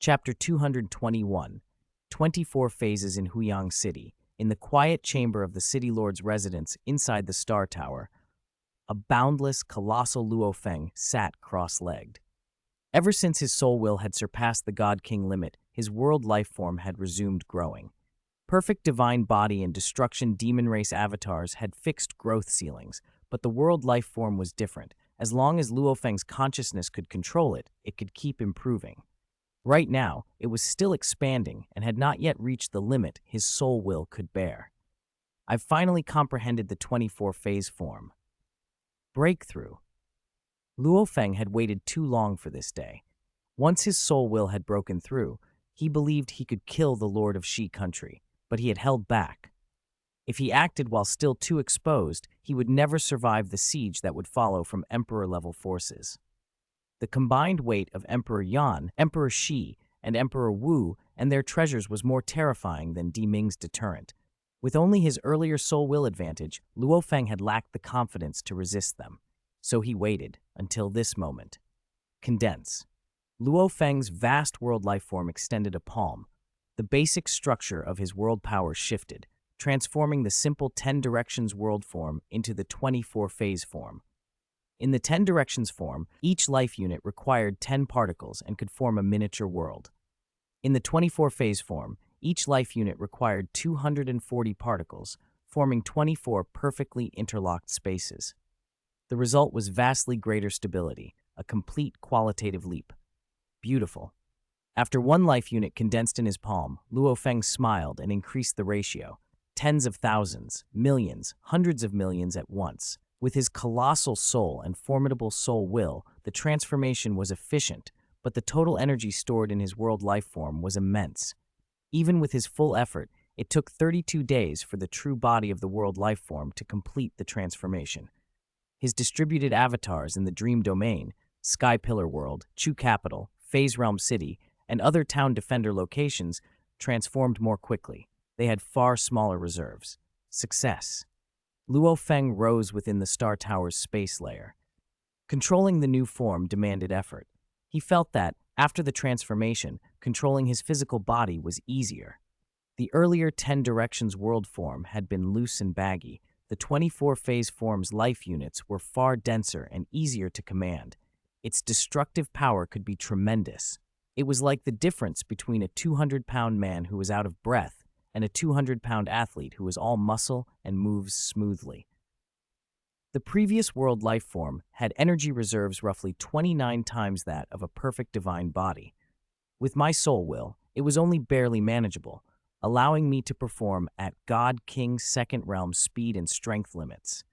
Chapter 221, 24 Phases in Huyang City. In the quiet chamber of the City Lord's residence inside the Star Tower, a boundless, colossal Luo Feng sat cross-legged. Ever since his soul will had surpassed the God King limit, his world life form had resumed growing. Perfect divine body and destruction demon race avatars had fixed growth ceilings, but the world life form was different. As long as Luo Feng's consciousness could control it, it could keep improving. Right now, it was still expanding and had not yet reached the limit his soul will could bear. I've finally comprehended the 24-phase form. Breakthrough. Luo Feng had waited too long for this day. Once his soul will had broken through, he believed he could kill the Lord of Shi country, but he had held back. If he acted while still too exposed, he would never survive the siege that would follow from Emperor-level forces. The combined weight of Emperor Yan, Emperor Shi, and Emperor Wu and their treasures was more terrifying than Di Ming's deterrent. With only his earlier soul will advantage, Luo Feng had lacked the confidence to resist them. So he waited until this moment. Condense. Luo Feng's vast world life form extended a palm. The basic structure of his world power shifted, transforming the simple 10 directions world form into the 24-phase form. In the 10 directions form, each life unit required 10 particles and could form a miniature world. In the 24-phase form, each life unit required 240 particles, forming 24 perfectly interlocked spaces. The result was vastly greater stability, a complete qualitative leap. Beautiful. After one life unit condensed in his palm, Luo Feng smiled and increased the ratio. Tens of thousands, millions, hundreds of millions at once. With his colossal soul and formidable soul will, the transformation was efficient, but the total energy stored in his world life form was immense. Even with his full effort, it took 32 days for the true body of the world life form to complete the transformation. His distributed avatars in the Dream Domain, Sky Pillar World, Chu Capital, Phase Realm City, and other Town Defender locations transformed more quickly. They had far smaller reserves. Success. Luo Feng rose within the Star Tower's space layer. Controlling the new form demanded effort. He felt that, after the transformation, controlling his physical body was easier. The earlier 10 directions world form had been loose and baggy. The 24-phase form's life units were far denser and easier to command. Its destructive power could be tremendous. It was like the difference between a 200-pound man who was out of breath and a 200-pound athlete who is all muscle and moves smoothly. The previous world life form had energy reserves roughly 29 times that of a perfect divine body. With my soul will, it was only barely manageable, allowing me to perform at God King Second Realm speed and strength limits.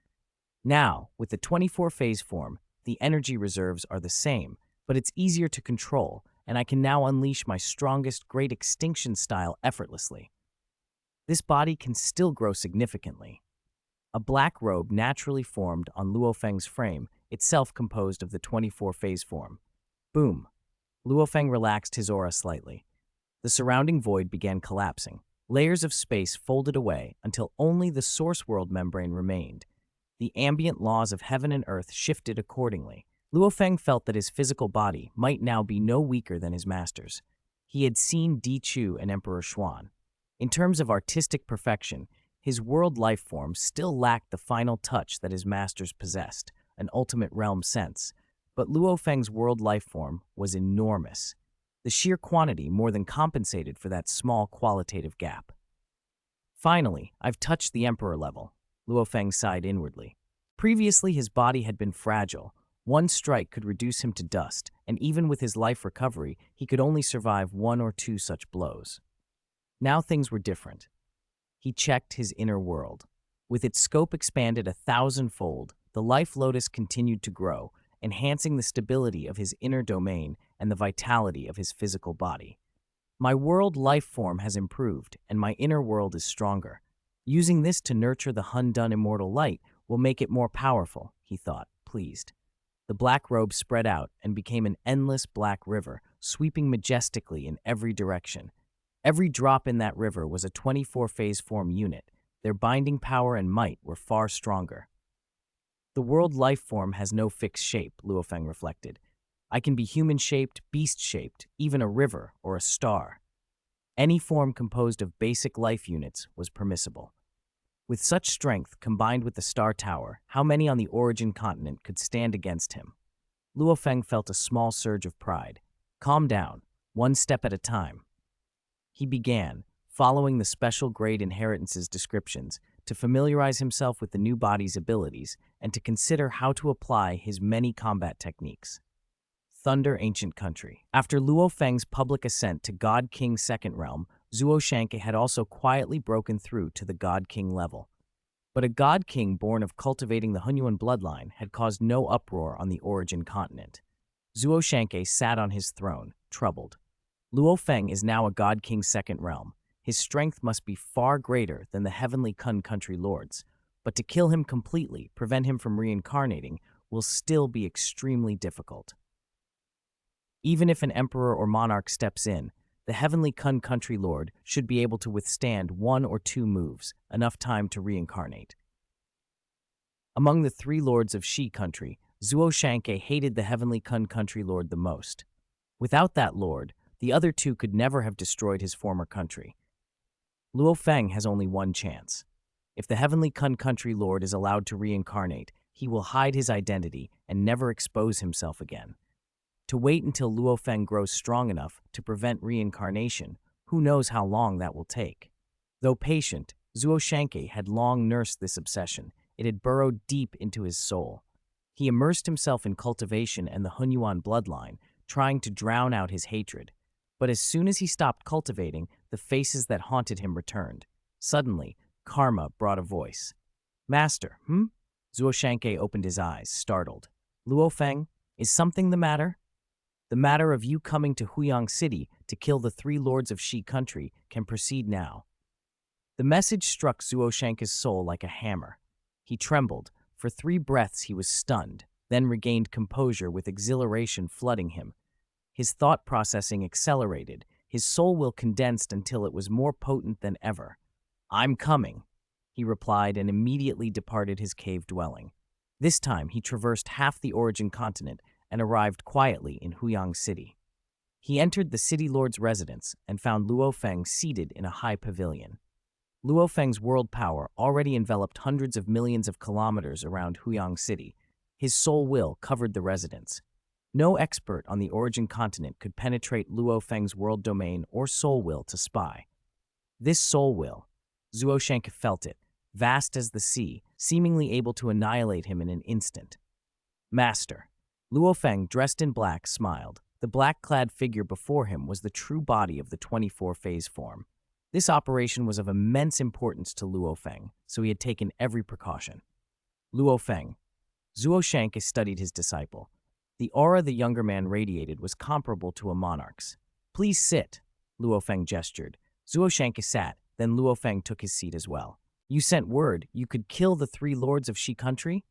Now, with the 24-phase form, the energy reserves are the same, but it's easier to control, and I can now unleash my strongest Great Extinction style effortlessly. This body can still grow significantly. A black robe naturally formed on Luo Feng's frame, itself composed of the 24-phase form. Boom. Luo Feng relaxed his aura slightly. The surrounding void began collapsing. Layers of space folded away until only the source world membrane remained. The ambient laws of heaven and earth shifted accordingly. Luo Feng felt that his physical body might now be no weaker than his master's. He had seen Di Chu and Emperor Xuan. In terms of artistic perfection, his world life form still lacked the final touch that his masters possessed, an ultimate realm sense. But Luo Feng's world life form was enormous. The sheer quantity more than compensated for that small qualitative gap. Finally, I've touched the Emperor level, Luo Feng sighed inwardly. Previously, his body had been fragile. One strike could reduce him to dust, and even with his life recovery, he could only survive 1 or 2 such blows. Now things were different. He checked his inner world. With its scope expanded 1,000-fold, the Life Lotus continued to grow, enhancing the stability of his inner domain and the vitality of his physical body. My world life form has improved, and my inner world is stronger. Using this to nurture the Hundun immortal light will make it more powerful, he thought, pleased. The black robe spread out and became an endless black river, sweeping majestically in every direction. Every drop in that river was a 24-phase form unit. Their binding power and might were far stronger. The world life form has no fixed shape, Luo Feng reflected. I can be human-shaped, beast-shaped, even a river or a star. Any form composed of basic life units was permissible. With such strength, combined with the Star Tower, how many on the Origin continent could stand against him? Luo Feng felt a small surge of pride. Calm down, one step at a time. He began, following the special grade inheritance's descriptions, to familiarize himself with the new body's abilities and to consider how to apply his many combat techniques. Thunder Ancient Country. After Luo Feng's public ascent to God King's second realm, Zuo Shanke had also quietly broken through to the God King level. But a God King born of cultivating the Hunyuan bloodline had caused no uproar on the Origin continent. Zuo Shanke sat on his throne, troubled. Luo Feng is now a God King's second realm. His strength must be far greater than the heavenly Kun country lords, but to kill him completely, prevent him from reincarnating, will still be extremely difficult. Even if an emperor or monarch steps in, the heavenly Kun country lord should be able to withstand 1 or 2 moves, enough time to reincarnate. Among the 3 lords of Shi country, Zuo Shanke hated the heavenly Kun country lord the most. Without that lord, the other 2 could never have destroyed his former country. Luo Feng has only one chance. If the heavenly Kun country lord is allowed to reincarnate, he will hide his identity and never expose himself again. To wait until Luo Feng grows strong enough to prevent reincarnation, who knows how long that will take. Though patient, Zuo Shanke had long nursed this obsession. It had burrowed deep into his soul. He immersed himself in cultivation and the Hunyuan bloodline, trying to drown out his hatred. But as soon as he stopped cultivating, the faces that haunted him returned. Suddenly, Karma brought a voice. "Master, Zuo Shanke opened his eyes, startled. "Luo Feng, is something the matter?" "The matter of you coming to Huyang City to kill the 3 lords of Shi country can proceed now." The message struck Zuo Shanke's soul like a hammer. He trembled. For 3 breaths he was stunned, then regained composure with exhilaration flooding him. His thought processing accelerated, his soul will condensed until it was more potent than ever. "I'm coming," he replied and immediately departed his cave dwelling. This time he traversed half the Origin continent and arrived quietly in Huyang City. He entered the city lord's residence and found Luo Feng seated in a high pavilion. Luo Feng's world power already enveloped hundreds of millions of kilometers around Huyang City. His soul will covered the residence. No expert on the Origin continent could penetrate Luo Feng's world domain or soul will to spy. This soul will, Zuo Shanke felt it, vast as the sea, seemingly able to annihilate him in an instant. "Master." Luo Feng, dressed in black, smiled. The black-clad figure before him was the true body of the 24-phase form. This operation was of immense importance to Luo Feng, so he had taken every precaution. Luo Feng. Zuo Shanke studied his disciple. The aura the younger man radiated was comparable to a monarch's. "Please sit," Luo Feng gestured. Zuo Shanke sat, then Luo Feng took his seat as well. "You sent word you could kill the 3 lords of Shi country?"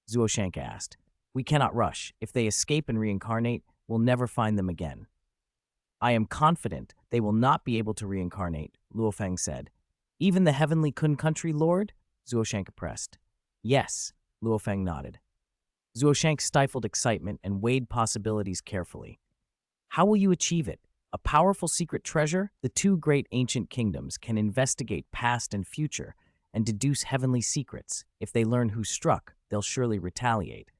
Zuo Shanke asked. "We cannot rush. If they escape and reincarnate, we'll never find them again." "I am confident they will not be able to reincarnate," Luo Feng said. "Even the heavenly Kun country lord?" Zuo Shanke pressed. "Yes," Luo Feng nodded. Zuo Shanke stifled excitement and weighed possibilities carefully. "How will you achieve it? A powerful secret treasure? The 2 great ancient kingdoms can investigate past and future and deduce heavenly secrets. If they learn who struck, they'll surely retaliate.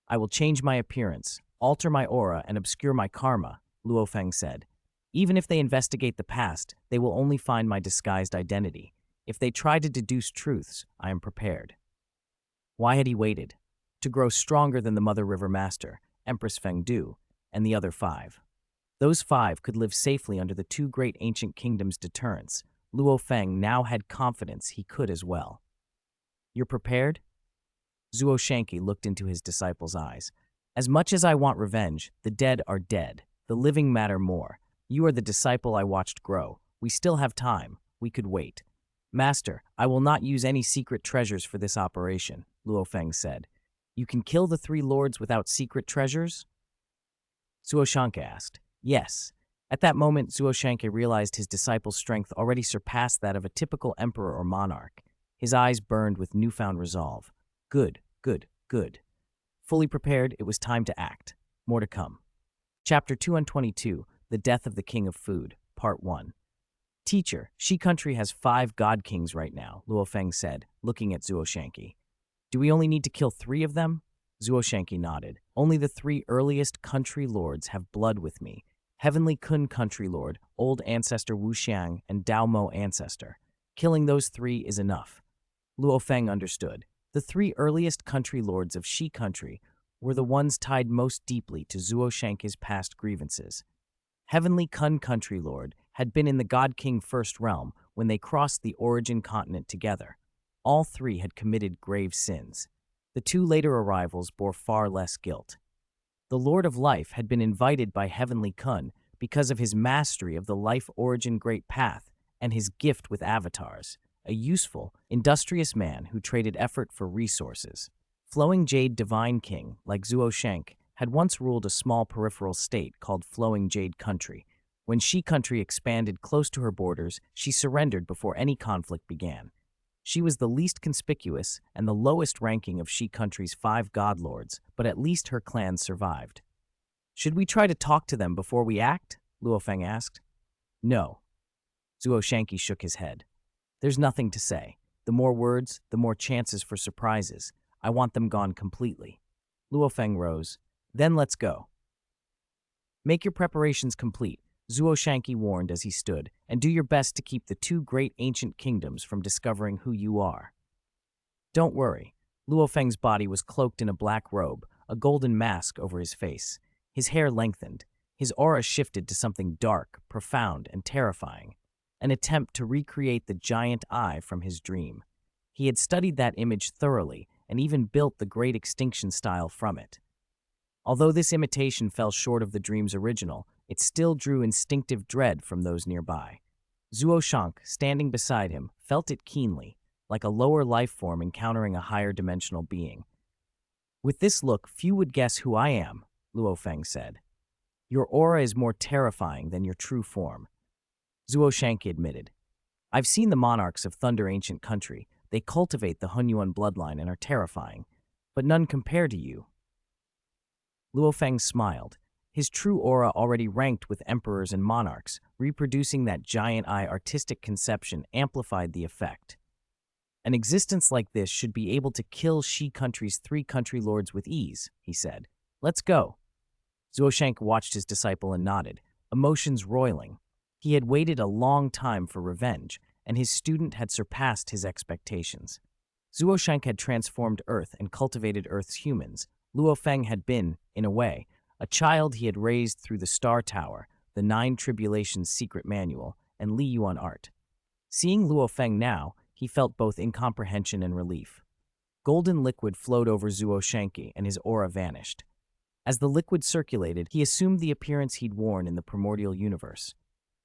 I will change my appearance, alter my aura, and obscure my karma," Luo Feng said. "Even if they investigate the past, they will only find my disguised identity. If they try to deduce truths, I am prepared." Why had he waited? To grow stronger than the Mother River Master, Empress Feng Du, and the other 5. Those 5 could live safely under the 2 great ancient kingdoms' deterrence. Luo Feng now had confidence he could as well. "You're prepared?" Zuo Shanke looked into his disciple's eyes. "As much as I want revenge, the dead are dead. The living matter more. You are the disciple I watched grow. We still have time. We could wait." "Master, I will not use any secret treasures for this operation," Luo Feng said. "You can kill the 3 lords without secret treasures?" Zuo Shanke asked. "Yes." At that moment, Zuo Shanke realized his disciple's strength already surpassed that of a typical emperor or monarch. His eyes burned with newfound resolve. Good, good, good. Fully prepared, it was time to act. More to come. Chapter 222, The Death of the King of Food, Part 1. Teacher, She country has 5 god kings right now, Luo Feng said, looking at Zuo Shanqi. Do we only need to kill 3 of them? Zuo Shanqi nodded. Only the 3 earliest country lords have blood with me. Heavenly Kun country lord, old ancestor Wu Xiang, and Dao Mo ancestor. Killing those 3 is enough. Luo Feng understood. The 3 earliest country lords of Shi country were the ones tied most deeply to Zuo Shanqi's past grievances. Heavenly Kun country lord had been in the God King First Realm when they crossed the origin continent together. All 3 had committed grave sins. The 2 later arrivals bore far less guilt. The Lord of Life had been invited by Heavenly Kun because of his mastery of the life origin great path and his gift with avatars, a useful, industrious man who traded effort for resources. Flowing Jade Divine King, like Zuo Shank, had once ruled a small peripheral state called Flowing Jade Country. When Shi country expanded close to her borders, she surrendered before any conflict began. She was the least conspicuous and the lowest ranking of Shi country's 5 god lords, but at least her clan survived. Should we try to talk to them before we act? Luo Feng asked. No. Zuo Shanqi shook his head. There's nothing to say. The more words, the more chances for surprises. I want them gone completely. Luo Feng rose. Then let's go. Make your preparations complete, Zuo Shanqi warned as he stood, and do your best to keep the 2 great ancient kingdoms from discovering who you are. Don't worry. Luo Feng's body was cloaked in a black robe, a golden mask over his face. His hair lengthened. His aura shifted to something dark, profound, and terrifying. An attempt to recreate the giant eye from his dream. He had studied that image thoroughly and even built the Great Extinction style from it. Although this imitation fell short of the dream's original, it still drew instinctive dread from those nearby. Zuo Shank, standing beside him, felt it keenly, like a lower life form encountering a higher dimensional being. With this look, few would guess who I am, Luo Feng said. Your aura is more terrifying than your true form. Zuo Shanqi admitted. I've seen the monarchs of Thunder Ancient Country. They cultivate the Hunyuan bloodline and are terrifying, but none compare to you. Luo Feng smiled. His true aura already ranked with emperors and monarchs. Reproducing that giant eye artistic conception amplified the effect. An existence like this should be able to kill Shi country's 3 country lords with ease, he said. Let's go. Zuo Shank watched his disciple and nodded, emotions roiling. He had waited a long time for revenge, and his student had surpassed his expectations. Zuo Shank had transformed Earth and cultivated Earth's humans. Luo Feng had been, in a way, a child he had raised through the Star Tower, the 9 Tribulations secret manual, and Li Yuan art. Seeing Luo Feng now, he felt both incomprehension and relief. Golden liquid flowed over Zuo Shanqi and his aura vanished. As the liquid circulated, he assumed the appearance he'd worn in the primordial universe.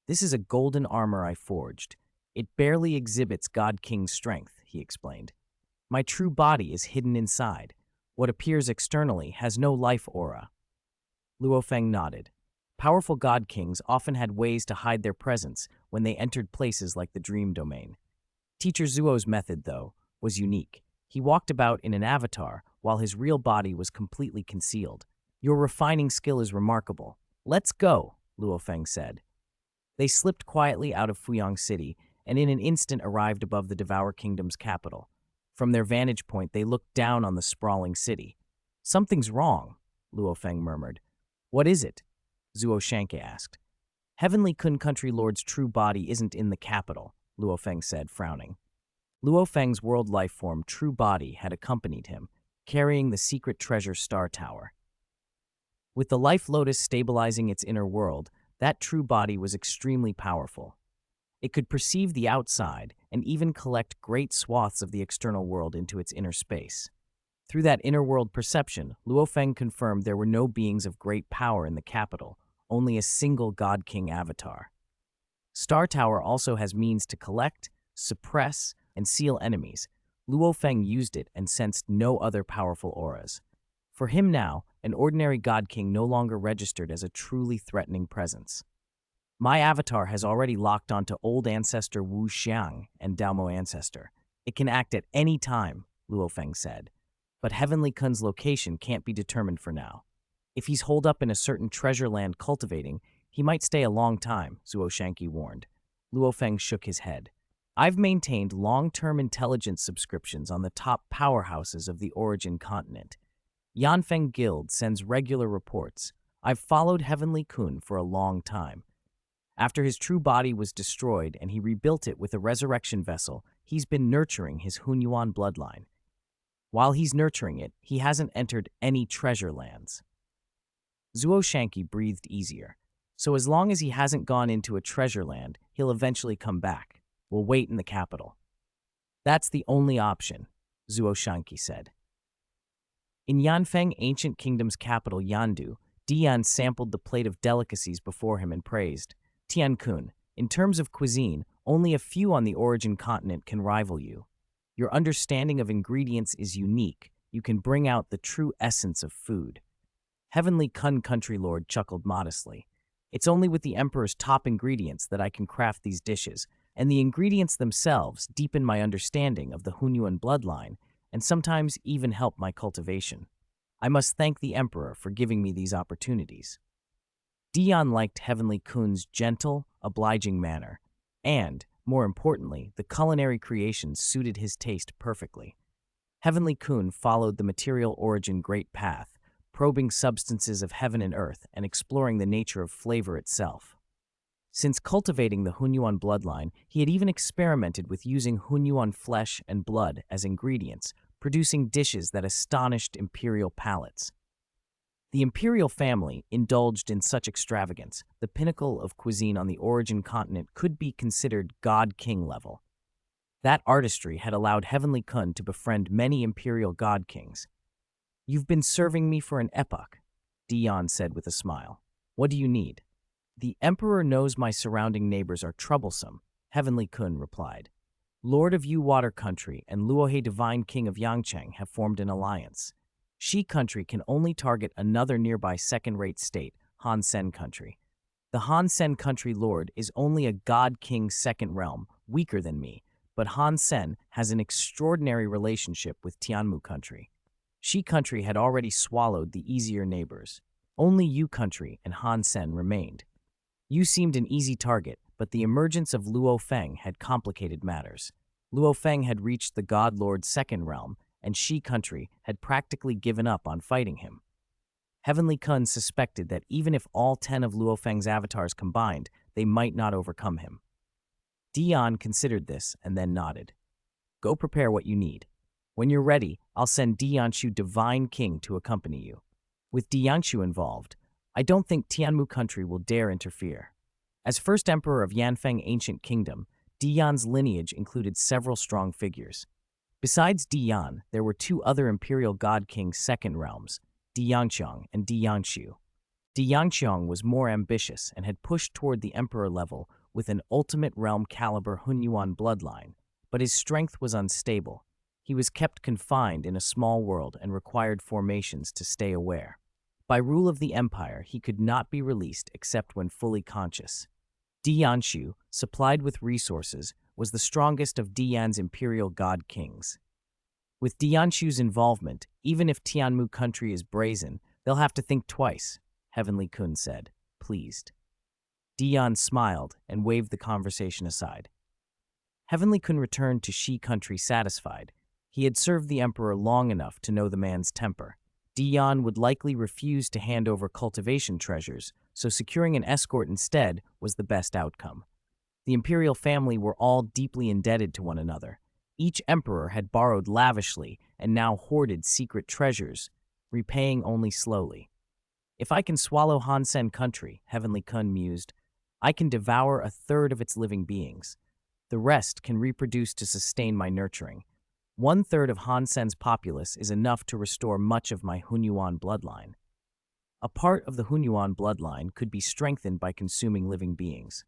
This is a golden armor I forged. It barely exhibits God King's strength, he explained. My true body is hidden inside. What appears externally has no life aura. Luo Feng nodded. Powerful God Kings often had ways to hide their presence when they entered places like the Dream Domain. Teacher Zuo's method, though, was unique. He walked about in an avatar while his real body was completely concealed. Your refining skill is remarkable. Let's go, Luo Feng said. They slipped quietly out of Fuyang City and in an instant arrived above the Devour Kingdom's capital. From their vantage point, they looked down on the sprawling city. Something's wrong, Luo Feng murmured. What is it? Zuo Shanke asked. Heavenly Kun Country Lord's true body isn't in the capital, Luo Feng said, frowning. Luo Feng's world life form true body had accompanied him, carrying the secret treasure Star Tower. With the Life Lotus stabilizing its inner world, that true body was extremely powerful. It could perceive the outside and even collect great swaths of the external world into its inner space. Through that inner world perception, Luo Feng confirmed there were no beings of great power in the capital, only a single God King avatar. Star Tower also has means to collect, suppress, and seal enemies. Luo Feng used it and sensed no other powerful auras. For him now, an ordinary God King no longer registered as a truly threatening presence. My avatar has already locked onto old ancestor Wu Xiang and Dao Mo ancestor. It can act at any time, Luo Feng said. But Heavenly Kun's location can't be determined for now. If he's holed up in a certain treasure land cultivating, he might stay a long time, Zuo Shanqi warned. Luo Feng shook his head. I've maintained long-term intelligence subscriptions on the top powerhouses of the origin continent. Yanfeng Guild sends regular reports. I've followed Heavenly Kun for a long time. After his true body was destroyed and he rebuilt it with a resurrection vessel, he's been nurturing his Hunyuan bloodline. While he's nurturing it, he hasn't entered any treasure lands. Zuo Shanqi breathed easier. So as long as he hasn't gone into a treasure land, he'll eventually come back. We'll wait in the capital. That's the only option, Zuo Shanqi said. In Yanfeng Ancient Kingdom's capital, Yandu, Dian sampled the plate of delicacies before him and praised, Tian Kun, in terms of cuisine, only a few on the origin continent can rival you. Your understanding of ingredients is unique. You can bring out the true essence of food. Heavenly Kun Country Lord chuckled modestly. It's only with the Emperor's top ingredients that I can craft these dishes, and the ingredients themselves deepen my understanding of the Hunyuan bloodline and sometimes even help my cultivation. I must thank the Emperor for giving me these opportunities. Dian liked Heavenly Kun's gentle, obliging manner, and, more importantly, the culinary creations suited his taste perfectly. Heavenly Kun followed the material origin great path, probing substances of heaven and earth and exploring the nature of flavor itself. Since cultivating the Hunyuan bloodline, he had even experimented with using Hunyuan flesh and blood as ingredients, producing dishes that astonished imperial palates. The imperial family indulged in such extravagance, the pinnacle of cuisine on the origin continent could be considered god-king level. That artistry had allowed Heavenly Kun to befriend many imperial god-kings. You've been serving me for an epoch, Dian said with a smile. What do you need? The Emperor knows my surrounding neighbors are troublesome, Heavenly Kun replied. Lord of Yu Water Country and Luohe Divine King of Yangcheng have formed an alliance. Shi Country can only target another nearby second-rate state, Han Sen Country. The Han Sen Country Lord is only a god-king's second realm, weaker than me, but Han Sen has an extraordinary relationship with Tianmu Country. Shi Country had already swallowed the easier neighbors. Only Yu Country and Han Sen remained. Yu seemed an easy target, but the emergence of Luo Feng had complicated matters. Luo Feng had reached the God Lord's second realm, and Shi Country had practically given up on fighting him. Heavenly Kun suspected that even if all 10 of Luo Feng's avatars combined, they might not overcome him. Dian considered this and then nodded. Go prepare what you need. When you're ready, I'll send Dianshu Divine King to accompany you. With Dianshu involved, I don't think Tianmu Country will dare interfere. As first emperor of Yanfeng Ancient Kingdom, Dian's lineage included several strong figures. Besides Dian, there were two other imperial god kings' second realms, Dianqiang and Dianshu. Dianqiang was more ambitious and had pushed toward the emperor level with an ultimate realm caliber Hunyuan bloodline, but his strength was unstable. He was kept confined in a small world and required formations to stay aware. By rule of the empire, he could not be released except when fully conscious. Dianshu, supplied with resources, was the strongest of Dian's imperial god kings. With Dianshu's involvement, even if Tianmu Country is brazen, they'll have to think twice, Heavenly Kun said, pleased. Dian smiled and waved the conversation aside. Heavenly Kun returned to Shi Country satisfied. He had served the emperor long enough to know the man's temper. Dian would likely refuse to hand over cultivation treasures, so securing an escort instead was the best outcome. The imperial family were all deeply indebted to one another. Each emperor had borrowed lavishly and now hoarded secret treasures, repaying only slowly. If I can swallow Han Sen Country, Heavenly Kun mused, I can devour a third of its living beings. The rest can reproduce to sustain my nurturing. 1/3 of Han Sen's populace is enough to restore much of my Hunyuan bloodline. A part of the Hunyuan bloodline could be strengthened by consuming living beings.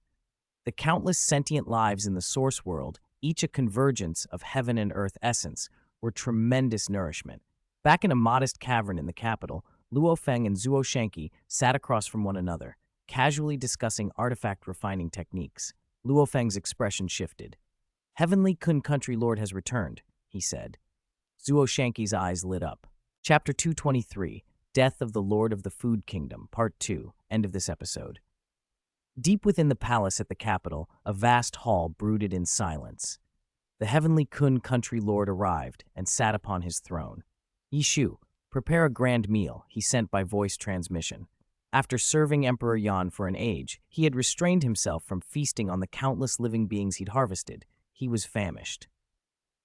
The countless sentient lives in the source world, each a convergence of heaven and earth essence, were tremendous nourishment. Back in a modest cavern in the capital, Luo Feng and Zuo Shanqi sat across from one another, casually discussing artifact refining techniques. Luo Feng's expression shifted. Heavenly Kun Country Lord has returned, he said. Zuo Shanqi's eyes lit up. Chapter 223, Death of the Lord of the Food Kingdom, Part 2, end of this episode. Deep within the palace at the capital, a vast hall brooded in silence. The heavenly Kun country lord arrived and sat upon his throne. Yishu, prepare a grand meal, he sent by voice transmission. After serving Emperor Yan for an age, he had restrained himself from feasting on the countless living beings he'd harvested. He was famished.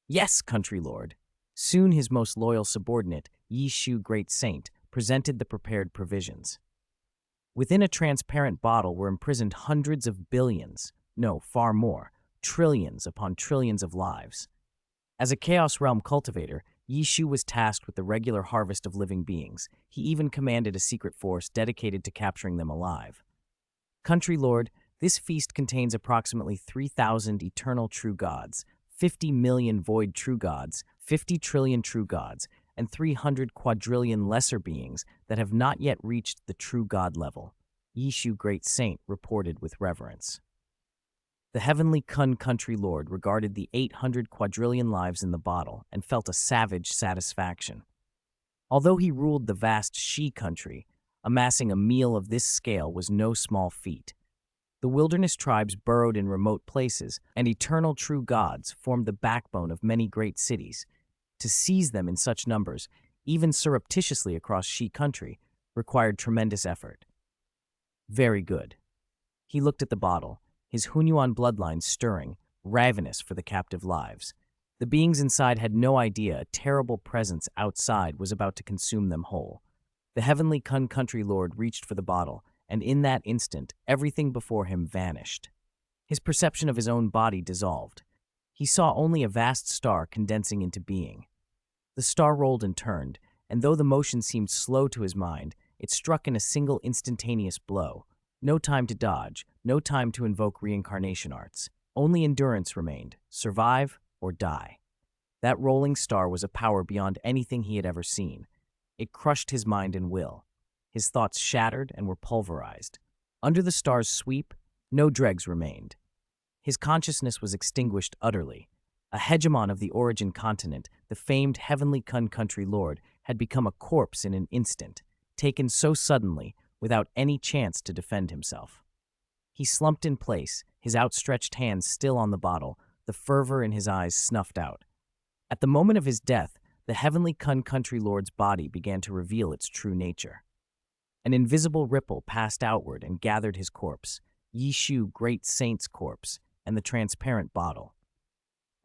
Yes, country lord. Soon his most loyal subordinate, Yishu Great Saint, presented the prepared provisions. Within a transparent bottle were imprisoned hundreds of billions, no, far more, trillions upon trillions of lives. As a Chaos Realm cultivator, Yishu was tasked with the regular harvest of living beings. He even commanded a secret force dedicated to capturing them alive. Country Lord, this feast contains approximately 3,000 eternal true gods, 50 million void true gods, 50 trillion true gods, and 300 quadrillion lesser beings that have not yet reached the true god level, Yishu Great Saint reported with reverence. The heavenly Kun country lord regarded the 800 quadrillion lives in the bottle and felt a savage satisfaction. Although he ruled the vast Shi country, amassing a meal of this scale was no small feat. The wilderness tribes burrowed in remote places, and eternal true gods formed the backbone of many great cities. To seize them in such numbers, even surreptitiously across Shi country, required tremendous effort. Very good. He looked at the bottle, his Hunyuan bloodline stirring, ravenous for the captive lives. The beings inside had no idea a terrible presence outside was about to consume them whole. The heavenly Kun country lord reached for the bottle, and in that instant, everything before him vanished. His perception of his own body dissolved. He saw only a vast star condensing into being. The star rolled and turned, and though the motion seemed slow to his mind, it struck in a single instantaneous blow. No time to dodge, no time to invoke reincarnation arts. Only endurance remained, survive or die. That rolling star was a power beyond anything he had ever seen. It crushed his mind and will. His thoughts shattered and were pulverized. Under the star's sweep, no dregs remained. His consciousness was extinguished utterly. A hegemon of the origin continent, the famed heavenly Kun country lord, had become a corpse in an instant, taken so suddenly, without any chance to defend himself. He slumped in place, his outstretched hands still on the bottle, the fervor in his eyes snuffed out. At the moment of his death, the heavenly Kun country lord's body began to reveal its true nature. An invisible ripple passed outward and gathered his corpse, Yishu Great Saint's corpse, and the transparent bottle.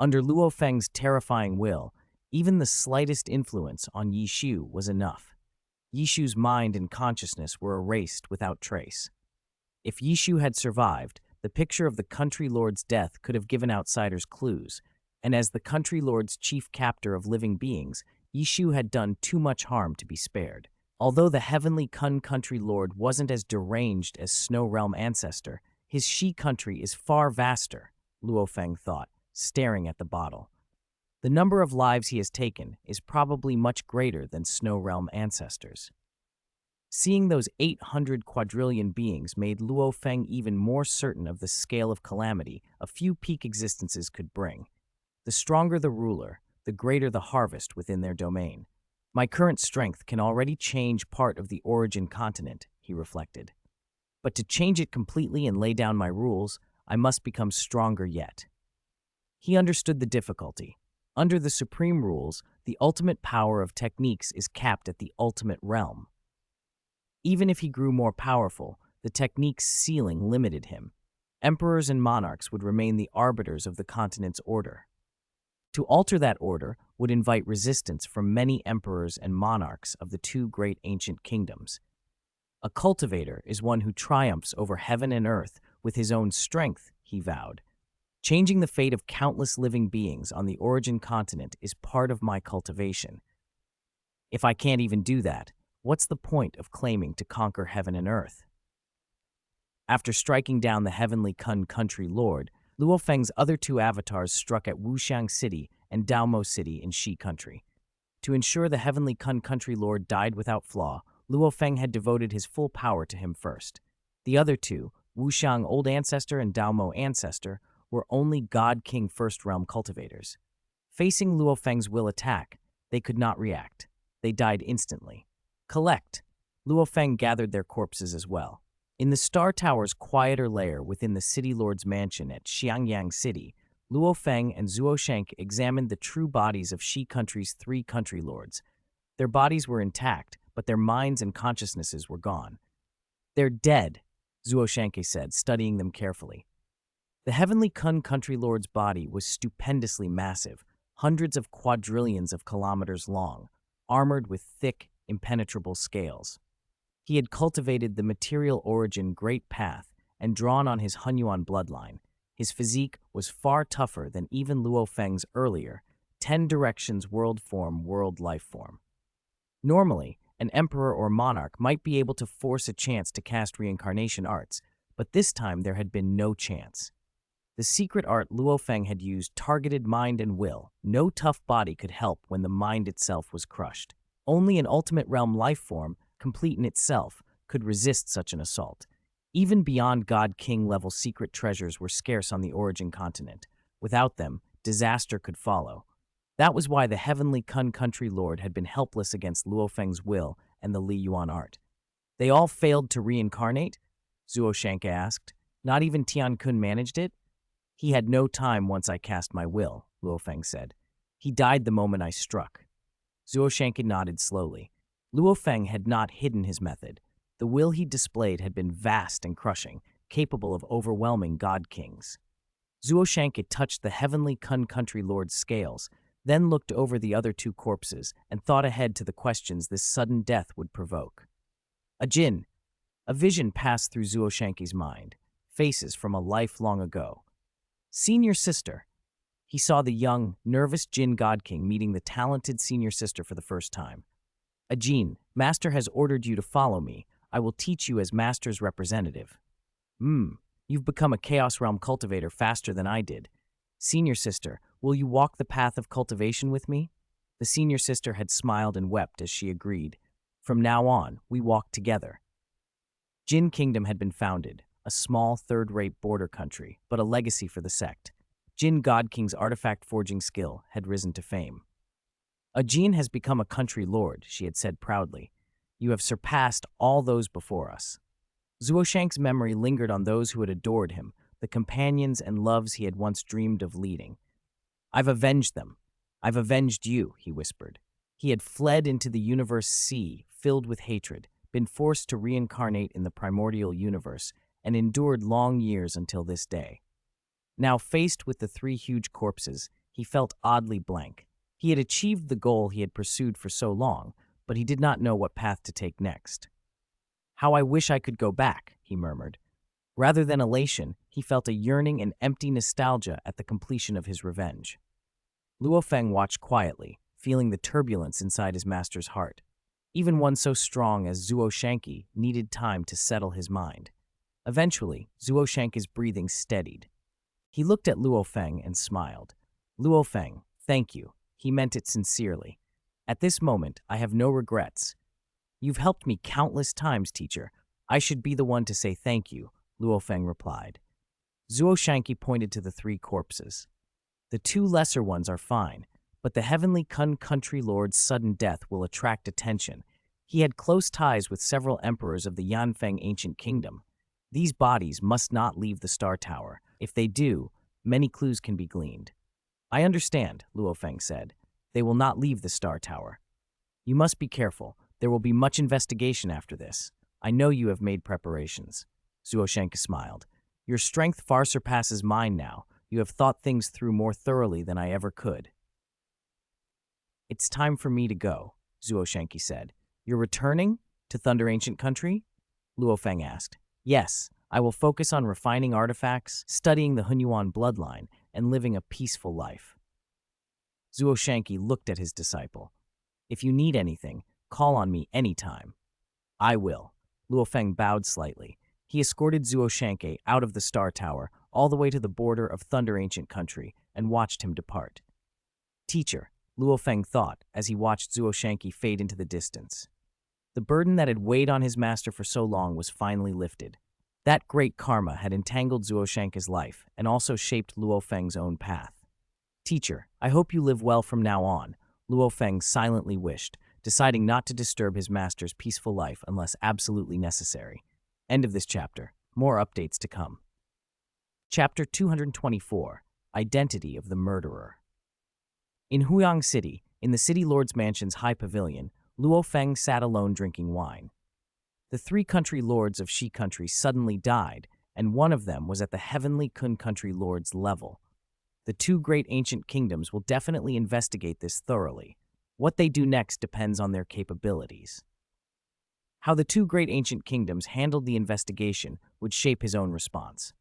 Under Luo Feng's terrifying will, even the slightest influence on Yishu was enough. Yishu's mind and consciousness were erased without trace. If Yishu had survived, the picture of the country lord's death could have given outsiders clues, and as the country lord's chief captor of living beings, Yishu had done too much harm to be spared. Although the heavenly Kun country lord wasn't as deranged as Snow Realm ancestor, his Shi country is far vaster, Luo Feng thought, staring at the bottle. The number of lives he has taken is probably much greater than Snow Realm ancestors. Seeing those 800 quadrillion beings made Luo Feng even more certain of the scale of calamity a few peak existences could bring. The stronger the ruler, the greater the harvest within their domain. My current strength can already change part of the origin continent, he reflected. But to change it completely and lay down my rules, I must become stronger yet. He understood the difficulty. Under the supreme rules, the ultimate power of techniques is capped at the ultimate realm. Even if he grew more powerful, the technique's ceiling limited him. Emperors and monarchs would remain the arbiters of the continent's order. To alter that order would invite resistance from many emperors and monarchs of the two great ancient kingdoms. A cultivator is one who triumphs over heaven and earth with his own strength, he vowed. Changing the fate of countless living beings on the origin continent is part of my cultivation. If I can't even do that, what's the point of claiming to conquer heaven and earth? After striking down the heavenly Kun country lord, Luo Feng's other two avatars struck at Wuxiang City and Daomo City in Shi country. To ensure the heavenly Kun country lord died without flaw, Luo Feng had devoted his full power to him first. The other two, Wuxiang Old Ancestor and Daomo Ancestor, were only God King First Realm cultivators. Facing Luo Feng's will attack, they could not react. They died instantly. Collect. Luo Feng gathered their corpses as well. In the Star Tower's quieter lair within the City Lord's mansion at Xiangyang City, Luo Feng and Zuo Shank examined the true bodies of Shi Country's 3 country lords. Their bodies were intact, but their minds and consciousnesses were gone. "They're dead," Zuo Shanke said, studying them carefully. The heavenly Kun country lord's body was stupendously massive, hundreds of quadrillions of kilometers long, armored with thick, impenetrable scales. He had cultivated the material origin Great Path and drawn on his Hunyuan bloodline. His physique was far tougher than even Luo Feng's earlier 10 directions world form, world life form. Normally, an emperor or monarch might be able to force a chance to cast reincarnation arts, but this time there had been no chance. The secret art Luo Feng had used targeted mind and will. No tough body could help when the mind itself was crushed. Only an ultimate realm life form, complete in itself, could resist such an assault. Even beyond God-King level secret treasures were scarce on the origin continent. Without them, disaster could follow. That was why the heavenly Kun country lord had been helpless against Luo Feng's will and the Li Yuan art. "They all failed to reincarnate?" Zuo Shanke asked. "Not even Tian Kun managed it?" "He had no time once I cast my will," Luo Feng said. "He died the moment I struck." Zuo Shanke nodded slowly. Luo Feng had not hidden his method. The will he displayed had been vast and crushing, capable of overwhelming god-kings. Zuo Shanke touched the heavenly Kun country lord's scales, then looked over the other 2 corpses and thought ahead to the questions this sudden death would provoke. A jinn. A vision passed through Zuo Shanke's mind. Faces from a life long ago. Senior sister. He saw the young, nervous Jin God King meeting the talented senior sister for the first time. "Ajin, Master has ordered you to follow me. I will teach you as Master's representative." You've become a Chaos Realm cultivator faster than I did. Senior sister, will you walk the path of cultivation with me?" The senior sister had smiled and wept as she agreed. "From now on, we walk together." Jin Kingdom had been founded, a small third-rate border country, but a legacy for the sect. Jin God King's artifact forging skill had risen to fame. "Ajin has become a country lord," she had said proudly. "You have surpassed all those before us." Zuo Shank's memory lingered on those who had adored him, the companions and loves he had once dreamed of leading. "I've avenged them. I've avenged you," he whispered. He had fled into the universe sea, filled with hatred, been forced to reincarnate in the primordial universe, and endured long years until this day. Now faced with the 3 huge corpses, he felt oddly blank. He had achieved the goal he had pursued for so long, but he did not know what path to take next. "How I wish I could go back," he murmured. Rather than elation, he felt a yearning and empty nostalgia at the completion of his revenge. Luo Feng watched quietly, feeling the turbulence inside his master's heart. Even one so strong as Zuo Shanke needed time to settle his mind. Eventually, Zuo Shanke's breathing steadied. He looked at Luo Feng and smiled. "Luo Feng, thank you." He meant it sincerely. "At this moment, I have no regrets. You've helped me countless times, teacher. I should be the one to say thank you," Luo Feng replied. Zuo Shanke pointed to the 3 corpses. "The 2 lesser ones are fine, but the heavenly Kun country lord's sudden death will attract attention. He had close ties with several emperors of the Yanfeng ancient kingdom. These bodies must not leave the Star Tower. If they do, many clues can be gleaned." "I understand," Luo Feng said. "They will not leave the Star Tower. You must be careful. There will be much investigation after this. I know you have made preparations." Zuo Shanke smiled. "Your strength far surpasses mine now. You have thought things through more thoroughly than I ever could." "It's time for me to go," Zuo Shanke said. "You're returning to Thunder Ancient Country?" Luo Feng asked. "Yes, I will focus on refining artifacts, studying the Hunyuan bloodline, and living a peaceful life." Zuo Shanke looked at his disciple. "If you need anything, call on me anytime." "I will." Luo Feng bowed slightly. He escorted Zuo Shanke out of the Star Tower, all the way to the border of Thunder Ancient Country, and watched him depart. "Teacher," Luo Feng thought as he watched Zuo Shanke fade into the distance. The burden that had weighed on his master for so long was finally lifted. That great karma had entangled Zuo Shanke's life and also shaped Luo Feng's own path. "Teacher, I hope you live well from now on," Luo Feng silently wished, deciding not to disturb his master's peaceful life unless absolutely necessary. End of this chapter. More updates to come. Chapter 224, Identity of the Murderer. In Huyang City, in the City Lord's Mansion's high pavilion, Luo Feng sat alone drinking wine. The three country lords of Shi country suddenly died, and one of them was at the heavenly Kun country lord's level. The two great ancient kingdoms will definitely investigate this thoroughly. What they do next depends on their capabilities. How the two great ancient kingdoms handled the investigation would shape his own response.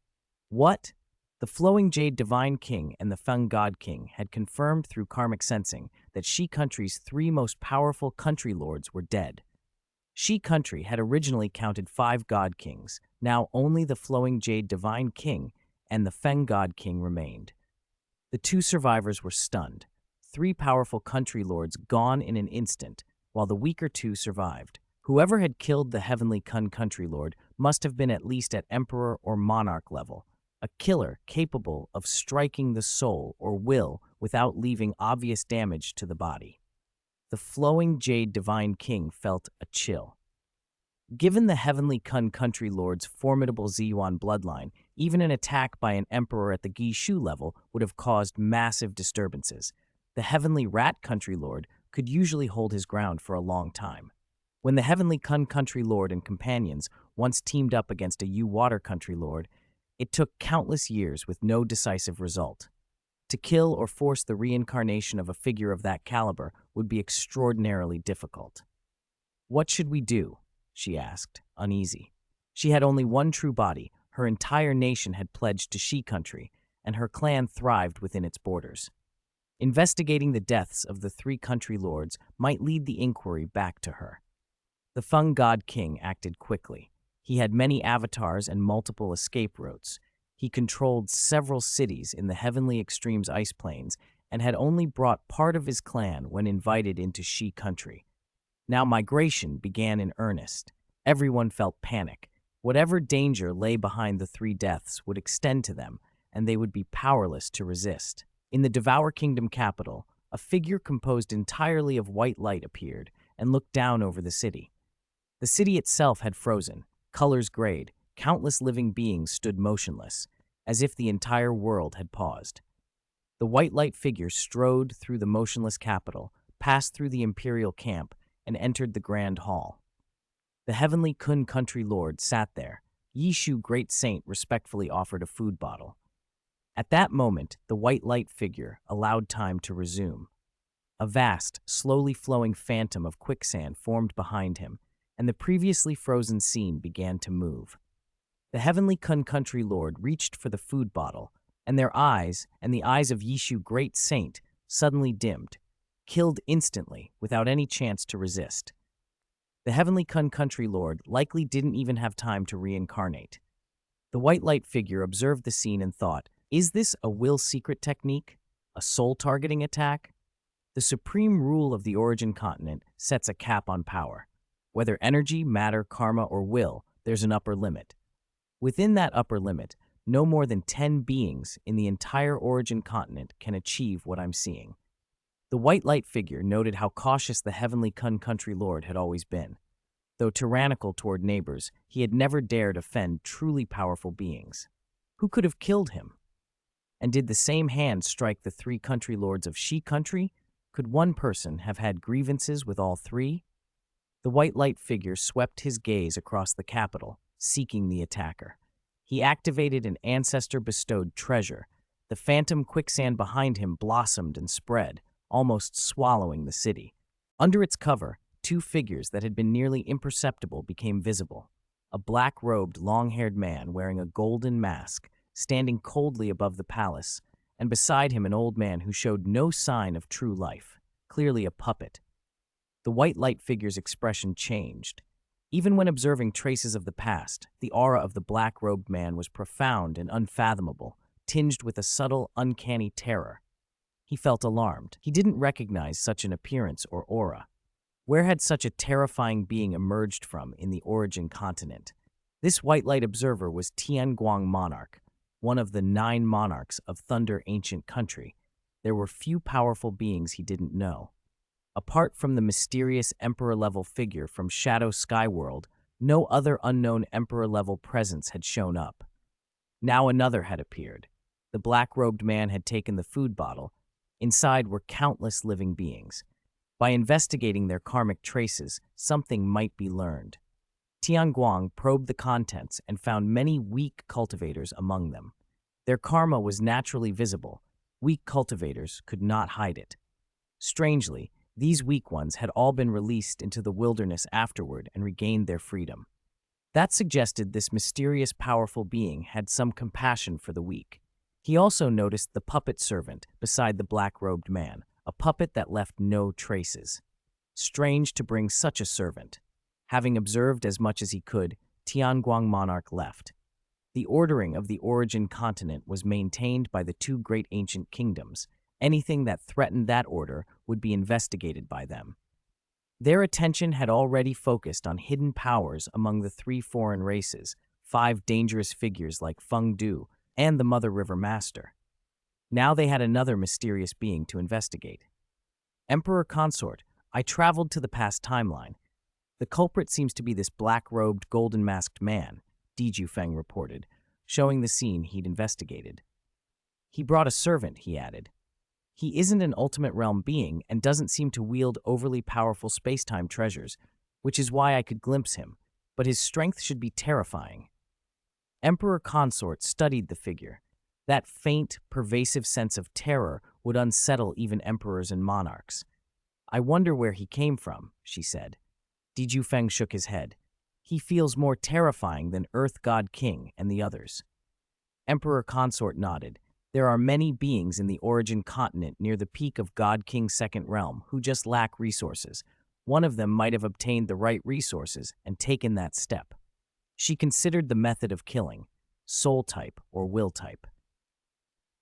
What? The Flowing Jade Divine King and the Feng God King had confirmed through karmic sensing that Shi country's three most powerful country lords were dead. Shi country had originally counted 5 God Kings. Now only the Flowing Jade Divine King and the Feng God King remained. The two survivors were stunned. 3 powerful country lords gone in an instant, while the weaker 2 survived. Whoever had killed the heavenly Kun country lord must have been at least at emperor or monarch level. A killer capable of striking the soul or will without leaving obvious damage to the body. The Flowing Jade Divine King felt a chill. Given the heavenly Kun country lord's formidable Ziyuan bloodline, even an attack by an emperor at the Gishu level would have caused massive disturbances. The heavenly Rat country lord could usually hold his ground for a long time. When the heavenly Kun country lord and companions once teamed up against a Yu Water country lord, it took countless years with no decisive result. To kill or force the reincarnation of a figure of that caliber would be extraordinarily difficult. "What should we do?" she asked, uneasy. She had only one true body, her entire nation had pledged to Shi country, and her clan thrived within its borders. Investigating the deaths of the 3 country lords might lead the inquiry back to her. The Feng God King acted quickly. He had many avatars and multiple escape routes. He controlled several cities in the Heavenly Extremes ice plains and had only brought part of his clan when invited into Shi country. Now migration began in earnest. Everyone felt panic. Whatever danger lay behind the 3 deaths would extend to them, and they would be powerless to resist. In the Devour Kingdom capital, a figure composed entirely of white light appeared and looked down over the city. The city itself had frozen, colors grayed, countless living beings stood motionless, as if the entire world had paused. The white light figure strode through the motionless capital, passed through the imperial camp, and entered the grand hall. The heavenly Kun country lord sat there. Yishu Great Saint respectfully offered a food bottle. At that moment, the white light figure allowed time to resume. A vast, slowly flowing phantom of quicksand formed behind him, and the previously frozen scene began to move. The heavenly Kun country lord reached for the food bottle, and their eyes and the eyes of Yishu Great Saint suddenly dimmed, killed instantly without any chance to resist. The heavenly Kun country lord likely didn't even have time to reincarnate. The white light figure observed the scene and thought, is this a will secret technique? A soul-targeting attack? The supreme rule of the origin continent sets a cap on power. Whether energy, matter, karma, or will, there's an upper limit. Within that upper limit, no more than 10 beings in the entire origin continent can achieve what I'm seeing. The white light figure noted how cautious the heavenly Kun country lord had always been. Though tyrannical toward neighbors, he had never dared offend truly powerful beings. Who could have killed him? And did the same hand strike the 3 country lords of Shi country? Could one person have had grievances with all 3? The white light figure swept his gaze across the capital, seeking the attacker. He activated an ancestor-bestowed treasure. The phantom quicksand behind him blossomed and spread, almost swallowing the city. Under its cover, 2 figures that had been nearly imperceptible became visible. A black-robed, long-haired man wearing a golden mask, standing coldly above the palace, and beside him an old man who showed no sign of true life, clearly a puppet. The white light figure's expression changed. Even when observing traces of the past, the aura of the black-robed man was profound and unfathomable, tinged with a subtle, uncanny terror. He felt alarmed. He didn't recognize such an appearance or aura. Where had such a terrifying being emerged from in the origin continent? This white light observer was Tianguang Monarch, one of the 9 monarchs of Thunder Ancient Country. There were few powerful beings he didn't know. Apart from the mysterious Emperor-level figure from Shadow Skyworld, no other unknown Emperor-level presence had shown up. Now another had appeared. The black-robed man had taken the food bottle. Inside were countless living beings. By investigating their karmic traces, something might be learned. Tianguang probed the contents and found many weak cultivators among them. Their karma was naturally visible. Weak cultivators could not hide it. Strangely, these weak ones had all been released into the wilderness afterward and regained their freedom. That suggested this mysterious, powerful being had some compassion for the weak. He also noticed the puppet servant beside the black-robed man, a puppet that left no traces. Strange to bring such a servant. Having observed as much as he could, Tianguang monarch left. The ordering of the origin continent was maintained by the two great ancient kingdoms. Anything that threatened that order would be investigated by them. Their attention had already focused on hidden powers among the three foreign races, 5 dangerous figures like Feng Du and the Mother River Master. Now they had another mysterious being to investigate. Emperor Consort, I traveled to the past timeline. The culprit seems to be this black-robed, golden-masked man, Diju Feng reported, showing the scene he'd investigated. He brought a servant, he added. He isn't an ultimate realm being and doesn't seem to wield overly powerful space-time treasures, which is why I could glimpse him, but his strength should be terrifying. Emperor Consort studied the figure. That faint, pervasive sense of terror would unsettle even emperors and monarchs. I wonder where he came from, she said. Diju Feng shook his head. He feels more terrifying than Earth God King and the others. Emperor Consort nodded. There are many beings in the origin continent near the peak of God King's second realm who just lack resources. One of them might have obtained the right resources and taken that step. She considered the method of killing, soul type or will type.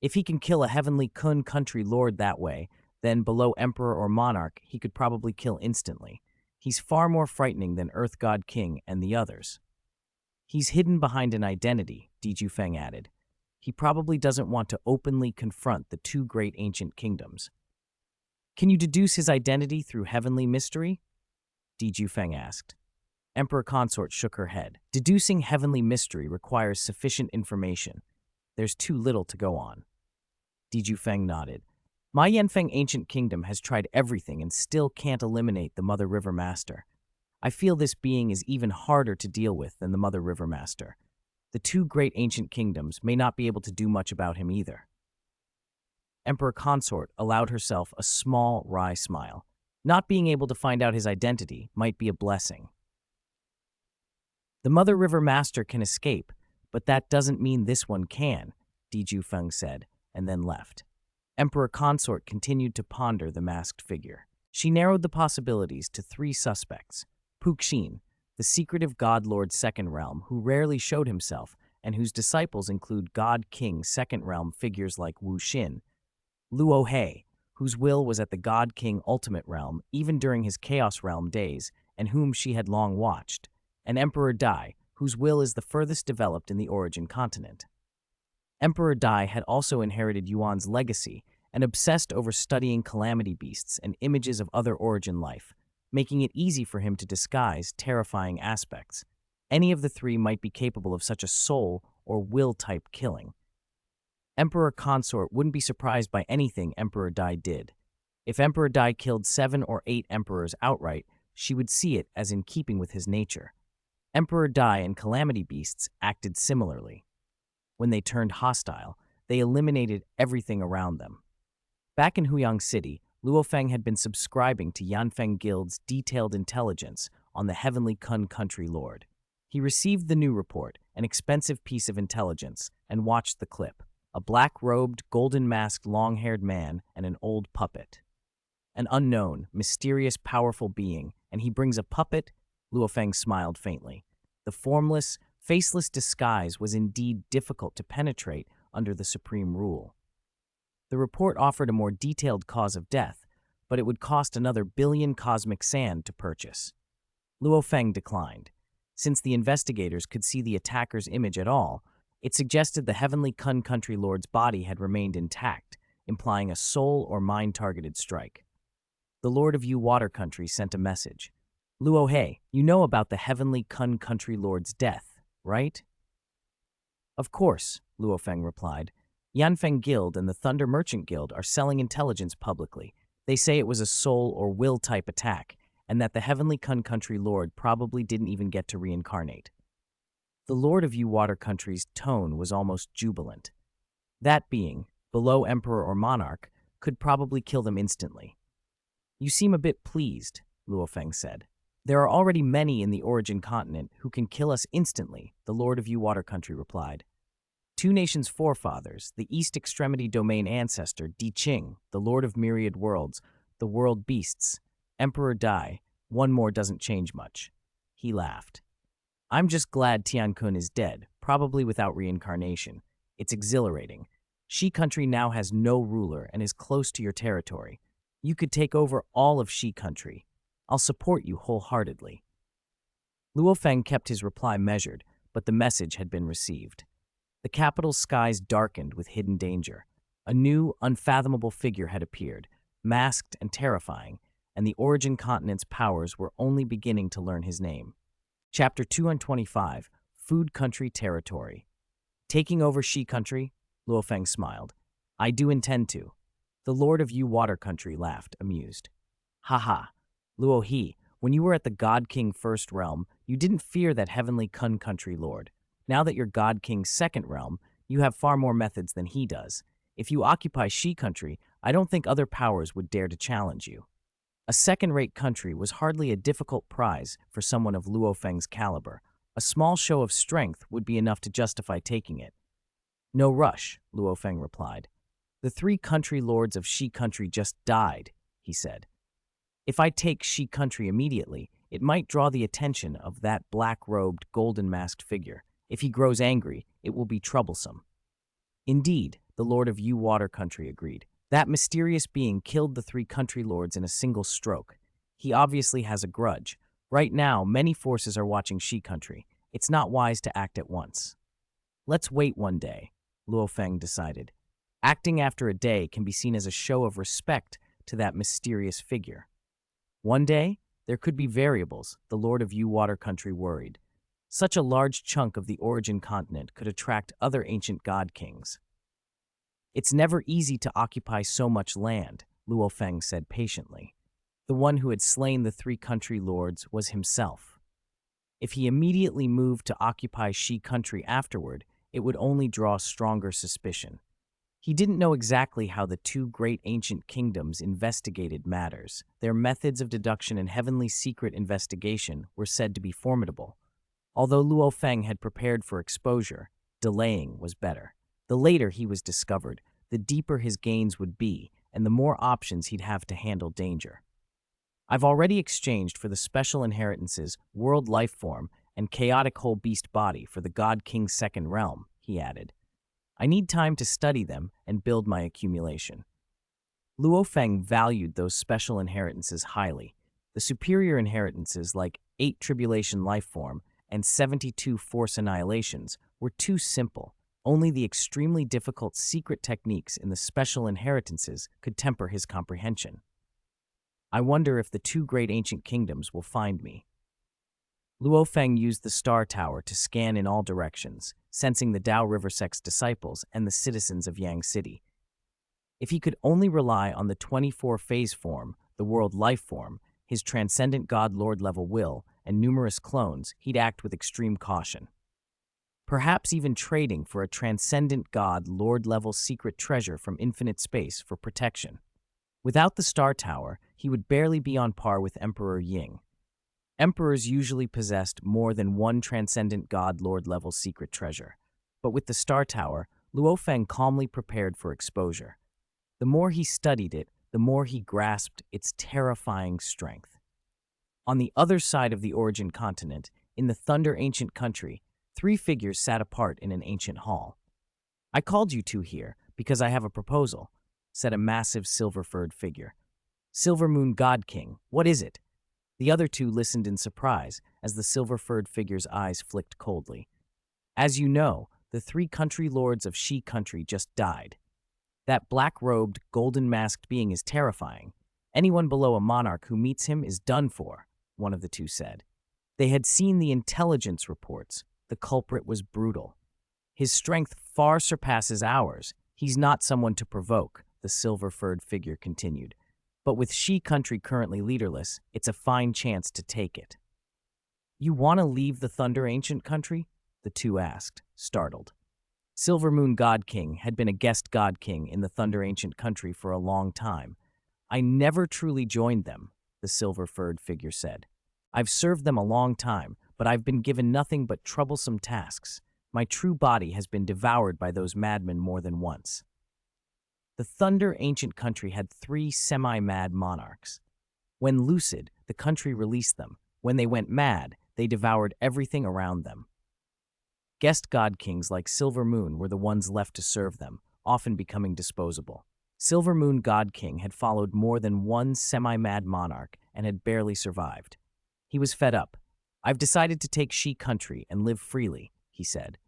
If he can kill a heavenly Kun country lord that way, then below emperor or monarch, he could probably kill instantly. He's far more frightening than Earth God King and the others. He's hidden behind an identity, Diju Feng added. He probably doesn't want to openly confront the two great ancient kingdoms. Can you deduce his identity through heavenly mystery? Diju Feng asked. Emperor Consort shook her head. Deducing heavenly mystery requires sufficient information. There's too little to go on. Diju Feng nodded. My Yanfeng ancient kingdom has tried everything and still can't eliminate the Mother River Master. I feel this being is even harder to deal with than the Mother River Master. The two great ancient kingdoms may not be able to do much about him either. Emperor Consort allowed herself a small, wry smile. Not being able to find out his identity might be a blessing. The Mother River Master can escape, but that doesn't mean this one can, Diju Feng said, and then left. Emperor Consort continued to ponder the masked figure. She narrowed the possibilities to 3 suspects. Puxin, the secretive God Lord's second realm who rarely showed himself and whose disciples include God King second realm figures like Wu Xin. Luo He, whose will was at the God King ultimate realm even during his Chaos Realm days and whom she had long watched. And Emperor Dai, whose will is the furthest developed in the origin continent. Emperor Dai had also inherited Yuan's legacy and obsessed over studying calamity beasts and images of other origin life, making it easy for him to disguise terrifying aspects. Any of the 3 might be capable of such a soul or will-type killing. Emperor Consort wouldn't be surprised by anything Emperor Dai did. If Emperor Dai killed 7 or 8 emperors outright, she would see it as in keeping with his nature. Emperor Dai and calamity beasts acted similarly. When they turned hostile, they eliminated everything around them. Back in Huyang City, Luo Feng had been subscribing to Yanfeng Guild's detailed intelligence on the heavenly Kun country lord. He received the new report, an expensive piece of intelligence, and watched the clip. A black-robed, golden-masked, long-haired man and an old puppet. An unknown, mysterious, powerful being, and he brings a puppet? Luo Feng smiled faintly. The formless, faceless disguise was indeed difficult to penetrate under the supreme rule. The report offered a more detailed cause of death, but it would cost another billion cosmic sand to purchase. Luo Feng declined. Since the investigators could see the attacker's image at all, it suggested the heavenly Kun country lord's body had remained intact, implying a soul or mind-targeted strike. the Lord of Yu Water Country sent a message. Luo He, you know about the Heavenly Kun Country Lord's death, right? Of course, Luo Feng replied. Yanfeng Guild and the Thunder Merchant Guild are selling intelligence publicly. They say it was a soul or will type attack, and that the Heavenly Kun Country Lord probably didn't even get to reincarnate. The Lord of Yu Water Country's tone was almost jubilant. That being, below Emperor or Monarch, could probably kill them instantly. You seem a bit pleased, Luo Feng said. There are already many in the origin continent who can kill us instantly, the Lord of Yu Water Country replied. Two nations' forefathers, the East Extremity Domain ancestor, Di Qing, the Lord of Myriad Worlds, the World Beasts, Emperor Dai, one more doesn't change much. He laughed. I'm just glad Tiankun is dead, probably without reincarnation. It's exhilarating. Shi Country now has no ruler and is close to your territory. You could take over all of Shi Country. I'll support you wholeheartedly. Luo Feng kept his reply measured, but the message had been received. The capital's skies darkened with hidden danger. A new, unfathomable figure had appeared, masked and terrifying, and the origin continent's powers were only beginning to learn his name. Chapter 225, Food Country Territory. Taking over Shi Country? Luo Feng smiled. I do intend to. The Lord of Yu Water Country laughed, amused. Haha, Luo He, when you were at the God King First Realm, you didn't fear that heavenly Kun Country Lord. Now that you're God King's Second Realm, you have far more methods than he does. If you occupy Shi Country, I don't think other powers would dare to challenge you. A second-rate country was hardly a difficult prize for someone of Luo Feng's caliber. A small show of strength would be enough to justify taking it. No rush, Luo Feng replied. The three country lords of Shi Country just died, he said. If I take Shi Country immediately, it might draw the attention of that black-robed, golden-masked figure. If he grows angry, it will be troublesome. Indeed, the Lord of Yu Water Country agreed. That mysterious being killed the three country lords in a single stroke. He obviously has a grudge. Right now, many forces are watching Shi Country. It's not wise to act at once. Let's wait one day, Luo Feng decided. Acting after a day can be seen as a show of respect to that mysterious figure. One day, there could be variables, the Lord of Yu Water Country worried. Such a large chunk of the origin continent could attract other ancient god kings. It's never easy to occupy so much land, Luo Feng said patiently. The one who had slain the three country lords was himself. If he immediately moved to occupy Shi Country afterward, it would only draw stronger suspicion. He didn't know exactly how the two great ancient kingdoms investigated matters. Their methods of deduction and heavenly secret investigation were said to be formidable. Although Luo Feng had prepared for exposure, delaying was better. The later he was discovered, the deeper his gains would be, and the more options he'd have to handle danger. I've already exchanged for the special inheritances, world life form, and chaotic whole beast body for the God King's Second Realm, he added. I need time to study them and build my accumulation. Luo Feng valued those special inheritances highly. The superior inheritances like 8 Tribulation Life Form and 72 Force Annihilations were too simple. Only the extremely difficult secret techniques in the special inheritances could temper his comprehension. I wonder if the two great ancient kingdoms will find me. Luo Feng used the Star Tower to scan in all directions, sensing the Dao River Sect's disciples and the citizens of Yang City. If he could only rely on the 24 phase form, the world life form, his transcendent God Lord level will, and numerous clones, he'd act with extreme caution. Perhaps even trading for a transcendent God Lord level secret treasure from infinite space for protection. Without the Star Tower, he would barely be on par with Emperor Ying. Emperors usually possessed more than one transcendent God Lord level secret treasure. But with the Star Tower, Luo Feng calmly prepared for exposure. The more he studied it, the more he grasped its terrifying strength. On the other side of the origin continent, in the Thunder Ancient Country, 3 figures sat apart in an ancient hall. I called you two here because I have a proposal, said a massive silver-furred figure. Silver Moon God King, what is it? The other two listened in surprise as the silver-furred figure's eyes flicked coldly. As you know, the 3 country lords of Shi Country just died. That black-robed, golden-masked being is terrifying. Anyone below a monarch who meets him is done for, one of the two said. They had seen the intelligence reports. The culprit was brutal. His strength far surpasses ours. He's not someone to provoke, the silver-furred figure continued. But with Shi country currently leaderless, it's a fine chance to take it. You want to leave the Thunder Ancient country? The two asked, startled. Silver Moon God King had been a guest God King in the Thunder Ancient country for a long time. I never truly joined them, the silver-furred figure said. I've served them a long time, but I've been given nothing but troublesome tasks. My true body has been devoured by those madmen more than once. The Thunder Ancient country had 3 semi-mad monarchs. When lucid, the country released them. When they went mad, they devoured everything around them. Guest god kings like Silver Moon were the ones left to serve them, often becoming disposable. Silver Moon God King had followed more than one semi-mad monarch and had barely survived. He was fed up. I've decided to take Shi country and live freely, he said.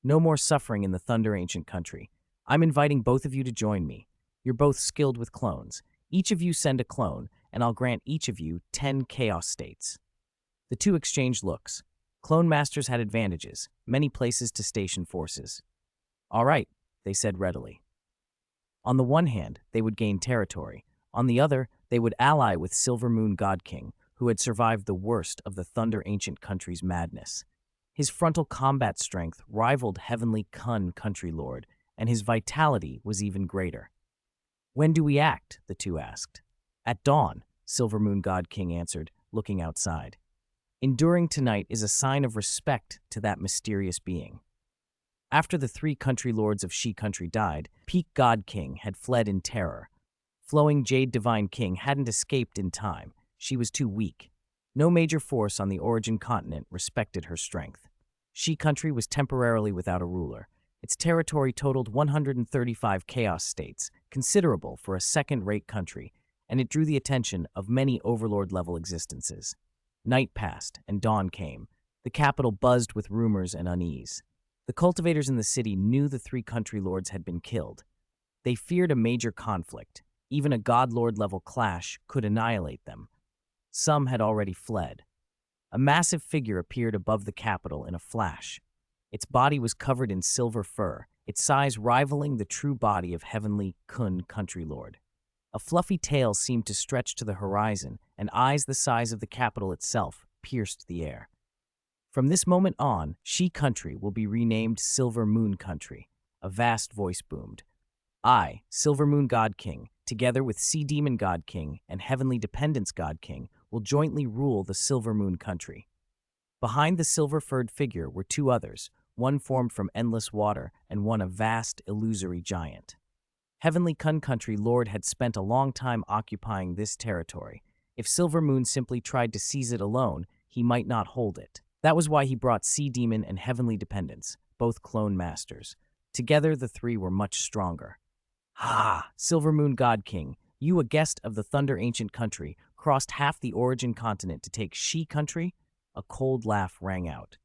No more suffering in the Thunder Ancient country. I'm inviting both of you to join me. You're both skilled with clones. Each of you send a clone, and I'll grant each of you 10 chaos states. The two exchanged looks. Clone masters had advantages, many places to station forces. All right, they said readily. On the one hand, they would gain territory. On the other, they would ally with Silver Moon God King, who had survived the worst of the Thunder Ancient country's madness. His frontal combat strength rivaled Heavenly Kun Country Lord, and his vitality was even greater. When do we act? The two asked. At dawn, Silver Moon God King answered, looking outside. Enduring tonight is a sign of respect to that mysterious being. After the 3 country lords of Shi country died, Peak God King had fled in terror. Flowing Jade Divine King hadn't escaped in time. She was too weak. No major force on the Origin continent respected her strength. Shi country was temporarily without a ruler. Its territory totaled 135 chaos states, considerable for a second-rate country, and it drew the attention of many overlord-level existences. Night passed, and dawn came. The capital buzzed with rumors and unease. The cultivators in the city knew the 3 country lords had been killed. They feared a major conflict. Even a god-lord-level clash could annihilate them. Some had already fled. A massive figure appeared above the capital in a flash. Its body was covered in silver fur, its size rivaling the true body of Heavenly Kun Country Lord. A fluffy tail seemed to stretch to the horizon, and eyes the size of the capital itself pierced the air. From this moment on, Shi country will be renamed Silver Moon Country. A vast voice boomed. I, Silver Moon God King, together with Sea Demon God King and Heavenly Dependence God King, will jointly rule the Silver Moon Country. Behind the silver-furred figure were 2 others, one formed from endless water and one a vast, illusory giant. Heavenly Kun Country Lord had spent a long time occupying this territory. If Silver Moon simply tried to seize it alone, he might not hold it. That was why he brought Sea Demon and Heavenly Dependence, both clone masters. Together, the 3 were much stronger. Ha! Silver Moon God King, you, a guest of the Thunder Ancient country, crossed half the Origin continent to take Shi country? A cold laugh rang out.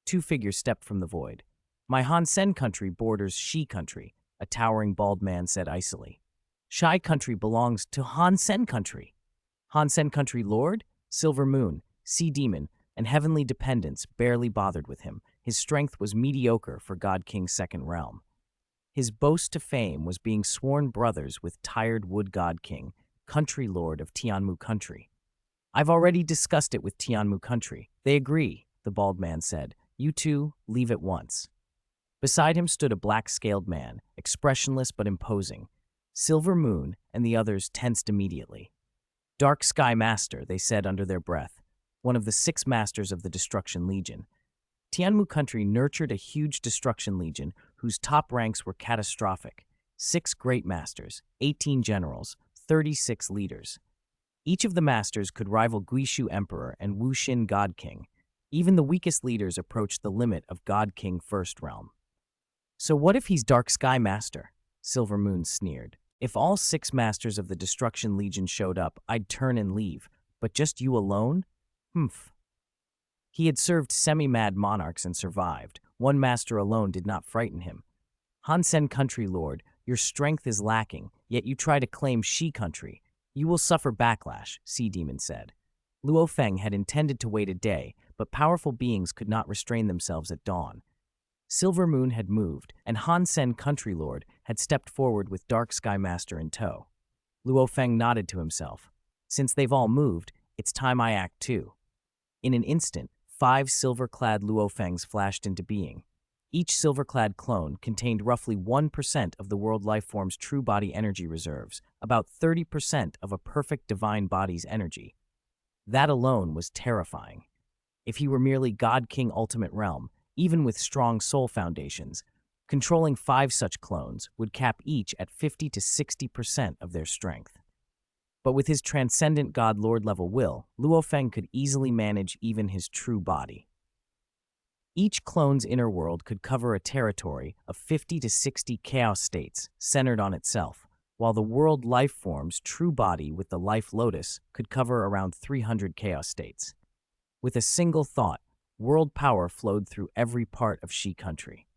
2 figures stepped from the void. My Hansen country borders Shi country, a towering bald man said icily. Shi country belongs to Hansen country. Hansen country lord? Silver Moon, Sea Demon, and Heavenly Dependence barely bothered with him. His strength was mediocre for God King's second realm. His boast to fame was being sworn brothers with Tired Wood God King, country lord of Tianmu country. I've already discussed it with Tianmu country. They agree, the bald man said. You two, leave at once. Beside him stood a black-scaled man, expressionless but imposing. Silver Moon and the others tensed immediately. Dark Sky Master, they said under their breath, one of the 6 masters of the Destruction Legion. Tianmu country nurtured a huge Destruction Legion whose top ranks were catastrophic. 6 great masters, 18 generals, 36 leaders. Each of the masters could rival Guishu Emperor and Wuxin God King. Even the weakest leaders approached the limit of God King First Realm. So what if he's Dark Sky Master? Silver Moon sneered. If all 6 masters of the Destruction Legion showed up, I'd turn and leave. But just you alone? Humph. He had served semi-mad monarchs and survived. One master alone did not frighten him. Hansen country lord, your strength is lacking, yet you try to claim Shi country. You will suffer backlash, Sea Demon said. Luo Feng had intended to wait a day, but powerful beings could not restrain themselves at dawn. Silver Moon had moved, and Han Sen Country Lord had stepped forward with Dark Sky Master in tow. Luo Feng nodded to himself. Since they've all moved, it's time I act too. In an instant, 5 silver-clad Luo Fengs flashed into being. Each silver-clad clone contained roughly 1% of the world lifeform's true body energy reserves, about 30% of a perfect divine body's energy. That alone was terrifying. If he were merely God King Ultimate Realm, even with strong soul foundations, controlling 5 such clones would cap each at 50 to 60% of their strength. But with his transcendent God Lord level will, Luo Feng could easily manage even his true body. Each clone's inner world could cover a territory of 50 to 60 chaos states centered on itself, while the world lifeform's true body with the Life Lotus could cover around 300 chaos states. With a single thought, world power flowed through every part of Shi Country.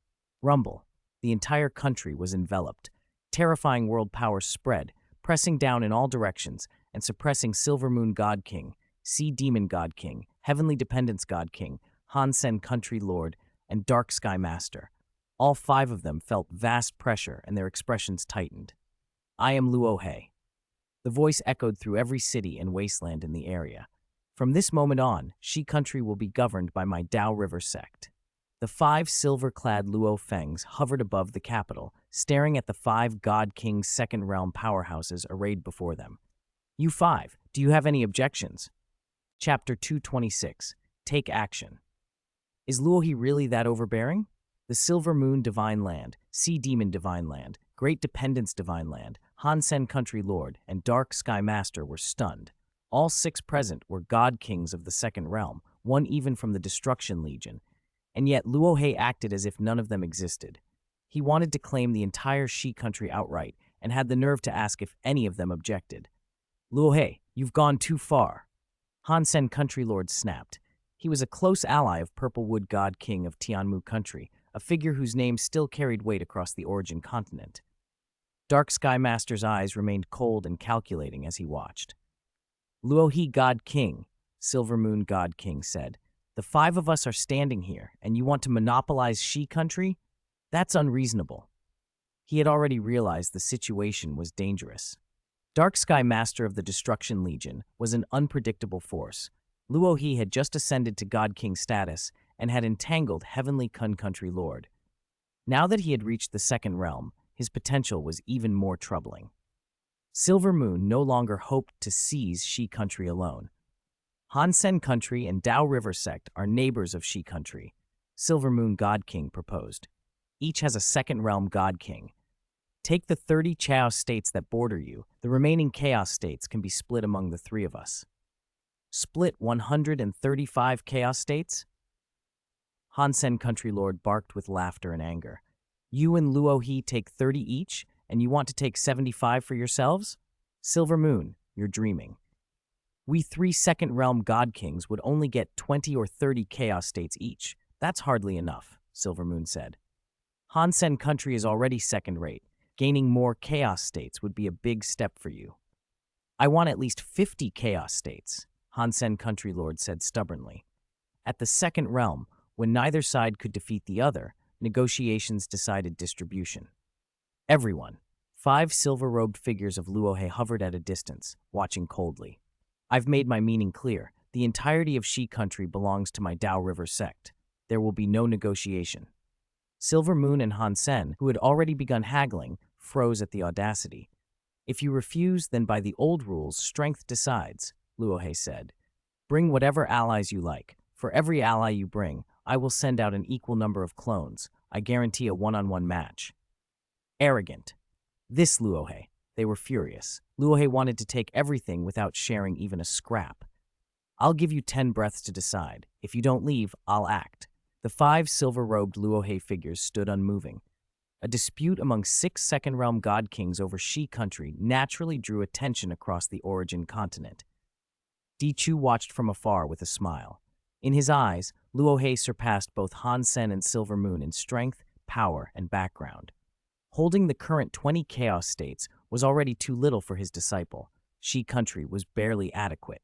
Rumble. The entire country was enveloped. Terrifying world power spread, pressing down in all directions and suppressing Silver Moon God King, Sea Demon God King, Heavenly Dependence God King, Han Sen Country Lord, and Dark Sky Master. All 5 of them felt vast pressure and their expressions tightened. I am Luo He. The voice echoed through every city and wasteland in the area. From this moment on, Shi Country will be governed by my Dao River sect. The 5 silver-clad Luo Fengs hovered above the capital, staring at the 5 God King's second realm powerhouses arrayed before them. You 5, do you have any objections? Chapter 226, Take Action. Is Luohi really that overbearing? The Silver Moon Divine Land, Sea Demon Divine Land, Great Dependence Divine Land, Han Sen Country Lord, and Dark Sky Master were stunned. All 6 present were God Kings of the Second Realm, one even from the Destruction Legion, and yet Luo He acted as if none of them existed. He wanted to claim the entire Shi Country outright and had the nerve to ask if any of them objected. Luo He, you've gone too far. Han Sen Country Lord snapped. He was a close ally of Purplewood God King of Tianmu Country, a figure whose name still carried weight across the origin continent. Dark Sky Master's eyes remained cold and calculating as he watched. Luohi God King, Silver Moon God King said, the 5 of us are standing here, and you want to monopolize Shi Country? That's unreasonable. He had already realized the situation was dangerous. Dark Sky Master of the Destruction Legion was an unpredictable force. Luo He had just ascended to God King status and had entangled Heavenly Kun Country Lord. Now that he had reached the second realm, his potential was even more troubling. Silver Moon no longer hoped to seize Shi Country alone. Han Sen Country and Dao River Sect are neighbors of Shi Country, Silver Moon God King proposed. Each has a second realm God King. Take the 30 Chaos states that border you. The remaining Chaos states can be split among the 3 of us. Split 135 Chaos states? Han Sen Country Lord barked with laughter and anger. You and Luo He take 30 each, and you want to take 75 for yourselves? Silver Moon, you're dreaming. We 3 second realm God Kings would only get 20 or 30 Chaos states each. That's hardly enough, Silver Moon said. Han Sen Country is already second rate. Gaining more Chaos states would be a big step for you. I want at least 50 Chaos states, Han Sen Country Lord said stubbornly. At the second realm, when neither side could defeat the other, negotiations decided distribution. Everyone, 5 silver-robed figures of Luo He hovered at a distance, watching coldly. I've made my meaning clear. The entirety of Shi Country belongs to my Dao River sect. There will be no negotiation. Silver Moon and Han Sen, who had already begun haggling, froze at the audacity. If you refuse, then by the old rules, strength decides, Luo He said. Bring whatever allies you like. For every ally you bring, I will send out an equal number of clones. I guarantee a one-on-one match. Arrogant. This Luo He. They were furious. Luo He wanted to take everything without sharing even a scrap. I'll give you 10 breaths to decide. If you don't leave, I'll act. The 5 silver-robed Luo He figures stood unmoving. A dispute among 6 second realm God Kings over Shi Country naturally drew attention across the origin continent. Di Chu watched from afar with a smile. In his eyes, Luo He surpassed both Han Sen and Silver Moon in strength, power, and background. Holding the current 20 Chaos states was already too little for his disciple. Shi country was barely adequate.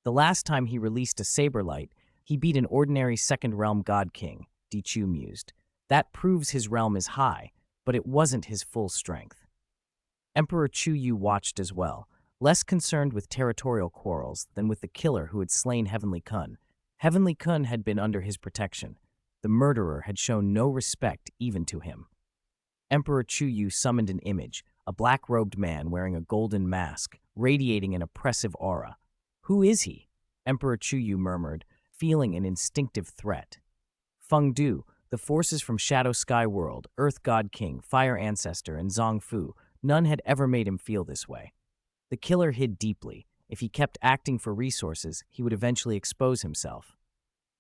The last time he released a Saberlight, he beat an ordinary second realm god king, Dichu mused. That proves his realm is high, but it wasn't his full strength. Emperor Chu Yu watched as well, less concerned with territorial quarrels than with the killer who had slain Heavenly Kun. Heavenly Kun had been under his protection. The murderer had shown no respect even to him. Emperor Chu Yu summoned an image, a black-robed man wearing a golden mask, radiating an oppressive aura. "Who is he?" Emperor Chu Yu murmured, feeling an instinctive threat. Feng Du, the forces from Shadow Sky World, Earth God King, Fire Ancestor, and Zong Fu, none had ever made him feel this way. The killer hid deeply. If he kept acting for resources, he would eventually expose himself.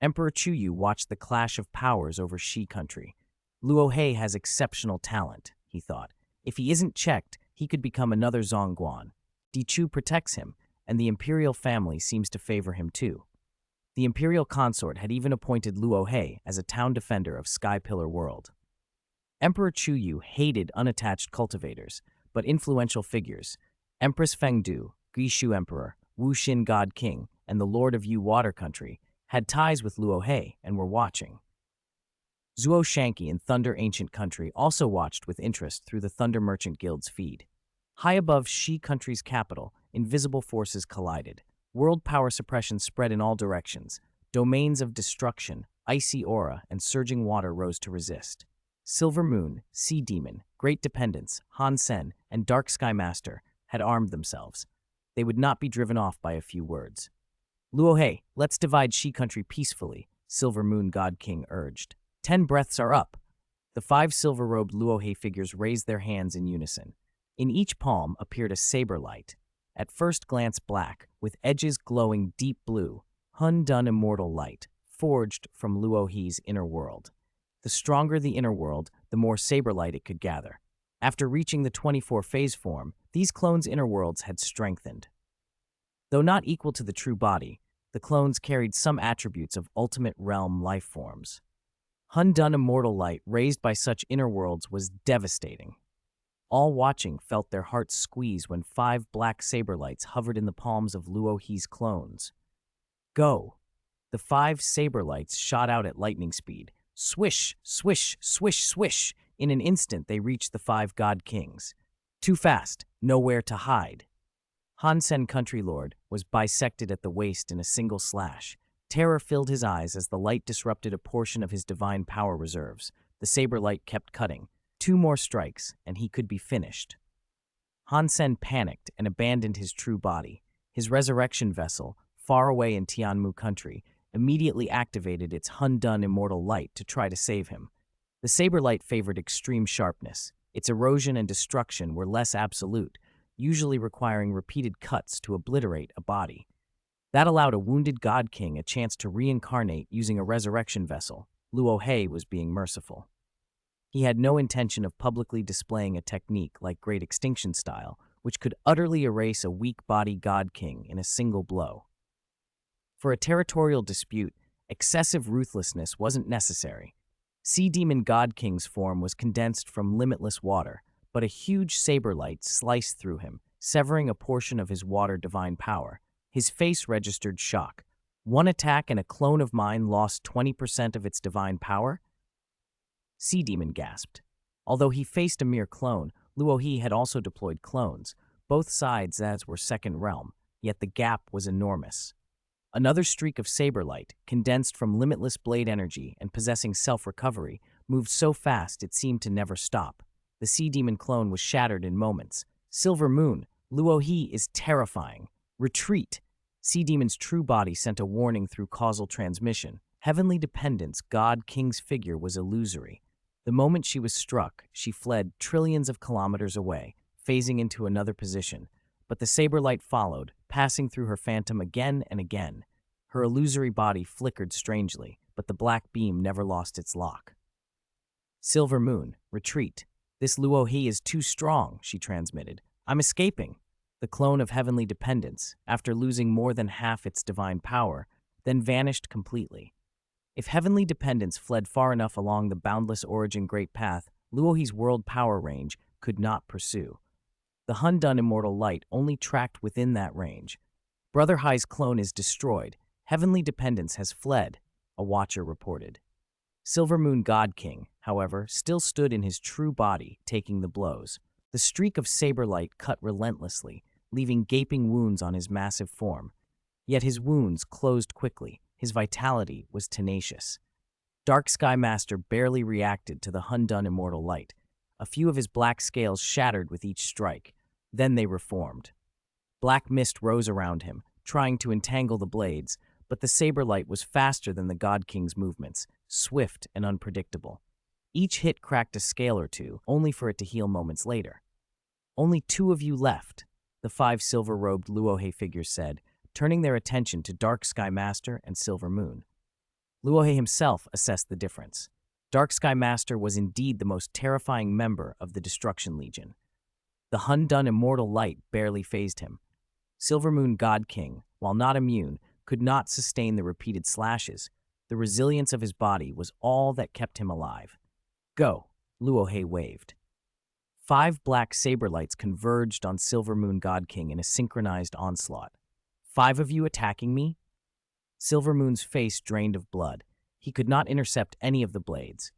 Emperor Chu Yu watched the clash of powers over Shi country. Luo He has exceptional talent, he thought. If he isn't checked, he could become another Zongguan. Di Chu protects him, and the imperial family seems to favor him too. The imperial consort had even appointed Luo He as a town defender of Sky Pillar World. Emperor Chu Yu hated unattached cultivators, but influential figures, Empress Feng Du, Guishu Emperor, Wu Xin God King, and the Lord of Yu Water Country, had ties with Luo He and were watching. Zuo Shanki in Thunder Ancient Country also watched with interest through the Thunder Merchant Guild's feed. High above Shi country's capital, invisible forces collided. World power suppression spread in all directions. Domains of destruction, icy aura, and surging water rose to resist. Silver Moon, Sea Demon, Great Dependence, Han Sen, and Dark Sky Master had armed themselves. They would not be driven off by a few words. "Luo He, let's divide Shi country peacefully," Silver Moon God King urged. 10 breaths are up. The 5 silver-robed Luo He figures raised their hands in unison. In each palm appeared a saber light. At first glance black, with edges glowing deep blue, Hun Dun immortal light, forged from Luo He's inner world. The stronger the inner world, the more saber light it could gather. After reaching the 24-phase form, these clones' inner worlds had strengthened. Though not equal to the true body, the clones carried some attributes of ultimate realm life forms. Hun Dun immortal light raised by such inner worlds was devastating. All watching felt their hearts squeeze when 5 black saber lights hovered in the palms of Luo He's clones. Go! The 5 saber lights shot out at lightning speed. Swish, swish, swish, swish. In an instant, they reached the 5 god kings. Too fast, nowhere to hide. Han Sen Country Lord was bisected at the waist in a single slash. Terror filled his eyes as the light disrupted a portion of his divine power reserves. The saber light kept cutting. 2 more strikes, and he could be finished. Han Sen panicked and abandoned his true body. His resurrection vessel, far away in Tianmu country, immediately activated its Hun Dun immortal light to try to save him. The saber light favored extreme sharpness. Its erosion and destruction were less absolute, usually requiring repeated cuts to obliterate a body. That allowed a wounded god king a chance to reincarnate using a resurrection vessel. Luo He was being merciful. He had no intention of publicly displaying a technique like Great Extinction style, which could utterly erase a weak body god king in a single blow. For a territorial dispute, excessive ruthlessness wasn't necessary. Sea Demon God King's form was condensed from limitless water, but a huge saber light sliced through him, severing a portion of his water divine power. His face registered shock. One attack and a clone of mine lost 20% of its divine power? Sea Demon gasped. Although he faced a mere clone, Luo He had also deployed clones, both sides as were second realm, yet the gap was enormous. Another streak of saber light, condensed from limitless blade energy and possessing self-recovery, moved so fast it seemed to never stop. The Sea Demon clone was shattered in moments. Silver Moon, Luo He is terrifying. Retreat! Sea Demon's true body sent a warning through causal transmission. Heavenly Dependence, God King's figure was illusory. The moment she was struck, she fled trillions of kilometers away, phasing into another position. But the saber light followed, passing through her phantom again and again. Her illusory body flickered strangely, but the black beam never lost its lock. Silver Moon, retreat. This Luo He is too strong, she transmitted. I'm escaping. The clone of Heavenly Dependence, after losing more than half its divine power, then vanished completely. If Heavenly Dependence fled far enough along the boundless origin great path, Luo He's world power range could not pursue. The Hundun immortal light only tracked within that range. Brother Hai's clone is destroyed. Heavenly dependence has fled, a watcher reported. Silver Moon God King, however, still stood in his true body, taking the blows. The streak of saber light cut relentlessly, leaving gaping wounds on his massive form. Yet his wounds closed quickly. His vitality was tenacious. Dark Sky Master barely reacted to the Hundun immortal light. A few of his black scales shattered with each strike. Then they reformed. Black mist rose around him, trying to entangle the blades, but the saber light was faster than the God King's movements, swift and unpredictable. Each hit cracked a scale or two, only for it to heal moments later. "Only 2 of you left," the 5 silver-robed Luohe figures said, turning their attention to Dark Sky Master and Silver Moon. Luohe himself assessed the difference. Dark Sky Master was indeed the most terrifying member of the Destruction Legion. The Hundun immortal light barely fazed him. Silver Moon God King, while not immune, could not sustain the repeated slashes. The resilience of his body was all that kept him alive. "Go," Luohe waved. 5 black saber lights converged on Silver Moon God King in a synchronized onslaught. "5 of you attacking me?" Silver Moon's face drained of blood. He could not intercept any of the blades.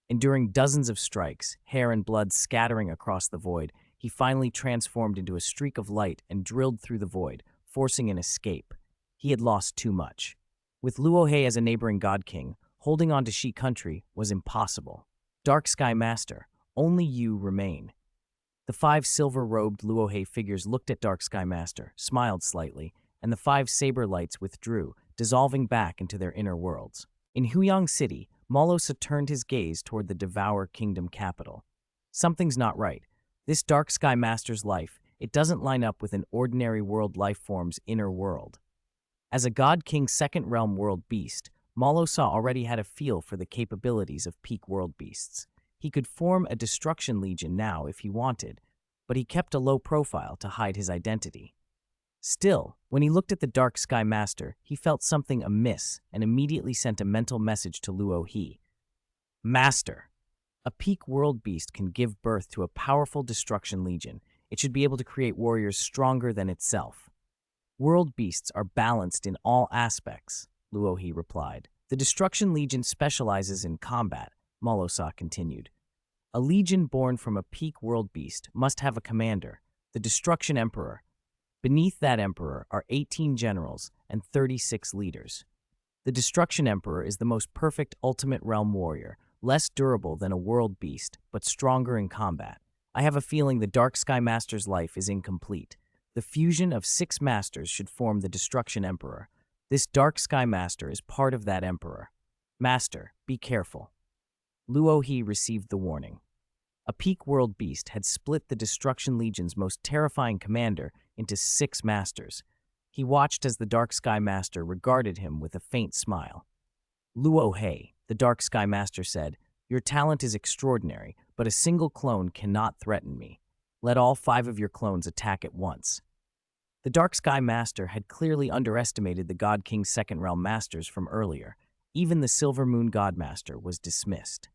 Enduring dozens of strikes, hair and blood scattering across the void, he finally transformed into a streak of light and drilled through the void, forcing an escape. He had lost too much. With Luohe as a neighboring God King, holding on to Shi country was impossible. "Dark Sky Master, only you remain." The 5 silver-robed Luohe figures looked at Dark Sky Master, smiled slightly, and the 5 saber lights withdrew, dissolving back into their inner worlds. In Huyang City, Morosa turned his gaze toward the Devour Kingdom capital. Something's not right. This Dark Sky Master's life, it doesn't line up with an ordinary world life form's inner world. As a God King Second Realm world beast, Morosa already had a feel for the capabilities of peak world beasts. He could form a Destruction Legion now if he wanted, but he kept a low profile to hide his identity. Still, when he looked at the Dark Sky Master, he felt something amiss and immediately sent a mental message to Luohe. "Master, a peak world beast can give birth to a powerful Destruction Legion. It should be able to create warriors stronger than itself." "World beasts are balanced in all aspects," Luohe replied. "The Destruction Legion specializes in combat," Morosa continued. "A legion born from a peak world beast must have a commander, the Destruction Emperor. Beneath that emperor are 18 generals and 36 leaders. The Destruction Emperor is the most perfect ultimate realm warrior, less durable than a world beast, but stronger in combat. I have a feeling the Dark Sky Master's life is incomplete. The fusion of 6 masters should form the Destruction Emperor. This Dark Sky Master is part of that emperor. Master, be careful." Luohe received the warning. A peak world beast had split the Destruction Legion's most terrifying commander into 6 masters. He watched as the Dark Sky Master regarded him with a faint smile. "Luohe," the Dark Sky Master said, "your talent is extraordinary, but a single clone cannot threaten me. Let all 5 of your clones attack at once." The Dark Sky Master had clearly underestimated the God King's Second Realm Masters from earlier. Even the Silver Moon God Master was dismissed.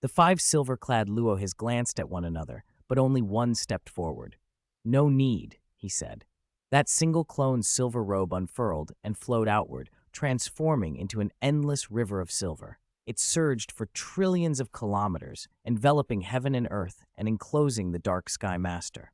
The 5 silver-clad Luohes glanced at one another, but only one stepped forward. "No need," he said. That single clone's silver robe unfurled and flowed outward, transforming into an endless river of silver. It surged for trillions of kilometers, enveloping heaven and earth and enclosing the Dark Sky Master.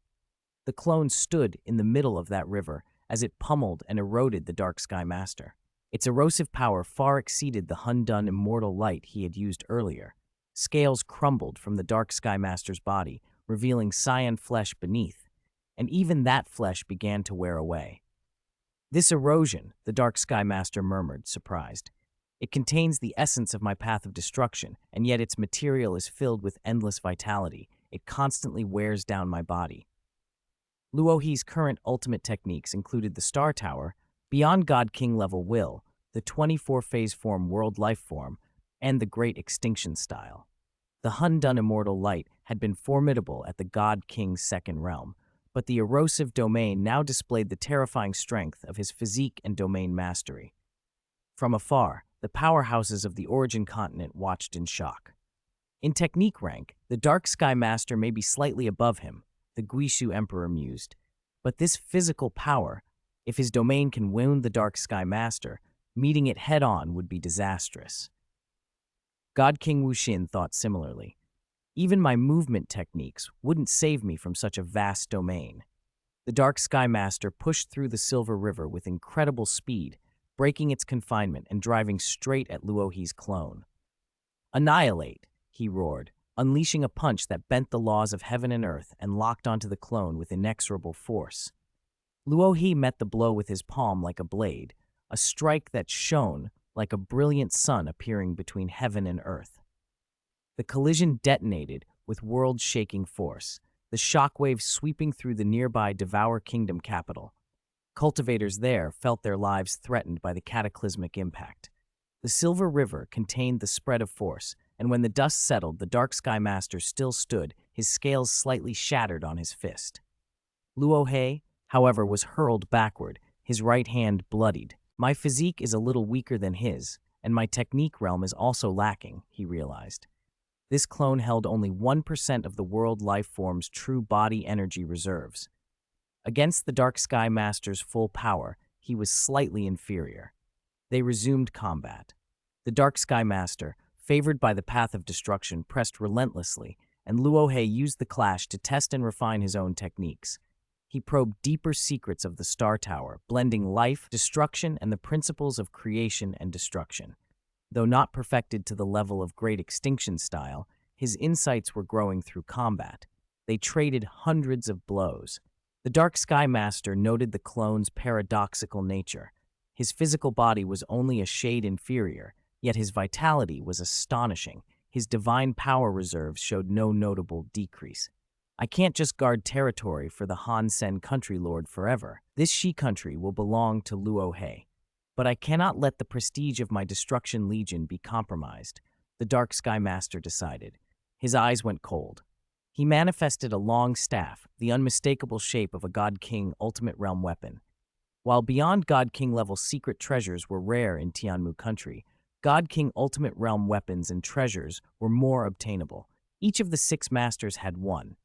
The clone stood in the middle of that river as it pummeled and eroded the Dark Sky Master. Its erosive power far exceeded the Hundun immortal light he had used earlier. Scales crumbled from the Dark Sky Master's body, revealing cyan flesh beneath, and even that flesh began to wear away. "This erosion," the Dark Sky Master murmured, surprised. "It contains the essence of my path of destruction, and yet its material is filled with endless vitality. It constantly wears down my body." Luohe's current ultimate techniques included the Star Tower, Beyond God King level Will, the 24-phase form World Life Form, and the Great Extinction style. The Hundun Immortal Light had been formidable at the God King's Second Realm, but the erosive domain now displayed the terrifying strength of his physique and domain mastery. From afar, the powerhouses of the Origin continent watched in shock. In technique rank, the Dark Sky Master may be slightly above him, the Guishu Emperor mused. But this physical power, if his domain can wound the Dark Sky Master, meeting it head-on would be disastrous. God King Wuxin thought similarly. Even my movement techniques wouldn't save me from such a vast domain. The Dark Sky Master pushed through the Silver River with incredible speed, breaking its confinement and driving straight at Luohi's clone. "Annihilate!" he roared, unleashing a punch that bent the laws of heaven and earth and locked onto the clone with inexorable force. Luohi met the blow with his palm like a blade, a strike that shone like a brilliant sun appearing between heaven and earth. The collision detonated with world-shaking force, the shockwave sweeping through the nearby Devour Kingdom capital. Cultivators there felt their lives threatened by the cataclysmic impact. The Silver River contained the spread of force, and when the dust settled, the Dark Sky Master still stood, his scales slightly shattered on his fist. Luohe, however, was hurled backward, his right hand bloodied. My physique is a little weaker than his, and my technique realm is also lacking, he realized. This clone held only 1% of the world life form's true body energy reserves. Against the Dark Sky Master's full power, he was slightly inferior. They resumed combat. The Dark Sky Master, favored by the path of destruction, pressed relentlessly, and Luohe used the clash to test and refine his own techniques. He probed deeper secrets of the Star Tower, blending life, destruction, and the principles of creation and destruction. Though not perfected to the level of Great Extinction style, his insights were growing through combat. They traded hundreds of blows. The Dark Sky Master noted the clone's paradoxical nature. His physical body was only a shade inferior, yet his vitality was astonishing. His divine power reserves showed no notable decrease. I can't just guard territory for the Han Sen country lord forever. This Shi country will belong to Luohe. But I cannot let the prestige of my Destruction Legion be compromised, the Dark Sky Master decided. His eyes went cold. He manifested a long staff, the unmistakable shape of a God King Ultimate Realm weapon. While beyond God King level secret treasures were rare in Tianmu country, God King Ultimate Realm weapons and treasures were more obtainable. Each of the 6 masters had one.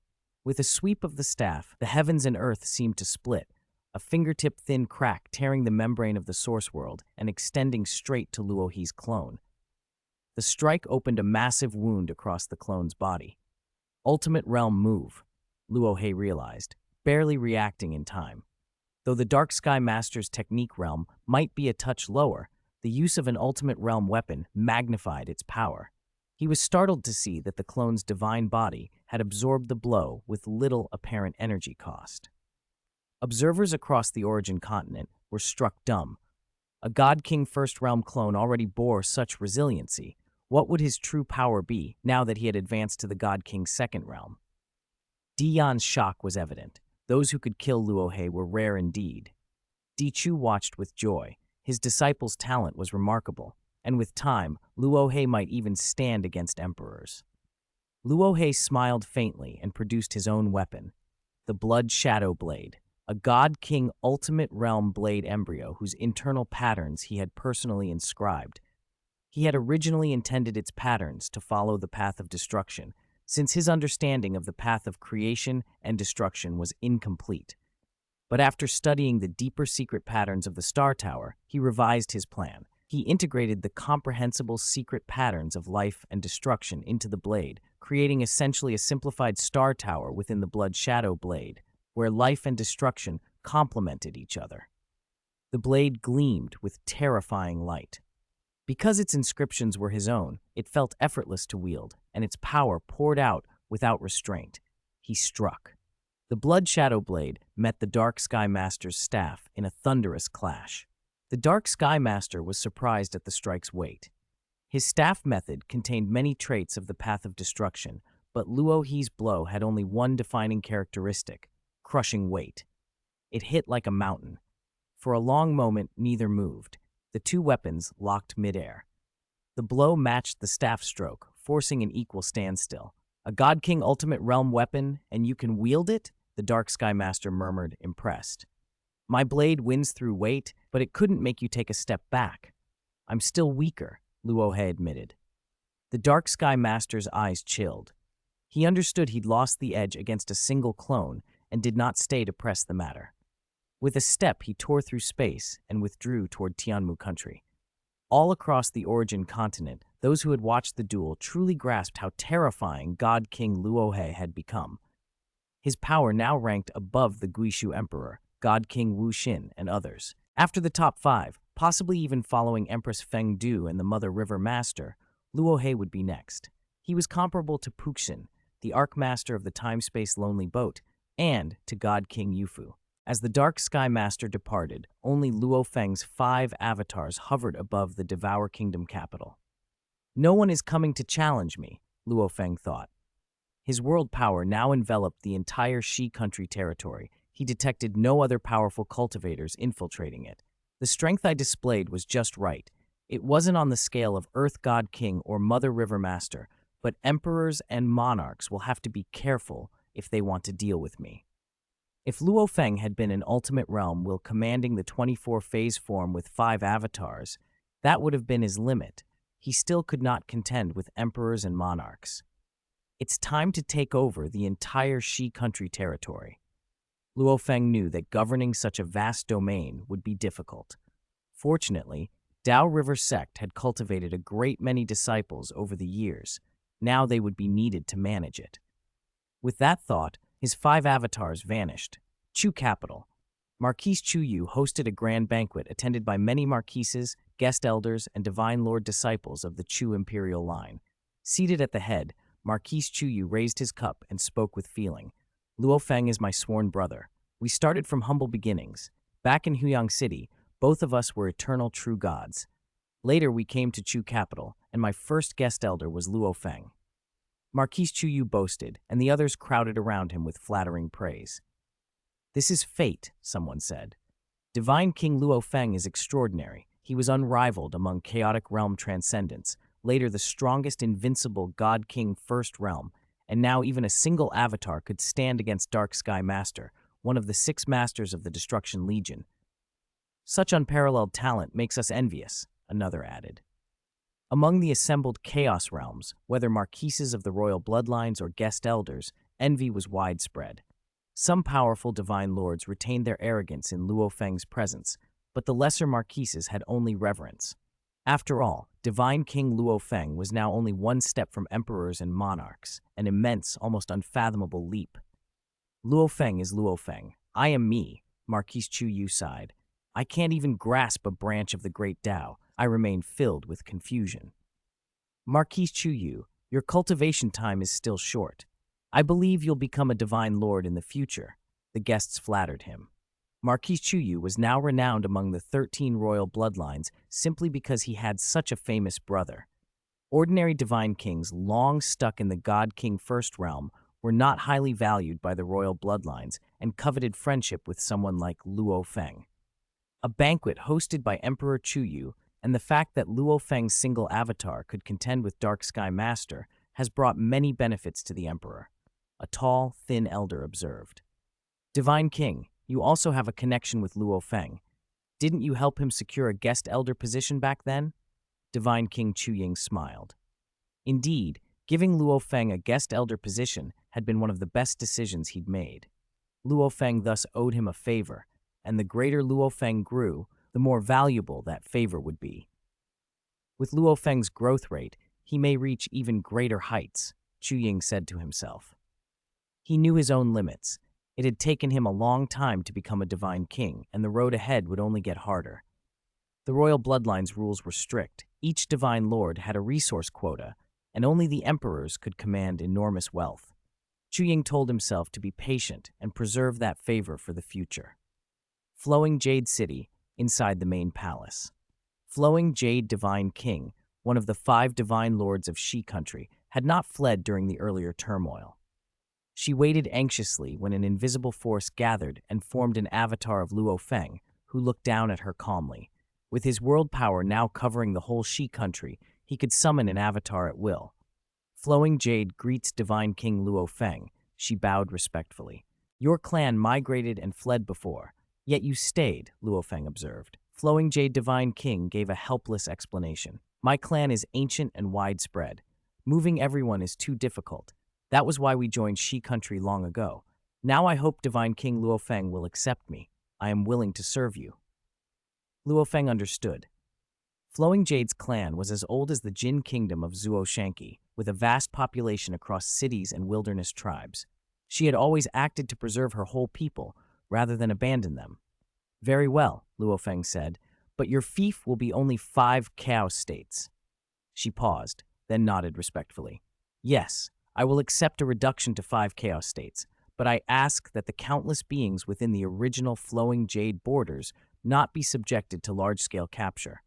With a sweep of the staff, the heavens and earth seemed to split, a fingertip-thin crack tearing the membrane of the source world and extending straight to Luohi's clone. The strike opened a massive wound across the clone's body. Ultimate Realm move, Luohe realized, barely reacting in time. Though the Dark Sky Master's technique realm might be a touch lower, the use of an Ultimate Realm weapon magnified its power. He was startled to see that the clone's divine body had absorbed the blow with little apparent energy cost. Observers across the Origin continent were struck dumb. A God King First Realm clone already bore such resiliency. What would his true power be now that he had advanced to the God King Second Realm? Dian's shock was evident. Those who could kill Luohe were rare indeed. Di Chu watched with joy. His disciple's talent was remarkable, and with time, Luohe might even stand against emperors. Luohe smiled faintly and produced his own weapon, the Blood Shadow Blade, a God King Ultimate Realm blade embryo whose internal patterns he had personally inscribed. He had originally intended its patterns to follow the path of destruction, since his understanding of the path of creation and destruction was incomplete. But after studying the deeper secret patterns of the Star Tower, he revised his plan. He integrated the comprehensible secret patterns of life and destruction into the blade, creating essentially a simplified Star Tower within the Blood Shadow Blade, where life and destruction complemented each other. The blade gleamed with terrifying light. Because its inscriptions were his own, it felt effortless to wield, and its power poured out without restraint. He struck. The Blood Shadow Blade met the Dark Sky Master's staff in a thunderous clash. The Dark Sky Master was surprised at the strike's weight. His staff method contained many traits of the path of destruction, but Luohi's blow had only one defining characteristic: crushing weight. It hit like a mountain. For a long moment, neither moved. The two weapons locked midair. The blow matched the staff stroke, forcing an equal standstill. "A God King Ultimate Realm weapon, and you can wield it?" the Dark Sky Master murmured, impressed. "My blade wins through weight, but it couldn't make you take a step back." "I'm still weaker," Luohe admitted. The Dark Sky Master's eyes chilled. He understood he'd lost the edge against a single clone and did not stay to press the matter. With a step, he tore through space and withdrew toward Tianmu country. All across the Origin continent, those who had watched the duel truly grasped how terrifying God King Luo He had become. His power now ranked above the Guishu Emperor, God King Wu Xin, and others. After the top 5, possibly even following Empress Feng Du and the Mother River Master, Luo He would be next. He was comparable to Puxin, the Archmaster of the Time-Space Lonely Boat, and to God King Yufu. As the Dark Sky Master departed, only Luo Feng's 5 avatars hovered above the Devour Kingdom capital. No one is coming to challenge me, Luo Feng thought. His world power now enveloped the entire Shi country territory. He detected no other powerful cultivators infiltrating it. The strength I displayed was just right. It wasn't on the scale of Earth God King or Mother River Master, but emperors and monarchs will have to be careful if they want to deal with me. If Luo Feng had been an ultimate realm while commanding the 24-phase form with 5 avatars, that would have been his limit. He still could not contend with emperors and monarchs. It's time to take over the entire Shi country territory. Luo Feng knew that governing such a vast domain would be difficult. Fortunately, Dao River Sect had cultivated a great many disciples over the years. Now they would be needed to manage it. With that thought, his 5 avatars vanished. Chu capital. Marquise Chu Yu hosted a grand banquet attended by many marquises, guest elders, and divine lord disciples of the Chu imperial line. Seated at the head, Marquise Chu Yu raised his cup and spoke with feeling. Luo Feng is my sworn brother. We started from humble beginnings. Back in Huyang City, both of us were eternal true gods. Later we came to Chu capital, and my first guest elder was Luo Feng. Marquise Chu Yu boasted, and the others crowded around him with flattering praise. This is fate, someone said. Divine King Luo Feng is extraordinary. He was unrivaled among chaotic realm transcendents, later the strongest invincible God King First Realm, and now even a single avatar could stand against Dark Sky Master, one of the 6 masters of the Destruction Legion. Such unparalleled talent makes us envious, another added. Among the assembled Chaos Realms, whether marquises of the royal bloodlines or guest elders, envy was widespread. Some powerful divine lords retained their arrogance in Luo Feng's presence, but the lesser marquises had only reverence. After all, Divine King Luo Feng was now only one step from emperors and monarchs, an immense, almost unfathomable leap. Luo Feng is Luo Feng. I am me, Marquise Chu Yu sighed. I can't even grasp a branch of the great Tao. I remain filled with confusion. Marquise Chu Yu, your cultivation time is still short. I believe you'll become a divine lord in the future. The guests flattered him. Marquise Chu Yu was now renowned among the 13 royal bloodlines simply because he had such a famous brother. Ordinary divine kings long stuck in the God King First Realm were not highly valued by the royal bloodlines and coveted friendship with someone like Luo Feng. A banquet hosted by Emperor Chu Yu and the fact that Luo Feng's single avatar could contend with Dark Sky Master has brought many benefits to the emperor, a tall, thin elder observed. Divine King, you also have a connection with Luo Feng. Didn't you help him secure a guest elder position back then? Divine King Chu Ying smiled. Indeed, giving Luo Feng a guest elder position had been one of the best decisions he'd made. Luo Feng thus owed him a favor, and the greater Luo Feng grew, the more valuable that favor would be. With Luo Feng's growth rate, he may reach even greater heights, Chu Ying said to himself. He knew his own limits. It had taken him a long time to become a divine king, and the road ahead would only get harder. The royal bloodline's rules were strict. Each divine lord had a resource quota, and only the emperors could command enormous wealth. Chu Ying told himself to be patient and preserve that favor for the future. Flowing Jade City, inside the main palace. Flowing Jade Divine King, one of the 5 divine lords of Shi country, had not fled during the earlier turmoil. She waited anxiously when an invisible force gathered and formed an avatar of Luo Feng, who looked down at her calmly. With his world power now covering the whole Shi country, he could summon an avatar at will. Flowing Jade greets Divine King Luo Feng. She bowed respectfully. Your clan migrated and fled before, yet you stayed, Luo Feng observed. Flowing Jade Divine King gave a helpless explanation. My clan is ancient and widespread. Moving everyone is too difficult. That was why we joined Shi country long ago. Now I hope Divine King Luo Feng will accept me. I am willing to serve you." Luo Feng understood. Flowing Jade's clan was as old as the Jin kingdom of Zuo Shanqi, with a vast population across cities and wilderness tribes. She had always acted to preserve her whole people, rather than abandon them. "Very well," Luo Feng said, "but your fief will be only 5 chaos states." She paused, then nodded respectfully. "Yes, I will accept a reduction to 5 chaos states, but I ask that the countless beings within the original Flowing Jade borders not be subjected to large-scale capture."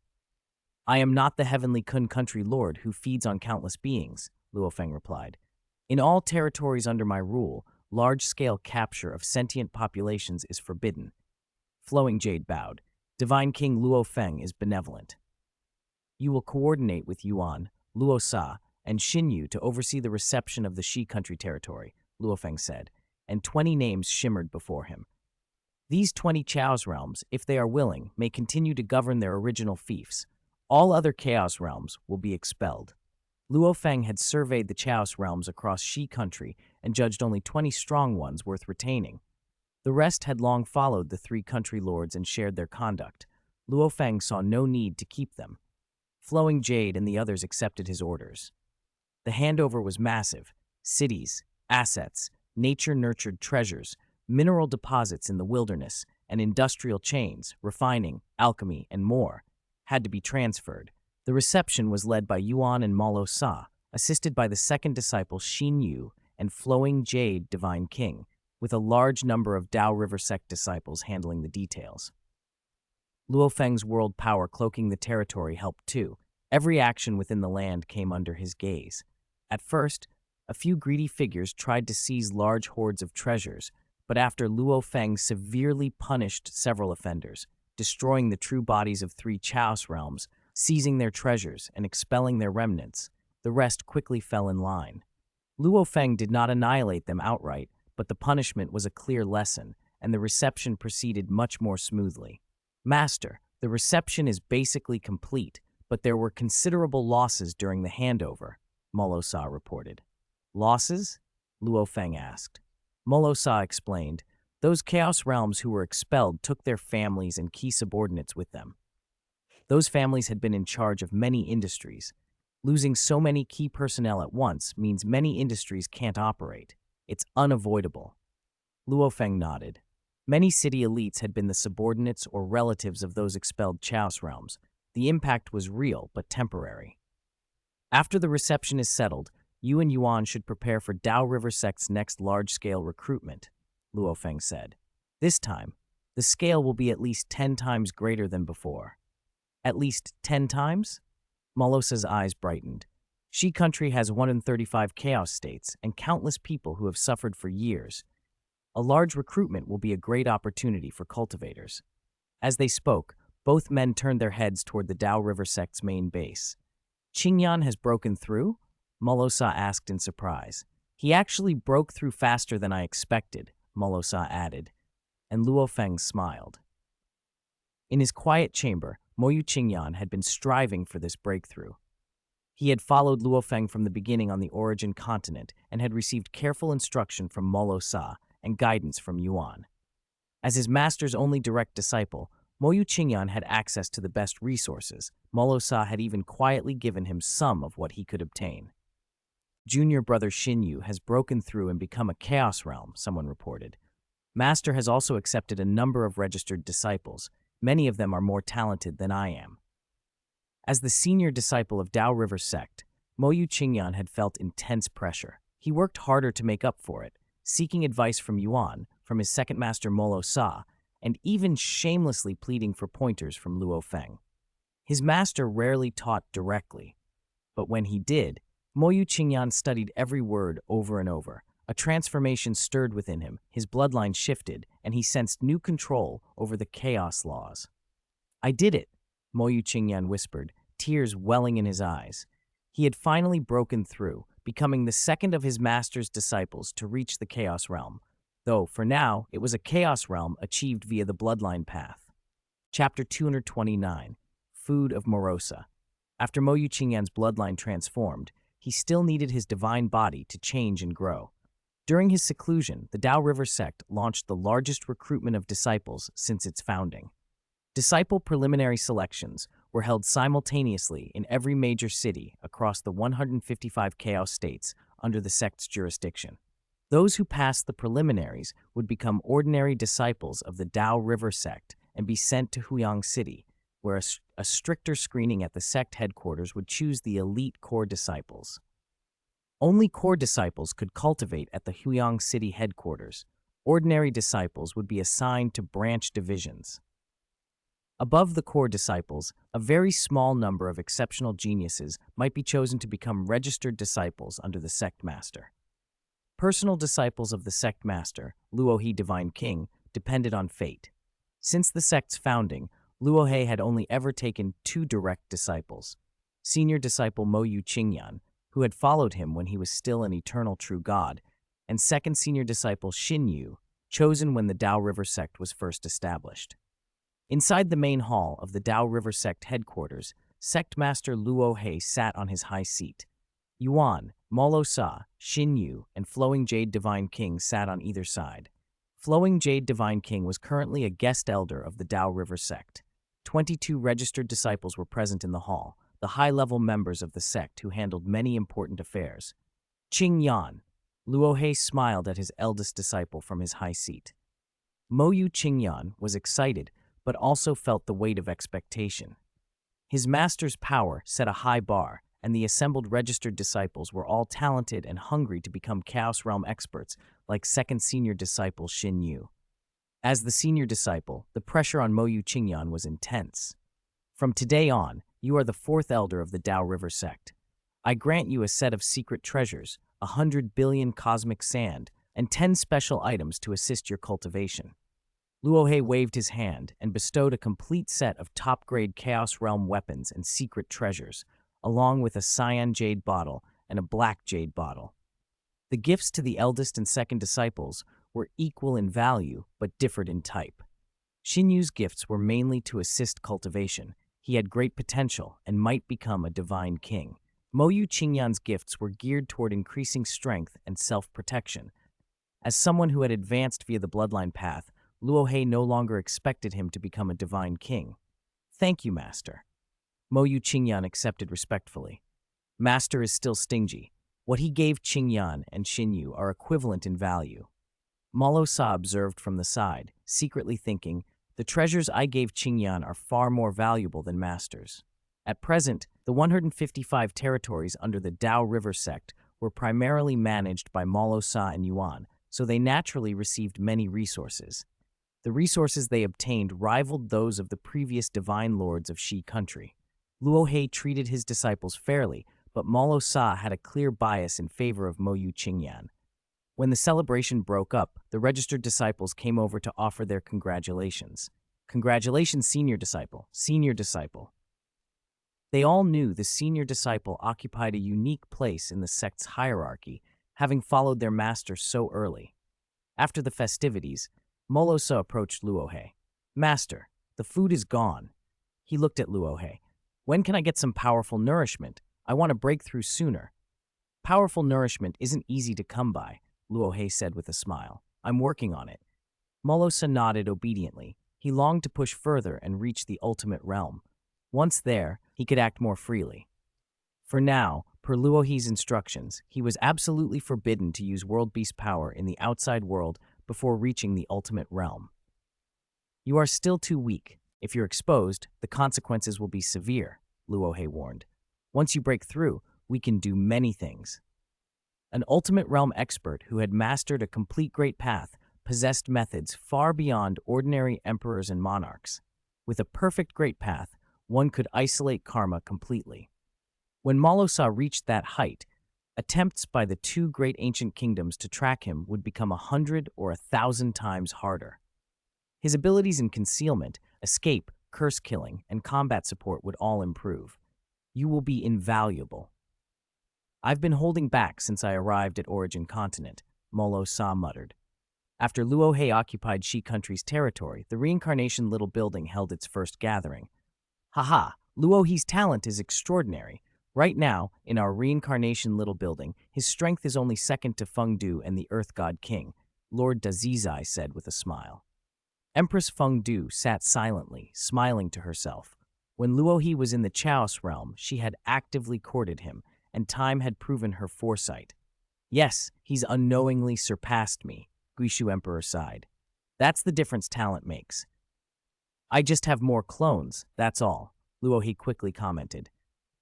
"I am not the heavenly Kun country lord who feeds on countless beings," Luo Feng replied. "In all territories under my rule, large-scale capture of sentient populations is forbidden." Flowing Jade bowed. "Divine King Luo Feng is benevolent. You will coordinate with Yuan, Luo Sa, and Xinyu to oversee the reception of the Shi country territory," Luo Feng said, and 20 names shimmered before him. "These 20 Chaos realms, if they are willing, may continue to govern their original fiefs. All other Chaos realms will be expelled." Luo Feng had surveyed the Chaos realms across Shi country and judged only 20 strong ones worth retaining. The rest had long followed the 3 country lords and shared their conduct. Luo Feng saw no need to keep them. Flowing Jade and the others accepted his orders. The handover was massive. Cities, assets, nature-nurtured treasures, mineral deposits in the wilderness, and industrial chains, refining, alchemy, and more had to be transferred. The reception was led by Yuan and Morosa, assisted by the second disciple Xinyu and Flowing Jade Divine King, with a large number of Dao River sect disciples handling the details. Luo Feng's world power cloaking the territory helped too. Every action within the land came under his gaze. At first, a few greedy figures tried to seize large hordes of treasures, but after Luo Feng severely punished several offenders, destroying the true bodies of 3 Chaos realms, seizing their treasures, and expelling their remnants, the rest quickly fell in line. Luo Feng did not annihilate them outright, but the punishment was a clear lesson, and the reception proceeded much more smoothly. "Master, the reception is basically complete, but there were considerable losses during the handover," Morosa reported. "Losses?" Luo Feng asked. Morosa explained, "Those Chaos realms who were expelled took their families and key subordinates with them. Those families had been in charge of many industries. Losing so many key personnel at once means many industries can't operate. It's unavoidable." Luo Feng nodded. Many city elites had been the subordinates or relatives of those expelled Chaos realms. The impact was real, but temporary. "After the reception is settled, you and Yuan should prepare for Dao River Sect's next large-scale recruitment," Luo Feng said. "This time, the scale will be at least 10 times greater than before." "At least 10 times?" Morosa's eyes brightened. "Shi country has 135 chaos states and countless people who have suffered for years. A large recruitment will be a great opportunity for cultivators." As they spoke, both men turned their heads toward the Dao River Sect's main base. "Qingyan has broken through?" Morosa asked in surprise. "He actually broke through faster than I expected," Morosa added, and Luo Feng smiled. In his quiet chamber, Moyu Qingyan had been striving for this breakthrough. He had followed Luo Feng from the beginning on the Origin continent and had received careful instruction from Morosa and guidance from Yuan. As his master's only direct disciple, Moyu Qingyan had access to the best resources. Morosa had even quietly given him some of what he could obtain. "Junior brother Xinyu has broken through and become a Chaos realm," someone reported. "Master has also accepted a number of registered disciples. Many of them are more talented than I am." As the senior disciple of Dao River Sect, Moyu Qingyan had felt intense pressure. He worked harder to make up for it, seeking advice from Yuan, from his second master Morosa, and even shamelessly pleading for pointers from Luo Feng. His master rarely taught directly, but when he did, Moyu Qingyan studied every word over and over. A transformation stirred within him, his bloodline shifted, and he sensed new control over the chaos laws. "I did it," Moyu Qingyan whispered, tears welling in his eyes. He had finally broken through, becoming the second of his master's disciples to reach the Chaos Realm, though, for now, it was a Chaos Realm achieved via the bloodline path. Chapter 229, Food of Morosa. After Moyu Qingyan's bloodline transformed, he still needed his divine body to change and grow. During his seclusion, the Tao River sect launched the largest recruitment of disciples since its founding. Disciple preliminary selections were held simultaneously in every major city across the 155 chaos states under the sect's jurisdiction. Those who passed the preliminaries would become ordinary disciples of the Tao River sect and be sent to Huyang City, where a stricter screening at the sect headquarters would choose the elite core disciples. Only core disciples could cultivate at the Huyang City headquarters. Ordinary disciples would be assigned to branch divisions. Above the core disciples, a very small number of exceptional geniuses might be chosen to become registered disciples under the sect master. Personal disciples of the sect master, Luo Divine King, depended on fate. Since the sect's founding, Luo had only ever taken 2 direct disciples: senior disciple Mo Yu Qingyan, who had followed him when he was still an eternal true god, and second senior disciple Xin Yu, chosen when the Tao River sect was first established. Inside the main hall of the Tao River sect headquarters, sect master Luo sat on his high seat. Yuan, Morosa, Xin Yu, and Flowing Jade Divine King sat on either side. Flowing Jade Divine King was currently a guest elder of the Tao River sect. 22 registered disciples were present in the hall, the high-level members of the sect who handled many important affairs. Qing Yan. Luo smiled at his eldest disciple from his high seat. Mo Yu Qingyan was excited, but also felt the weight of expectation. His master's power set a high bar, and the assembled registered disciples were all talented and hungry to become Chaos Realm experts, like second senior disciple Xin Yu. As the senior disciple, the pressure on Mo Yu Qingyan was intense. From today on, you are the 4th elder of the Tao River sect. I grant you a set of secret treasures, 100 billion cosmic sand, and 10 special items to assist your cultivation. Luo waved his hand and bestowed a complete set of top-grade Chaos Realm weapons and secret treasures, along with a cyan jade bottle and a black jade bottle. The gifts to the eldest and second disciples were equal in value but differed in type. Xin Yu's gifts were mainly to assist cultivation. He had great potential and might become a divine king. Mo Yu Qingyan's gifts were geared toward increasing strength and self-protection. As someone who had advanced via the bloodline path, Luo no longer expected him to become a divine king. Thank you, Master. Mo Yu Qingyan accepted respectfully. Master is still stingy. What he gave Qingyan and Xin Yu are equivalent in value. Morosa observed from the side, secretly thinking, the treasures I gave Qingyan are far more valuable than Master's. At present, the 155 territories under the Tao River sect were primarily managed by Morosa and Yuan, so they naturally received many resources. The resources they obtained rivaled those of the previous divine lords of Shi country. Luo treated his disciples fairly, but Morosa had a clear bias in favor of Mo Yu Qingyan. When the celebration broke up, the registered disciples came over to offer their congratulations. Congratulations, senior disciple, senior disciple. They all knew the senior disciple occupied a unique place in the sect's hierarchy, having followed their master so early. After the festivities, Morosa approached Luo. Master, the food is gone. He looked at Luo. When can I get some powerful nourishment? I want to break through sooner. Powerful nourishment isn't easy to come by, Luo said with a smile. I'm working on it. Morosa nodded obediently. He longed to push further and reach the ultimate realm. Once there, he could act more freely. For now, per Luo's instructions, he was absolutely forbidden to use world beast power in the outside world before reaching the ultimate realm. You are still too weak. If you're exposed, the consequences will be severe, Luo warned. Once you break through, we can do many things. An ultimate realm expert who had mastered a complete great path possessed methods far beyond ordinary emperors and monarchs. With a perfect great path, one could isolate karma completely. When Morosa reached that height, attempts by the 2 great ancient kingdoms to track him would become 100 or 1,000 times harder. His abilities in concealment, escape, curse killing, and combat support would all improve. You will be invaluable. I've been holding back since I arrived at Origin Continent, Morosa muttered. After Luo occupied Shi country's territory, the Reincarnation little building held its first gathering. Haha, Luo's talent is extraordinary. Right now, in our Reincarnation little building, his strength is only second to Feng Du and the Earth God King, Lord Dazizai said with a smile. Empress Feng Du sat silently, smiling to herself. When Luo He was in the Chaos realm, she had actively courted him, and time had proven her foresight. Yes, he's unknowingly surpassed me, Guishu Emperor sighed. That's the difference talent makes. I just have more clones, that's all, Luo He quickly commented.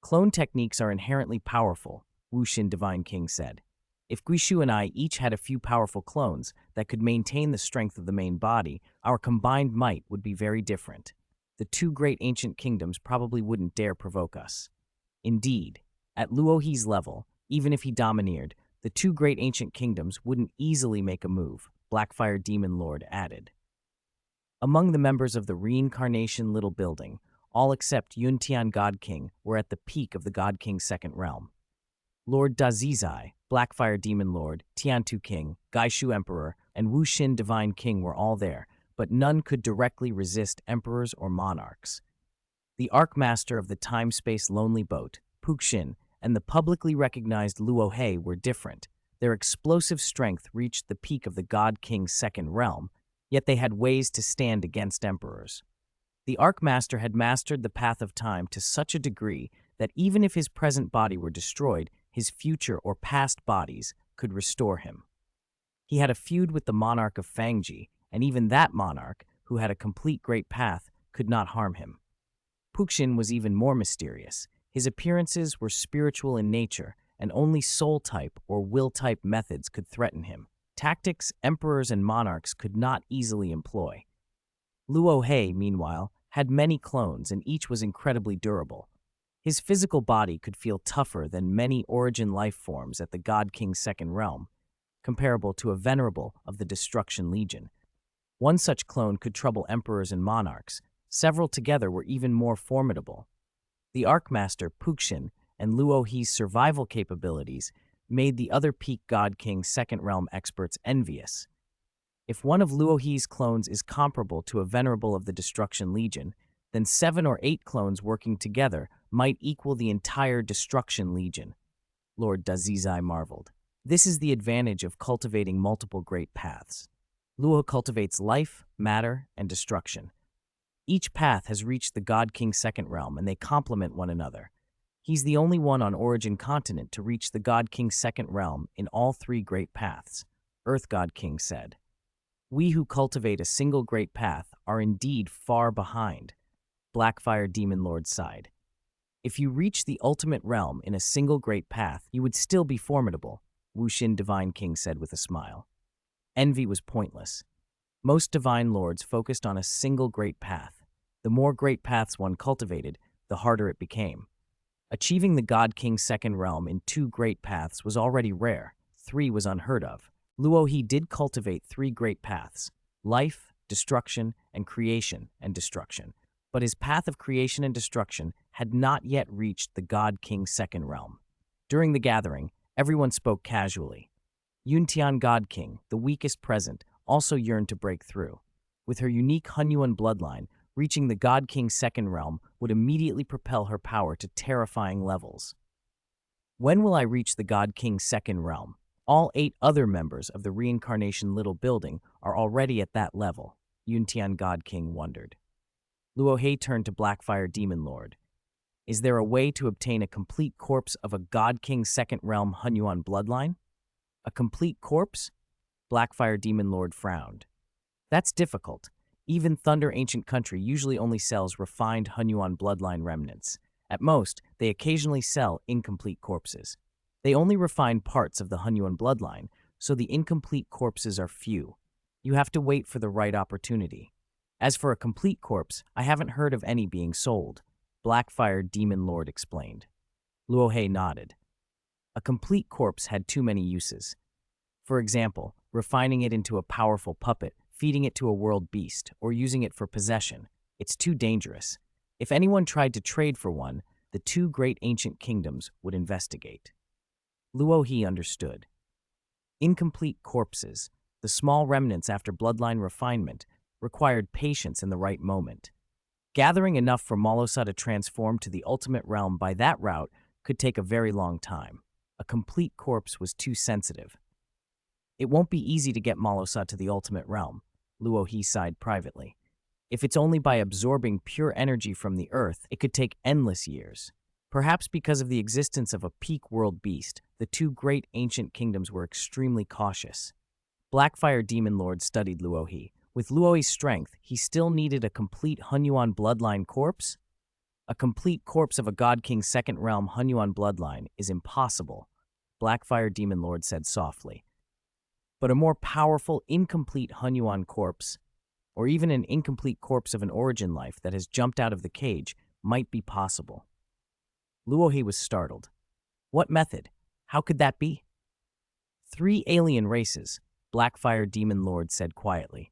Clone techniques are inherently powerful, Wu Xin Divine King said. If Guishu and I each had a few powerful clones that could maintain the strength of the main body, our combined might would be very different. The two great ancient kingdoms probably wouldn't dare provoke us. Indeed, at Luo He's level, even if he domineered, the two great ancient kingdoms wouldn't easily make a move, Blackfire Demon Lord added. Among the members of the Reincarnation little building, all except Yuntian God King were at the peak of the God King's second realm. Lord Dazizai, Blackfire Demon Lord, Tiantu King, Gaishu Emperor, and Wu Xin Divine King were all there, but none could directly resist emperors or monarchs. The Archmaster of the Time-Space Lonely Boat, Puxin, and the publicly recognized Luo He were different. Their explosive strength reached the peak of the God King's second realm, yet they had ways to stand against emperors. The Archmaster had mastered the path of time to such a degree that even if his present body were destroyed, his future or past bodies could restore him. He had a feud with the monarch of Fangji, and even that monarch, who had a complete great path, could not harm him. Puxin was even more mysterious. His appearances were spiritual in nature, and only soul-type or will-type methods could threaten him. Tactics emperors and monarchs could not easily employ. Luo He, meanwhile, had many clones and each was incredibly durable. His physical body could feel tougher than many origin life forms at the God King's second realm, comparable to a venerable of the Destruction Legion. One such clone could trouble emperors and monarchs. Several together were even more formidable. The Archmaster, Puxin, and Luo He's survival capabilities made the other peak God King's second realm experts envious. If one of Luo He's clones is comparable to a venerable of the Destruction Legion, then 7 or 8 clones working together might equal the entire Destruction Legion, Lord Dazizai marveled. This is the advantage of cultivating multiple great paths. Luo cultivates life, matter, and destruction. Each path has reached the God King's second realm, and they complement one another. He's the only one on Origin Continent to reach the God King's second realm in all 3 great paths, Earth God King said. We who cultivate a single great path are indeed far behind, Blackfire Demon Lord sighed. If you reach the ultimate realm in a single great path, you would still be formidable, Wu Xin Divine King said with a smile. Envy was pointless. Most divine lords focused on a single great path. The more great paths one cultivated, the harder it became. Achieving the God King's second realm in 2 great paths was already rare. 3 was unheard of. Luo He did cultivate 3 great paths: life, destruction, and creation and destruction. But his path of creation and destruction had not yet reached the God King's second realm. During the gathering, everyone spoke casually. Yuntian God King, the weakest present, also yearned to break through. With her unique Hunyuan bloodline, reaching the God King's second realm would immediately propel her power to terrifying levels. When will I reach the God King's second realm? All 8 other members of the Reincarnation little building are already at that level, Yuntian God King wondered. Luo He turned to Blackfire Demon Lord. Is there a way to obtain a complete corpse of a God King's second realm Hunyuan bloodline? A complete corpse? Blackfire Demon Lord frowned. That's difficult. Even Thunder Ancient Country usually only sells refined Hunyuan bloodline remnants. At most, they occasionally sell incomplete corpses. They only refine parts of the Hunyuan bloodline, so the incomplete corpses are few. You have to wait for the right opportunity. As for a complete corpse, I haven't heard of any being sold, Blackfire Demon Lord explained. Luo He nodded. A complete corpse had too many uses. For example, refining it into a powerful puppet, feeding it to a world beast, or using it for possession. It's too dangerous. If anyone tried to trade for one, the 2 great ancient kingdoms would investigate. Luo He understood. Incomplete corpses, the small remnants after bloodline refinement, required patience in the right moment. Gathering enough for Morosa to transform to the ultimate realm by that route could take a very long time. A complete corpse was too sensitive. It won't be easy to get Morosa to the ultimate realm, Luo He sighed privately. If it's only by absorbing pure energy from the earth, it could take endless years. Perhaps because of the existence of a peak world beast, the two great ancient kingdoms were extremely cautious. Blackfire Demon Lord studied Luo He. With Luo He's strength, he still needed a complete Hunyuan bloodline corpse? A complete corpse of a God King's second realm Hunyuan bloodline is impossible, Blackfire Demon Lord said softly. But a more powerful, incomplete Hunyuan corpse, or even an incomplete corpse of an origin life that has jumped out of the cage, might be possible. Luo He was startled. What method? How could that be? 3 alien races, Blackfire Demon Lord said quietly.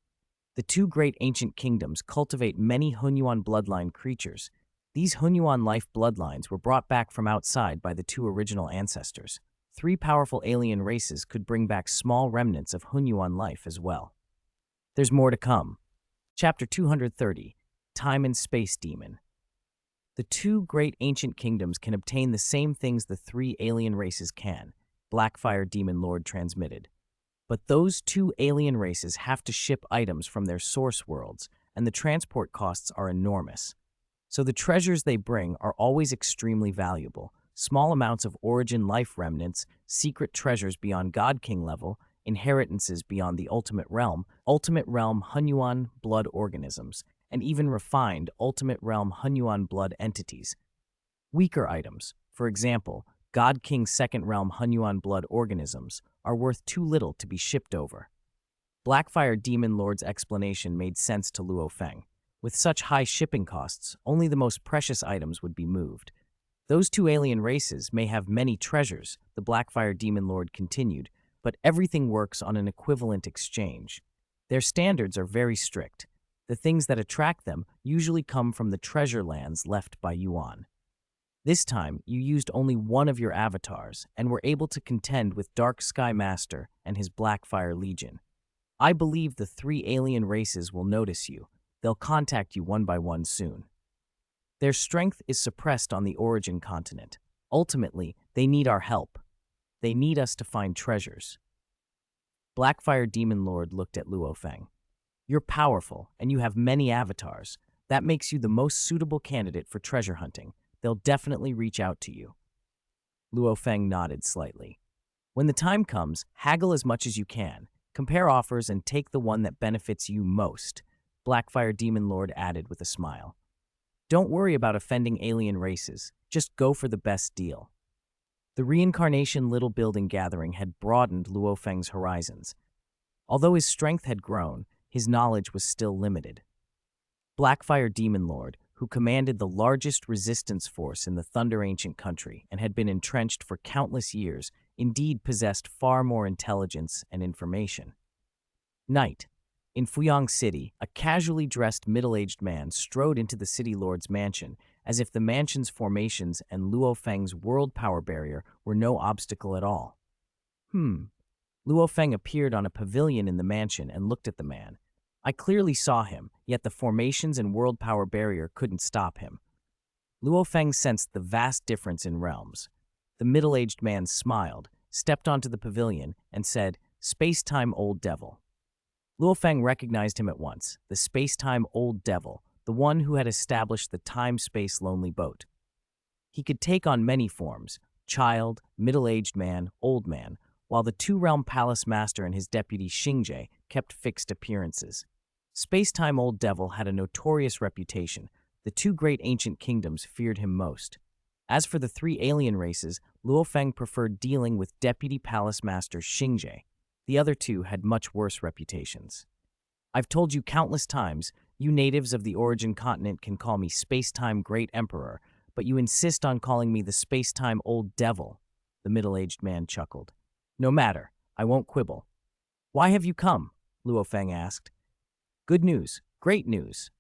The two great ancient kingdoms cultivate many Hunyuan bloodline creatures. These Hunyuan life bloodlines were brought back from outside by the 2 original ancestors. 3 powerful alien races could bring back small remnants of Hunyuan life as well. There's more to come. Chapter 230, Time and Space Demon. The 2 great ancient kingdoms can obtain the same things the 3 alien races can, Blackfire Demon Lord transmitted. But those 2 alien races have to ship items from their source worlds, and the transport costs are enormous. So the treasures they bring are always extremely valuable. Small amounts of origin life remnants, secret treasures beyond God King level, inheritances beyond the ultimate realm Hunyuan blood organisms, and even refined ultimate realm Hunyuan blood entities. Weaker items, for example, God King's second realm Hunyuan blood organisms, are worth too little to be shipped over. Blackfire Demon Lord's explanation made sense to Luo Feng. With such high shipping costs, only the most precious items would be moved. Those 2 alien races may have many treasures, the Blackfire Demon Lord continued, but everything works on an equivalent exchange. Their standards are very strict. The things that attract them usually come from the treasure lands left by Yuan. This time, you used only one of your avatars and were able to contend with Dark Sky Master and his Blackfire Legion. I believe the 3 alien races will notice you. They'll contact you one by one soon. Their strength is suppressed on the origin continent. Ultimately, they need our help. They need us to find treasures. Blackfire Demon Lord looked at Luo Feng. You're powerful, and you have many avatars. That makes you the most suitable candidate for treasure hunting. They'll definitely reach out to you. Luo Feng nodded slightly. When the time comes, haggle as much as you can. Compare offers and take the one that benefits you most, Blackfire Demon Lord added with a smile. Don't worry about offending alien races. Just go for the best deal. The Reincarnation Little Building Gathering had broadened Luo Feng's horizons. Although his strength had grown, his knowledge was still limited. Blackfire Demon Lord, who commanded the largest resistance force in the Thunder Ancient country and had been entrenched for countless years, indeed possessed far more intelligence and information. Night. In Fuyang City, a casually dressed middle-aged man strode into the city lord's mansion, as if the mansion's formations and Luo Feng's world power barrier were no obstacle at all. Luo Feng appeared on a pavilion in the mansion and looked at the man. I clearly saw him, yet the formations and world power barrier couldn't stop him. Luo Feng sensed the vast difference in realms. The middle-aged man smiled, stepped onto the pavilion, and said, "Space-time old devil." Luo Feng recognized him at once, the space-time old devil, the one who had established the time-space lonely boat. He could take on many forms, child, middle-aged man, old man, while the 2-realm palace master and his deputy Xingje kept fixed appearances. Space-time old devil had a notorious reputation. The 2 great ancient kingdoms feared him most. As for the 3 alien races, Luo Feng preferred dealing with deputy palace master Xingje. The other 2 had much worse reputations. I've told you countless times, you natives of the origin continent can call me Space-Time Great Emperor, but you insist on calling me the Space-Time Old Devil, the middle-aged man chuckled. No matter, I won't quibble. Why have you come? Luo Feng asked. Good news, great news.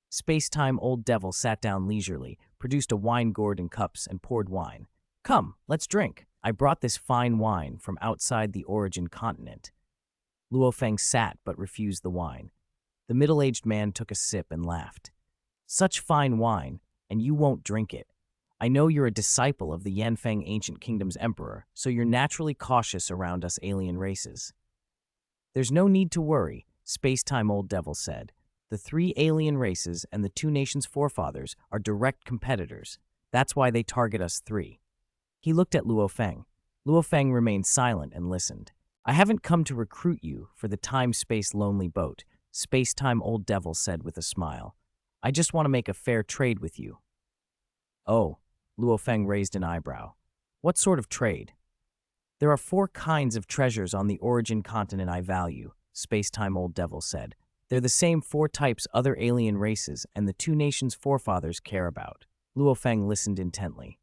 Space-Time Old Devil sat down leisurely, produced a wine gourd and cups, and poured wine. Come, let's drink. I brought this fine wine from outside the origin continent. Luo Feng sat but refused the wine. The middle-aged man took a sip and laughed. Such fine wine, and you won't drink it. I know you're a disciple of the Yanfeng Ancient Kingdom's emperor, so you're naturally cautious around us alien races. There's no need to worry, Space-Time Old Devil said. The three alien races and the two nations' forefathers are direct competitors. That's why they target us three. He looked at Luo Feng. Luo Feng remained silent and listened. I haven't come to recruit you for the time-space lonely boat, Space-Time Old Devil said with a smile. I just want to make a fair trade with you. Oh, Luo Feng raised an eyebrow. What sort of trade? There are 4 kinds of treasures on the origin continent I value, Space-Time Old Devil said. They're the same 4 types other alien races and the two nations' forefathers care about. Luo Feng listened intently.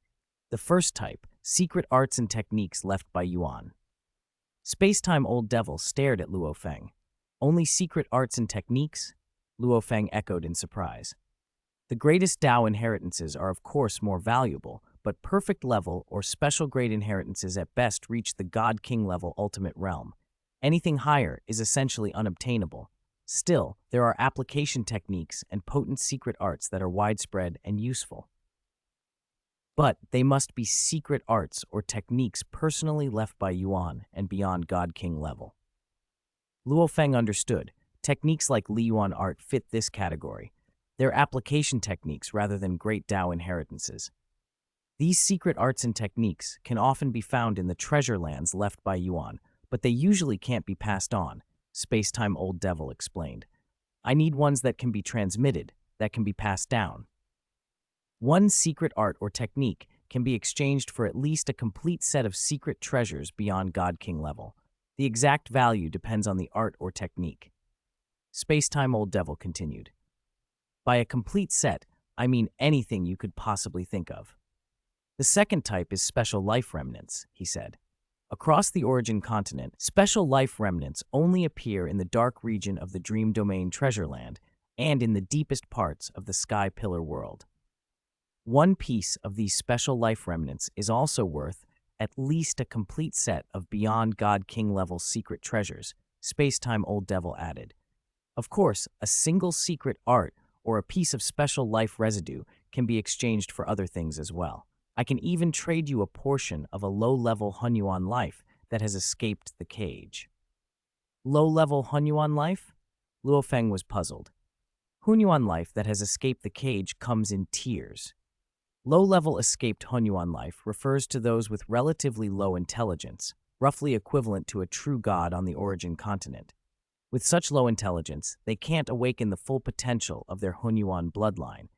The first type, secret arts and techniques left by Yuan. Space-Time Old Devil stared at Luo Feng. Only secret arts and techniques? Luo Feng echoed in surprise. The greatest Dao inheritances are of course more valuable, but perfect level or special grade inheritances at best reach the God-King level ultimate realm. Anything higher is essentially unobtainable. Still, there are application techniques and potent secret arts that are widespread and useful. But they must be secret arts or techniques personally left by Yuan and beyond God-King level. Luo Feng understood. Techniques like Li Yuan art fit this category. They're application techniques rather than great Dao inheritances. These secret arts and techniques can often be found in the treasure lands left by Yuan, but they usually can't be passed on, Space-Time Old Devil explained. I need ones that can be transmitted, that can be passed down. One secret art or technique can be exchanged for at least a complete set of secret treasures beyond God-King level. The exact value depends on the art or technique. Space-Time Old Devil continued. By a complete set, I mean anything you could possibly think of. The second type is special life remnants, he said. Across the origin continent, special life remnants only appear in the dark region of the Dream Domain Treasure Land and in the deepest parts of the Sky Pillar world. One piece of these special life remnants is also worth at least a complete set of beyond God-King level secret treasures, Space-Time Old Devil added. Of course, a single secret art or a piece of special life residue can be exchanged for other things as well. I can even trade you a portion of a low-level Hunyuan life that has escaped the cage. Low-level Hunyuan life? Luo Feng was puzzled. Hunyuan life that has escaped the cage comes in tiers. Low-level escaped Hunyuan life refers to those with relatively low intelligence, roughly equivalent to a true god on the origin continent. With such low intelligence, they can't awaken the full potential of their Hunyuan bloodline.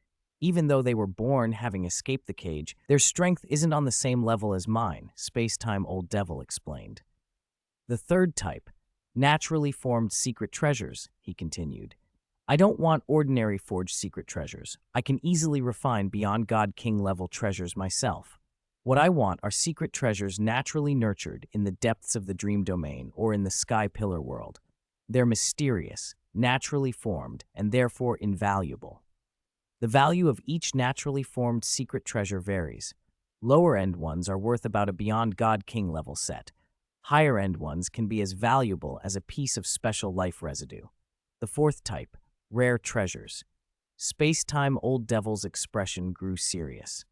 Even though they were born having escaped the cage, their strength isn't on the same level as mine, Space-Time Old Devil explained. The third type, naturally formed secret treasures, he continued. I don't want ordinary forged secret treasures. I can easily refine beyond God-King level treasures myself. What I want are secret treasures naturally nurtured in the depths of the Dream Domain or in the Sky Pillar world. They're mysterious, naturally formed, and therefore invaluable. The value of each naturally formed secret treasure varies. Lower-end ones are worth about a beyond God-King level set. Higher-end ones can be as valuable as a piece of special life residue. The fourth type, rare treasures. Space-Time Old Devil's expression grew serious.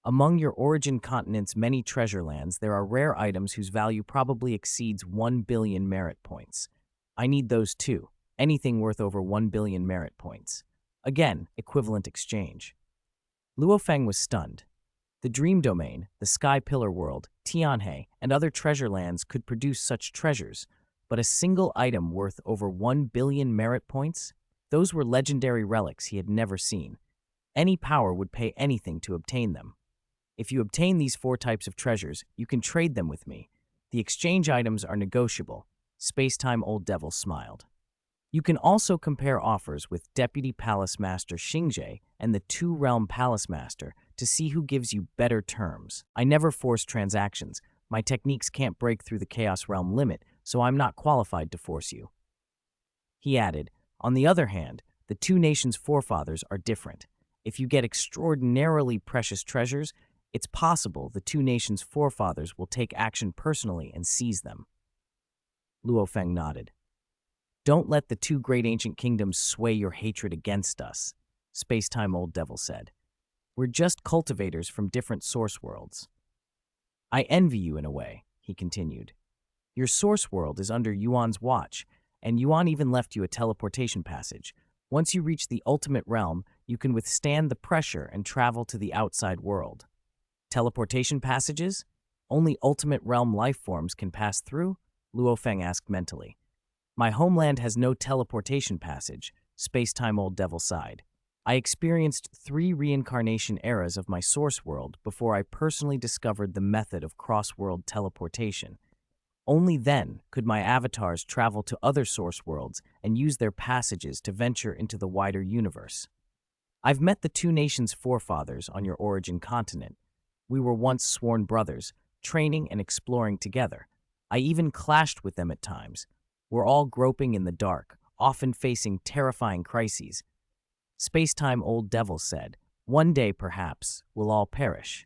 Among your origin continent's many treasure lands, there are rare items whose value probably exceeds 1 billion merit points. I need those too, anything worth over 1 billion merit points. Again, equivalent exchange. Luo Feng was stunned. The Dream Domain, the Sky Pillar world, Tianhe, and other treasure lands could produce such treasures, but a single item worth over 1 billion merit points? Those were legendary relics he had never seen. Any power would pay anything to obtain them. If you obtain these 4 types of treasures, you can trade them with me. The exchange items are negotiable. Space-Time Old Devil smiled. You can also compare offers with Deputy Palace Master Xingzhe and the Two-Realm Palace Master to see who gives you better terms. I never force transactions. My techniques can't break through the Chaos Realm limit, so I'm not qualified to force you. He added, on the other hand, the two nations' forefathers are different. If you get extraordinarily precious treasures, it's possible the two nations' forefathers will take action personally and seize them. Luo Feng nodded. Don't let the two great ancient kingdoms sway your hatred against us, Space-Time Old Devil said. We're just cultivators from different source worlds. I envy you in a way, he continued. Your source world is under Yuan's watch, and Yuan even left you a teleportation passage. Once you reach the ultimate realm, you can withstand the pressure and travel to the outside world. Teleportation passages? Only ultimate realm life forms can pass through? Luo Feng asked mentally. My homeland has no teleportation passage, Space-Time Old Devil sighed. I experienced 3 reincarnation eras of my source world before I personally discovered the method of cross-world teleportation. Only then could my avatars travel to other source worlds and use their passages to venture into the wider universe. I've met the 2 nations' forefathers on your origin continent. We were once sworn brothers, training and exploring together. I even clashed with them at times. We're all groping in the dark, often facing terrifying crises. Space-Time Old Devil said, one day, perhaps, we'll all perish.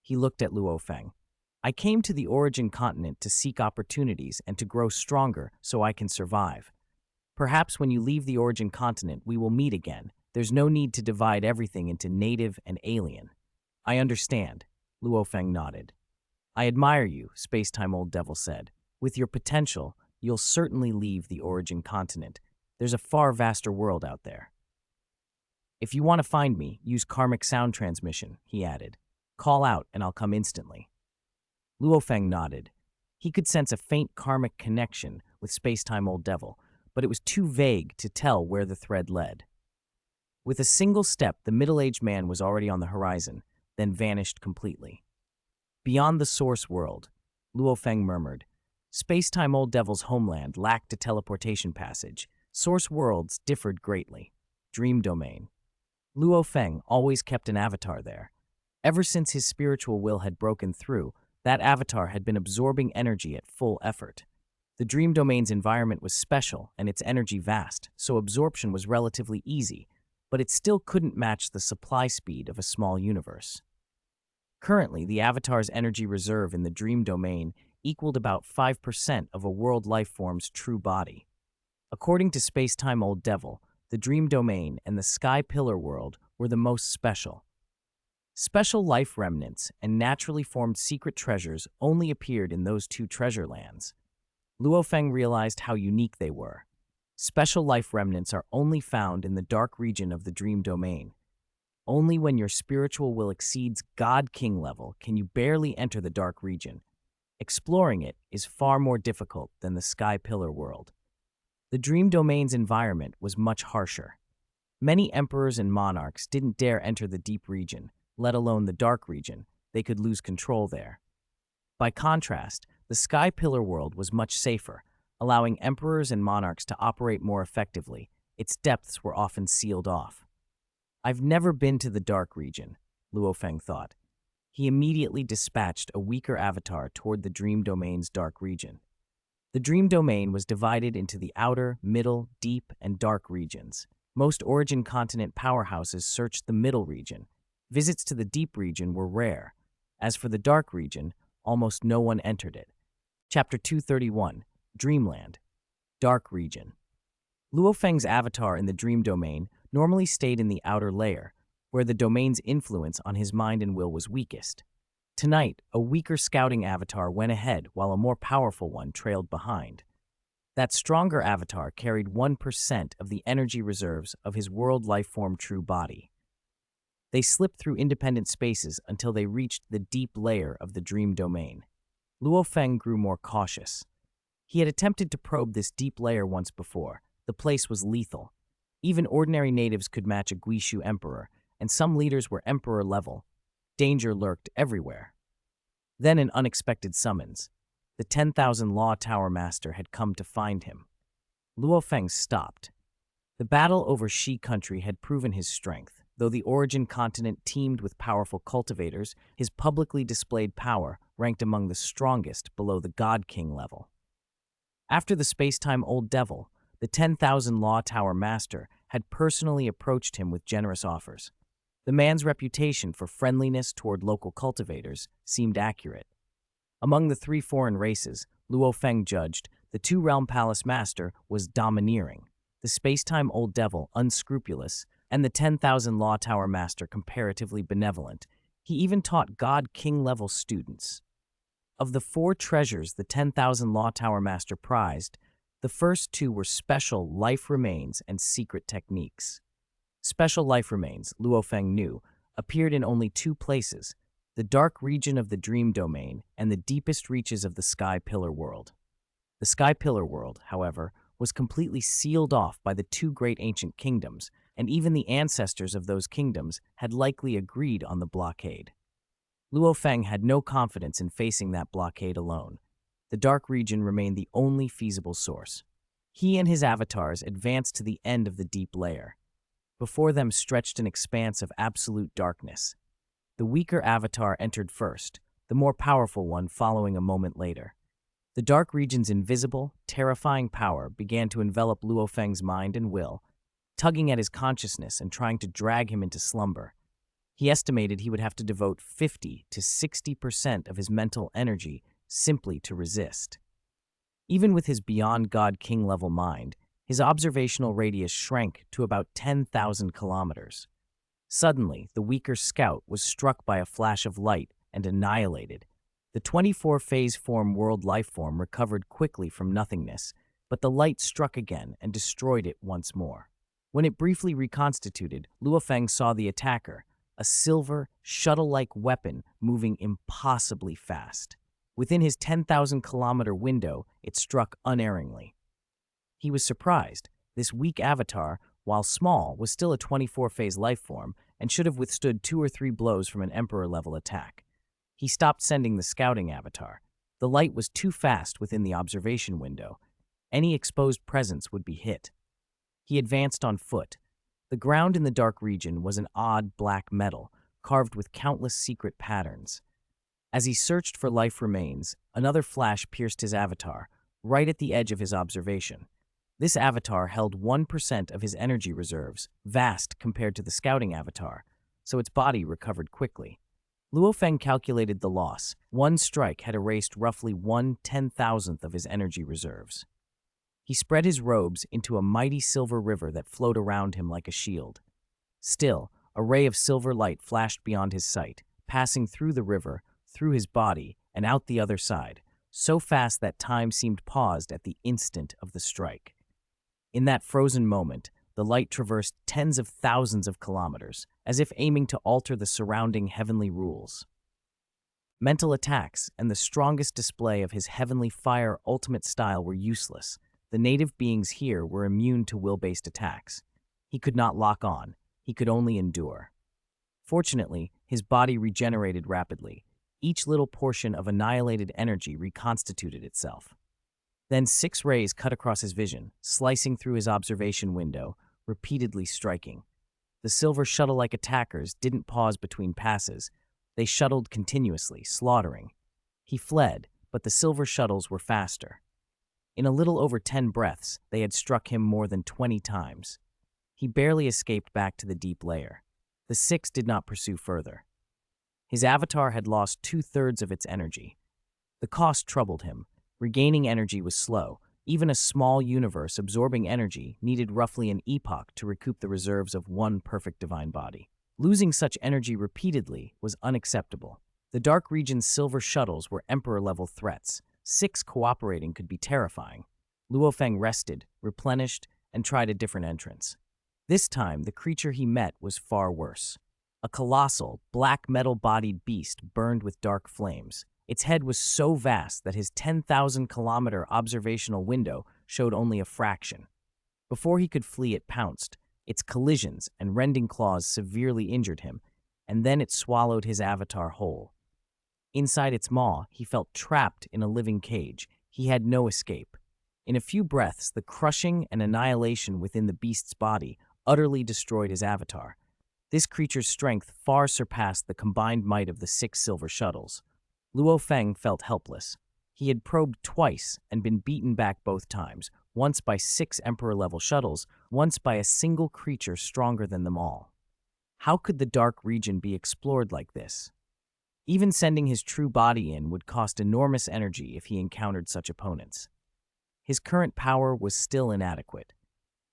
He looked at Luo Feng. I came to the origin continent to seek opportunities and to grow stronger so I can survive. Perhaps when you leave the origin continent, we will meet again. There's no need to divide everything into native and alien. I understand, Luo Feng nodded. I admire you, Space-Time Old Devil said. With your potential, you'll certainly leave the origin continent. There's a far vaster world out there. If you want to find me, use karmic sound transmission, he added. Call out and I'll come instantly. Luo Feng nodded. He could sense a faint karmic connection with Space-Time Old Devil, but it was too vague to tell where the thread led. With a single step, the middle-aged man was already on the horizon, then vanished completely. Beyond the source world, Luo Feng murmured. Space-Time Old Devil's homeland lacked a teleportation passage. Source worlds differed greatly. Dream domain. Luo Feng always kept an avatar there. Ever since his spiritual will had broken through, that avatar had been absorbing energy at full effort. The dream domain's environment was special and its energy vast, so absorption was relatively easy, but it still couldn't match the supply speed of a small universe. Currently, the avatar's energy reserve in the dream domain equaled about 5% of a world life form's true body. According to Space-Time Old Devil, the dream domain and the sky pillar world were the most special. Special life remnants and naturally formed secret treasures only appeared in those 2 treasure lands. Luo Feng realized how unique they were. Special life remnants are only found in the dark region of the dream domain. Only when your spiritual will exceeds God King level can you barely enter the dark region. Exploring it is far more difficult than the sky pillar world. The dream domain's environment was much harsher. Many emperors and monarchs didn't dare enter the deep region, let alone the dark region. They could lose control there. By contrast, the sky pillar world was much safer, allowing emperors and monarchs to operate more effectively. Its depths were often sealed off. I've never been to the dark region, Luo Feng thought. He immediately dispatched a weaker avatar toward the dream domain's dark region. The dream domain was divided into the outer, middle, deep, and dark regions. Most origin continent powerhouses searched the middle region. Visits to the deep region were rare. As for the dark region, almost no one entered it. Chapter 231, Dreamland, Dark Region. Luo Feng's avatar in the dream domain normally stayed in the outer layer, where the domain's influence on his mind and will was weakest. Tonight, a weaker scouting avatar went ahead while a more powerful one trailed behind. That stronger avatar carried 1% of the energy reserves of his world lifeform true body. They slipped through independent spaces until they reached the deep layer of the dream domain. Luo Feng grew more cautious. He had attempted to probe this deep layer once before. The place was lethal. Even ordinary natives could match a Guishu emperor, and some leaders were emperor level. Danger lurked everywhere. Then an unexpected summons. The 10,000 Law Tower Master had come to find him. Luo Feng stopped. The battle over Shi country had proven his strength. Though the origin continent teemed with powerful cultivators, his publicly displayed power ranked among the strongest below the God King level. After the Space-Time Old Devil, the 10,000 Law Tower Master had personally approached him with generous offers. The man's reputation for friendliness toward local cultivators seemed accurate. Among the 3 foreign races, Luo Feng judged, the 2 Realm Palace Master was domineering, the Space-Time Old Devil unscrupulous, and the 10,000 Law Tower Master comparatively benevolent. He even taught God King level students. Of the 4 treasures the 10,000 Law Tower Master prized, the first 2 were special life remains and secret techniques. Special life remains, Luo Feng knew, appeared in only 2 places, the dark region of the dream domain and the deepest reaches of the Sky Pillar world. The Sky Pillar world, however, was completely sealed off by the 2 great ancient kingdoms, and even the ancestors of those kingdoms had likely agreed on the blockade. Luo Feng had no confidence in facing that blockade alone. The dark region remained the only feasible source. He and his avatars advanced to the end of the deep layer. Before them stretched an expanse of absolute darkness. The weaker avatar entered first, the more powerful one following a moment later. The dark region's invisible, terrifying power began to envelop Luo Feng's mind and will, tugging at his consciousness and trying to drag him into slumber. He estimated he would have to devote 50 to 60% of his mental energy simply to resist. Even with his beyond God King level mind, his observational radius shrank to about 10,000 kilometers. Suddenly, the weaker scout was struck by a flash of light and annihilated. The 24-phase form world lifeform recovered quickly from nothingness, but the light struck again and destroyed it once more. When it briefly reconstituted, Luo Feng saw the attacker, a silver, shuttle-like weapon moving impossibly fast. Within his 10,000-kilometer window, it struck unerringly. He was surprised. This weak avatar, while small, was still a 24-phase lifeform and should have withstood 2 or 3 blows from an Emperor-level attack. He stopped sending the scouting avatar. The light was too fast within the observation window. Any exposed presence would be hit. He advanced on foot. The ground in the dark region was an odd black metal, carved with countless secret patterns. As he searched for life remains, another flash pierced his avatar, right at the edge of his observation. This avatar held 1% of his energy reserves, vast compared to the scouting avatar, so its body recovered quickly. Luo Feng calculated the loss. 1 strike had erased roughly 1/10,000th of his energy reserves. He spread his robes into a mighty silver river that flowed around him like a shield. Still, a ray of silver light flashed beyond his sight, passing through the river, through his body, and out the other side, so fast that time seemed paused at the instant of the strike. In that frozen moment, the light traversed tens of thousands of kilometers, as if aiming to alter the surrounding heavenly rules. Mental attacks and the strongest display of his heavenly fire ultimate style were useless. The native beings here were immune to will-based attacks. He could not lock on. He could only endure. Fortunately, his body regenerated rapidly. Each little portion of annihilated energy reconstituted itself. Then 6 rays cut across his vision, slicing through his observation window, repeatedly striking. The silver shuttle-like attackers didn't pause between passes. They shuttled continuously, slaughtering. He fled, but the silver shuttles were faster. In a little over 10 breaths, they had struck him more than 20 times. He barely escaped back to the deep layer. The 6 did not pursue further. His avatar had lost 2/3 of its energy. The cost troubled him. Regaining energy was slow. Even a small universe absorbing energy needed roughly an epoch to recoup the reserves of 1 perfect divine body. Losing such energy repeatedly was unacceptable. The Dark Region's silver shuttles were Emperor-level threats. 6 cooperating could be terrifying. Luo Feng rested, replenished, and tried a different entrance. This time, the creature he met was far worse. A colossal, black metal-bodied beast burned with dark flames. Its head was so vast that his 10,000-kilometer observational window showed only a fraction. Before he could flee, it pounced. Its collisions and rending claws severely injured him, and then it swallowed his avatar whole. Inside its maw, he felt trapped in a living cage. He had no escape. In a few breaths, the crushing and annihilation within the beast's body utterly destroyed his avatar. This creature's strength far surpassed the combined might of the 6 silver shuttles. Luo Feng felt helpless. He had probed twice and been beaten back both times, once by 6 Emperor-level shuttles, once by a single creature stronger than them all. How could the Dark Region be explored like this? Even sending his true body in would cost enormous energy if he encountered such opponents. His current power was still inadequate.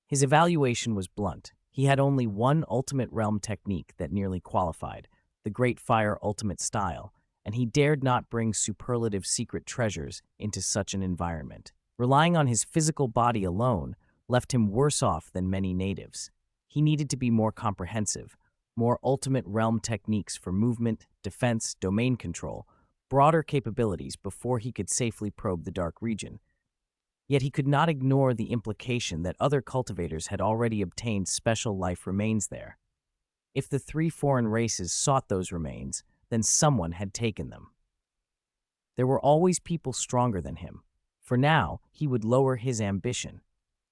His evaluation was blunt. He had only one ultimate realm technique that nearly qualified, the Great Fire ultimate style, and he dared not bring superlative secret treasures into such an environment. Relying on his physical body alone left him worse off than many natives. He needed to be more comprehensive, more ultimate realm techniques for movement, defense, domain control, broader capabilities before he could safely probe the dark region. Yet he could not ignore the implication that other cultivators had already obtained special life remains there. If the three foreign races sought those remains, then someone had taken them. There were always people stronger than him. For now, he would lower his ambition.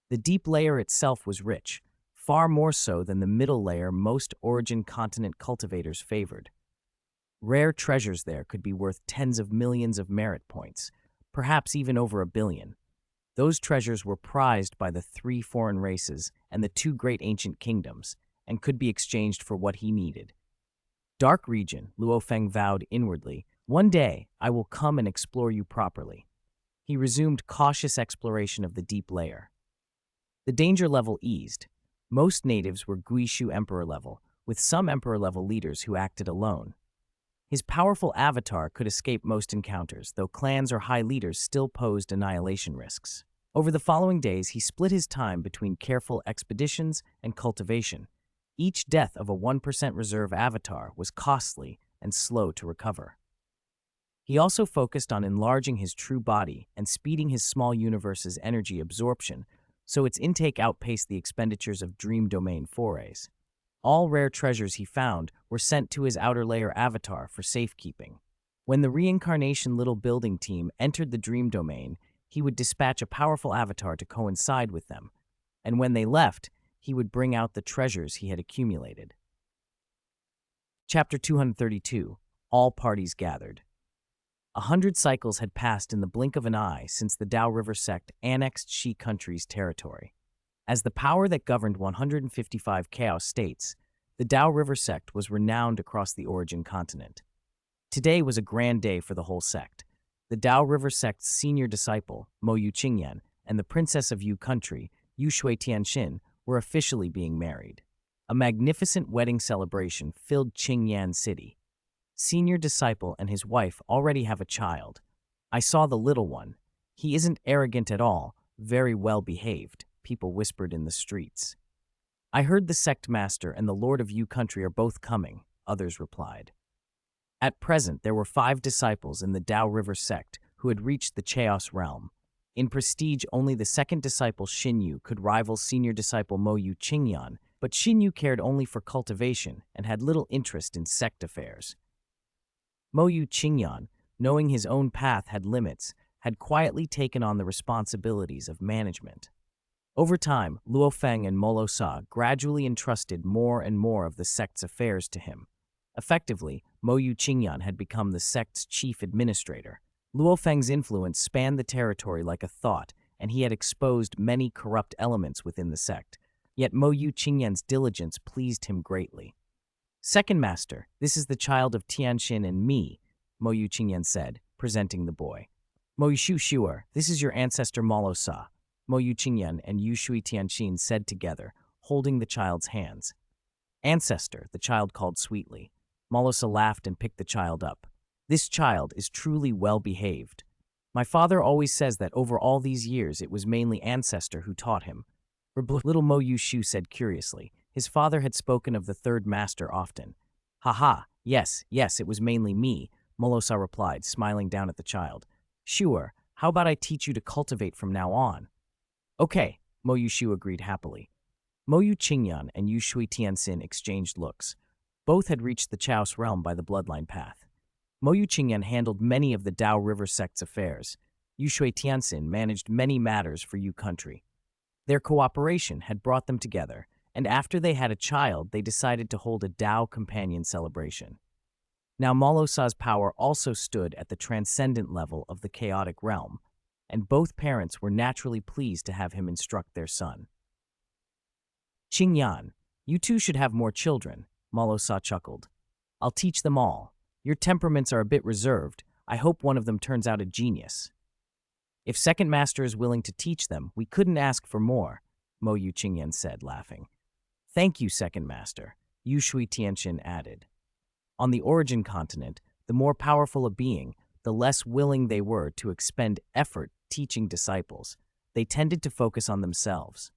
The deep layer itself was rich, far more so than the middle layer most origin continent cultivators favored. Rare treasures there could be worth tens of millions of merit points, perhaps even over 1 billion. Those treasures were prized by the three foreign races and the two great ancient kingdoms, and could be exchanged for what he needed. Dark region, Luo Feng vowed inwardly, one day I will come and explore you properly. He resumed cautious exploration of the deep layer. The danger level eased. Most natives were Guishu Emperor level, with some Emperor level leaders who acted alone. His powerful avatar could escape most encounters, though clans or high leaders still posed annihilation risks. Over the following days, he split his time between careful expeditions and cultivation. Each death of a 1% reserve avatar was costly and slow to recover. He also focused on enlarging his true body and speeding his small universe's energy absorption, so its intake outpaced the expenditures of dream domain forays. All rare treasures he found were sent to his outer layer avatar for safekeeping. When the Reincarnation little building team entered the dream domain, he would dispatch a powerful avatar to coincide with them, and when they left, he would bring out the treasures he had accumulated. Chapter 232. All parties gathered. 100 cycles had passed in the blink of an eye since the Dao River sect annexed Shi country's territory. As the power that governed 155 chaos states, the Dao River sect was renowned across the origin continent. Today was a grand day for the whole sect. The Dao River sect's senior disciple, Mo Yu Qingyan, and the princess of Yu country, Yu Shui Tianxin, were officially being married. A magnificent wedding celebration filled Qingyan City. Senior disciple and his wife already have a child. I saw the little one. He isn't arrogant at all, very well behaved, people whispered in the streets. I heard the sect master and the lord of Yu country are both coming, others replied. At present, there were 5 disciples in the Dao River sect who had reached the Chaos realm. In prestige, only the second disciple Xinyu could rival senior disciple Mo Yu Qingyan, but Xinyu cared only for cultivation and had little interest in sect affairs. Mo Yu Qingyan, knowing his own path had limits, had quietly taken on the responsibilities of management. Over time, Luo Feng and Morosa gradually entrusted more and more of the sect's affairs to him. Effectively, Mo Yu Qingyan had become the sect's chief administrator. Luo Feng's influence spanned the territory like a thought, and he had exposed many corrupt elements within the sect. Yet Mo Yu Qingyan's diligence pleased him greatly. Second master, this is the child of Tianxin and me, Mo Yu Qingyan said, presenting the boy. Mo Yu Shuer, this is your ancestor Morosa, Mo Yu Qingyan and Yu Shui Tianxin said together, holding the child's hands. Ancestor, the child called sweetly. Morosa laughed and picked the child up. This child is truly well-behaved. My father always says that over all these years it was mainly ancestor who taught him. Little Mo Yu Shu said curiously. His father had spoken of the third master often. Ha, yes, it was mainly me, Morosa replied, smiling down at the child. Sure, how about I teach you to cultivate from now on? Okay, Mo Yu Shu agreed happily. Mo Yu Qingyan and Yu Shui Tianxin exchanged looks. Both had reached the Chaos realm by the bloodline path. Mo Yu Qingyan handled many of the Dao River sect's affairs. Yu Shui Tianxin managed many matters for Yu country. Their cooperation had brought them together, and after they had a child, they decided to hold a Dao companion celebration. Now Morosa's power also stood at the transcendent level of the chaotic realm, and both parents were naturally pleased to have him instruct their son. Qingyan, you two should have more children, Morosa chuckled. I'll teach them all. Your temperaments are a bit reserved. I hope one of them turns out a genius. If second master is willing to teach them, we couldn't ask for more, Mo Yu Qingyan said, laughing. Thank you, Second Master, Yu Shui Tianxin added. On the origin continent, the more powerful a being, the less willing they were to expend effort teaching disciples. They tended to focus on themselves.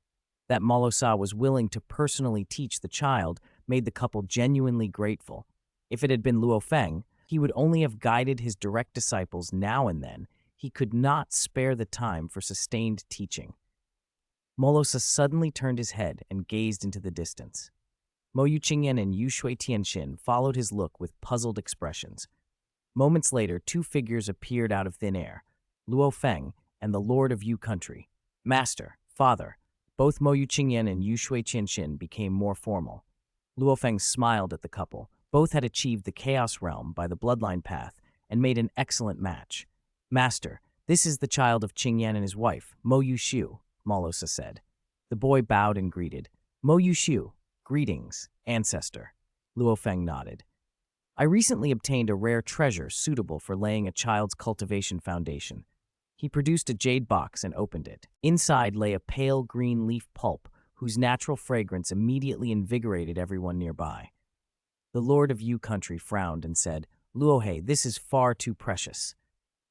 That Morosa was willing to personally teach the child made the couple genuinely grateful. If it had been Luo Feng, he would only have guided his direct disciples now and then. He could not spare the time for sustained teaching. Morosa suddenly turned his head and gazed into the distance. Mo Yuqingyan and Yu Shui Tianxin followed his look with puzzled expressions. Moments later, two figures appeared out of thin air, Luo Feng and the Lord of Yu Country. Master, Father, both Mo Yuqingyan and Yu Shui Tianxin became more formal. Luo Feng smiled at the couple. Both had achieved the Chaos Realm by the bloodline path and made an excellent match. Master, this is the child of Qingyan and his wife, Mo Yushu, Morosa said. The boy bowed and greeted. Mo Yushu, greetings, ancestor. Luo Feng nodded. I recently obtained a rare treasure suitable for laying a child's cultivation foundation. He produced a jade box and opened it. Inside lay a pale green leaf pulp whose natural fragrance immediately invigorated everyone nearby. The Lord of Yu Country frowned and said, Luohe, this is far too precious.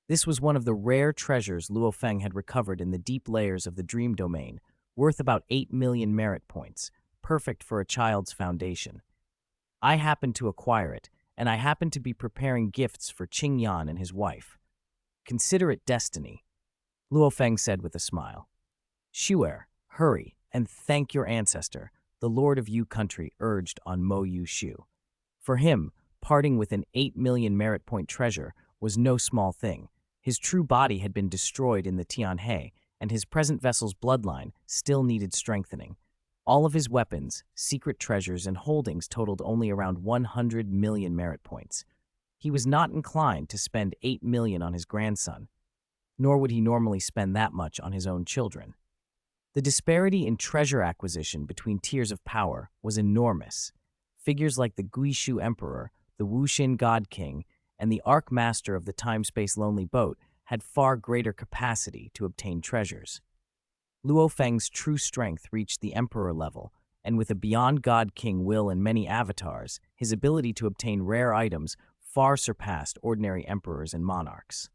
This was one of the rare treasures Luo Feng had recovered in the deep layers of the dream domain, worth about 8 million merit points, perfect for a child's foundation. I happened to acquire it, and I happened to be preparing gifts for Qingyan and his wife. Consider it destiny, Luo Feng said with a smile. Shuer, hurry, and thank your ancestor, the Lord of Yu Country urged on Mo Yushu. For him, parting with an 8 million merit point treasure was no small thing. His true body had been destroyed in the Tianhe, and his present vessel's bloodline still needed strengthening. All of his weapons, secret treasures, and holdings totaled only around 100 million merit points. He was not inclined to spend 8 million on his grandson, nor would he normally spend that much on his own children. The disparity in treasure acquisition between tiers of power was enormous. Figures like the Guishu Emperor, the Wuxin God King, and the Ark Master of the Time-Space Lonely Boat had far greater capacity to obtain treasures. Luo Feng's true strength reached the Emperor level, and with a Beyond God King will and many avatars, his ability to obtain rare items far surpassed ordinary emperors and monarchs.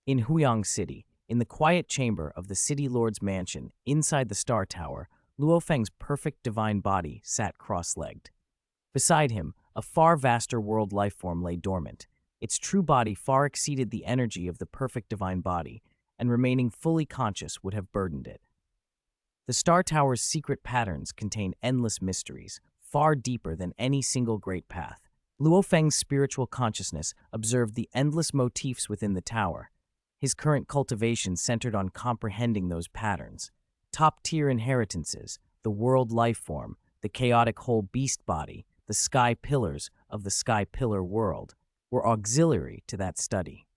In Huyang City, in the quiet chamber of the City Lord's mansion inside the Star Tower, Luo Feng's perfect divine body sat cross-legged. Beside him, a far vaster world lifeform lay dormant. Its true body far exceeded the energy of the perfect divine body, and remaining fully conscious would have burdened it. The Star Tower's secret patterns contain endless mysteries, far deeper than any single great path. Luo Feng's spiritual consciousness observed the endless motifs within the tower. His current cultivation centered on comprehending those patterns. Top-tier inheritances, the world lifeform, the chaotic whole beast body, the sky pillars of the sky pillar world, were auxiliary to that study.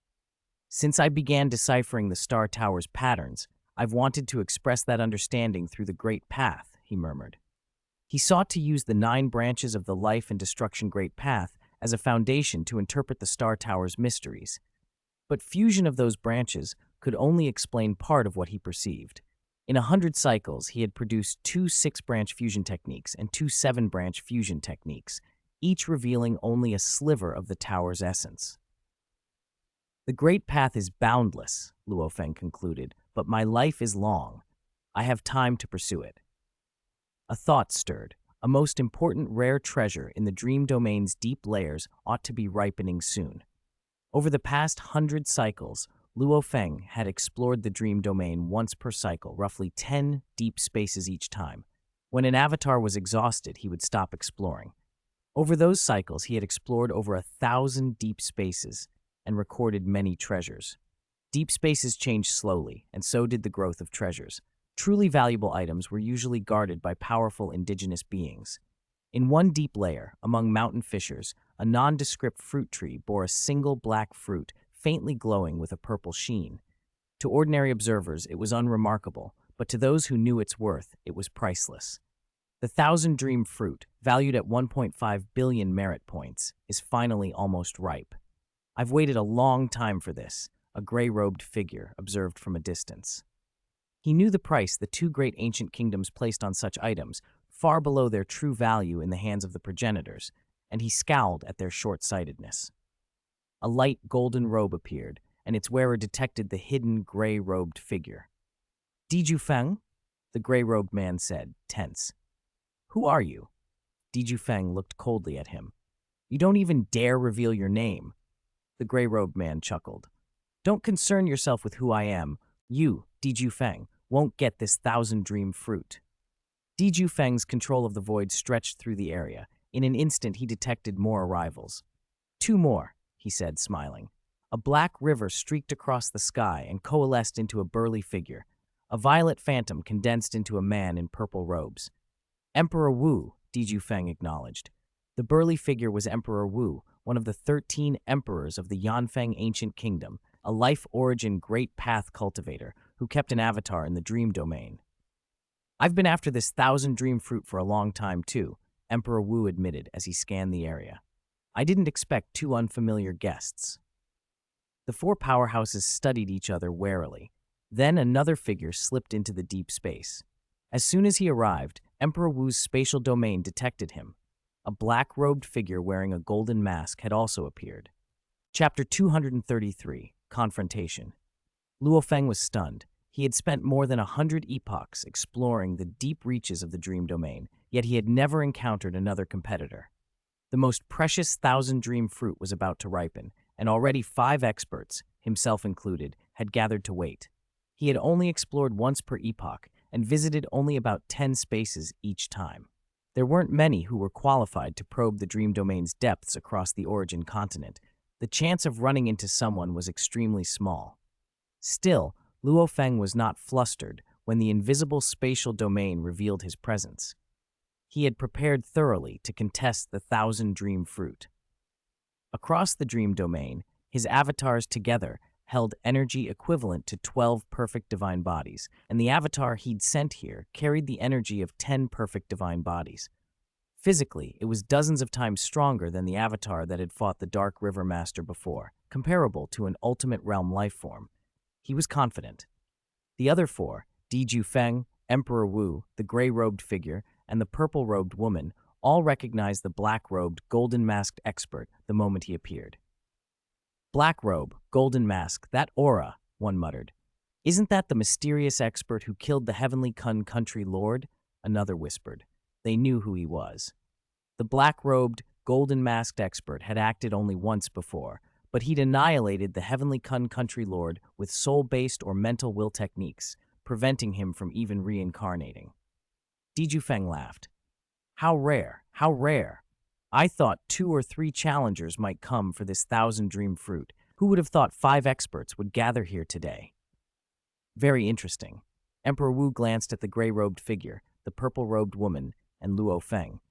Since I began deciphering the Star Tower's patterns, I've wanted to express that understanding through the Great Path, he murmured. He sought to use the 9 branches of the Life and Destruction Great Path as a foundation to interpret the Star Tower's mysteries. But fusion of those branches could only explain part of what he perceived. In 100 cycles, he had produced 2 6-branch fusion techniques and 2 7-branch fusion techniques, each revealing only a sliver of the tower's essence. The Great Path is boundless, Luo Feng concluded, but my life is long. I have time to pursue it. A thought stirred. A most important rare treasure in the dream domain's deep layers ought to be ripening soon. Over the past 100 cycles, Luo Feng had explored the dream domain once per cycle, roughly 10 deep spaces each time. When an avatar was exhausted, he would stop exploring. Over those cycles, he had explored over 1,000 deep spaces and recorded many treasures. Deep spaces changed slowly, and so did the growth of treasures. Truly valuable items were usually guarded by powerful indigenous beings. In one deep layer, among mountain fissures, a nondescript fruit tree bore a single black fruit, faintly glowing with a purple sheen. To ordinary observers, it was unremarkable, but to those who knew its worth, it was priceless. The Thousand Dream fruit, valued at 1.5 billion merit points, is finally almost ripe. I've waited a long time for this, a gray-robed figure observed from a distance. He knew the price the 2 great ancient kingdoms placed on such items, far below their true value in the hands of the progenitors, and he scowled at their short-sightedness. A light golden robe appeared, and its wearer detected the hidden gray-robed figure. Diju Feng? The gray-robed man said, tense. Who are you? Diju Feng looked coldly at him. You don't even dare reveal your name. The gray-robed man chuckled. Don't concern yourself with who I am. You, Diju Feng, won't get this 1,000-dream fruit. Diju Feng's control of the void stretched through the area. In an instant, he detected more arrivals. 2 more, he said, smiling. A black river streaked across the sky and coalesced into a burly figure. A violet phantom condensed into a man in purple robes. Emperor Wu, Diju Feng acknowledged. The burly figure was Emperor Wu, one of the 13 emperors of the Yanfeng ancient kingdom, a life-origin great path cultivator who kept an avatar in the dream domain. I've been after this 1,000-dream fruit for a long time, too, Emperor Wu admitted as he scanned the area. I didn't expect 2 unfamiliar guests. The 4 powerhouses studied each other warily. Then another figure slipped into the deep space. As soon as he arrived, Emperor Wu's spatial domain detected him. A black-robed figure wearing a golden mask had also appeared. Chapter 233, Confrontation. Luo Feng was stunned. He had spent more than 100 epochs exploring the deep reaches of the dream domain, yet he had never encountered another competitor. The most precious 1,000-dream fruit was about to ripen, and already 5 experts, himself included, had gathered to wait. He had only explored once per epoch and visited only about 10 spaces each time. There weren't many who were qualified to probe the dream domain's depths across the origin continent. The chance of running into someone was extremely small. Still, Luo Feng was not flustered when the invisible spatial domain revealed his presence. He had prepared thoroughly to contest the 1,000-dream fruit. Across the dream domain, his avatars together held energy equivalent to 12 perfect divine bodies, and the avatar he'd sent here carried the energy of 10 perfect divine bodies. Physically, it was dozens of times stronger than the avatar that had fought the Dark River Master before, comparable to an ultimate realm lifeform. He was confident. The other 4, Diju Feng, Emperor Wu, the gray-robed figure, and the purple-robed woman, all recognized the black-robed, golden-masked expert the moment he appeared. Black robe, golden mask, that aura, one muttered. Isn't that the mysterious expert who killed the heavenly country lord? Another whispered. They knew who he was. The black-robed, golden-masked expert had acted only once before, but he'd annihilated the heavenly country lord with soul-based or mental will techniques, preventing him from even reincarnating. Diju Feng laughed. How rare, how rare. I thought 2 or 3 challengers might come for this 1,000-dream fruit. Who would have thought 5 experts would gather here today? Very interesting. Emperor Wu glanced at the gray-robed figure, the purple-robed woman, and Luo Feng.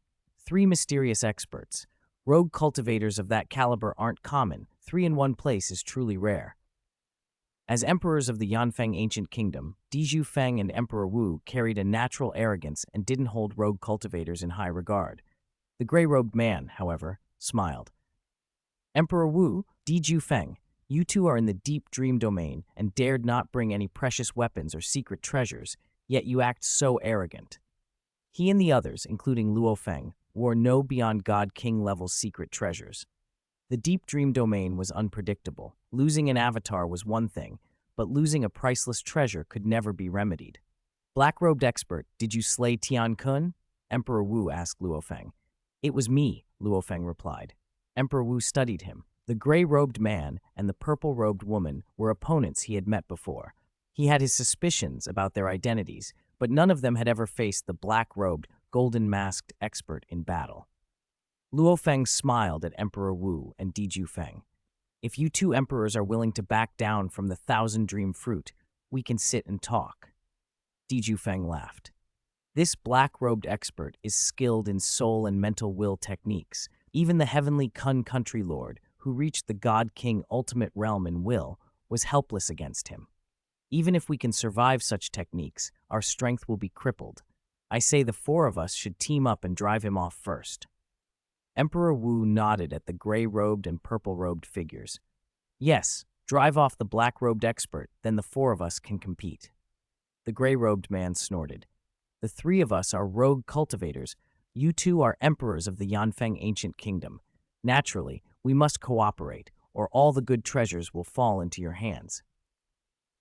3 mysterious experts. Rogue cultivators of that caliber aren't common. 3 in one place is truly rare. As emperors of the Yanfeng ancient kingdom, Diju Feng and Emperor Wu carried a natural arrogance and didn't hold rogue cultivators in high regard. The gray-robed man, however, smiled. Emperor Wu, Diju Feng, you 2 are in the deep dream domain and dared not bring any precious weapons or secret treasures, yet you act so arrogant. He and the others, including Luo Feng, wore no beyond God King level secret treasures. The deep dream domain was unpredictable. Losing an avatar was one thing, but losing a priceless treasure could never be remedied. Black-robed expert, did you slay Tian Kun? Emperor Wu asked Luo Feng. It was me, Luo Feng replied. Emperor Wu studied him. The gray-robed man and the purple-robed woman were opponents he had met before. He had his suspicions about their identities, but none of them had ever faced the black-robed, golden-masked expert in battle. Luo Feng smiled at Emperor Wu and Diju Feng. If you 2 emperors are willing to back down from the 1,000-dream fruit, we can sit and talk. Diju Feng laughed. This black-robed expert is skilled in soul and mental will techniques. Even the heavenly country lord, who reached the God King ultimate realm in will, was helpless against him. Even if we can survive such techniques, our strength will be crippled. I say the 4 of us should team up and drive him off first. Emperor Wu nodded at the gray-robed and purple-robed figures. Yes, drive off the black-robed expert, then the 4 of us can compete. The gray-robed man snorted. The The three of us are rogue cultivators. You two are emperors of the Yanfeng ancient kingdom. Naturally, we must cooperate, or all the good treasures will fall into your hands."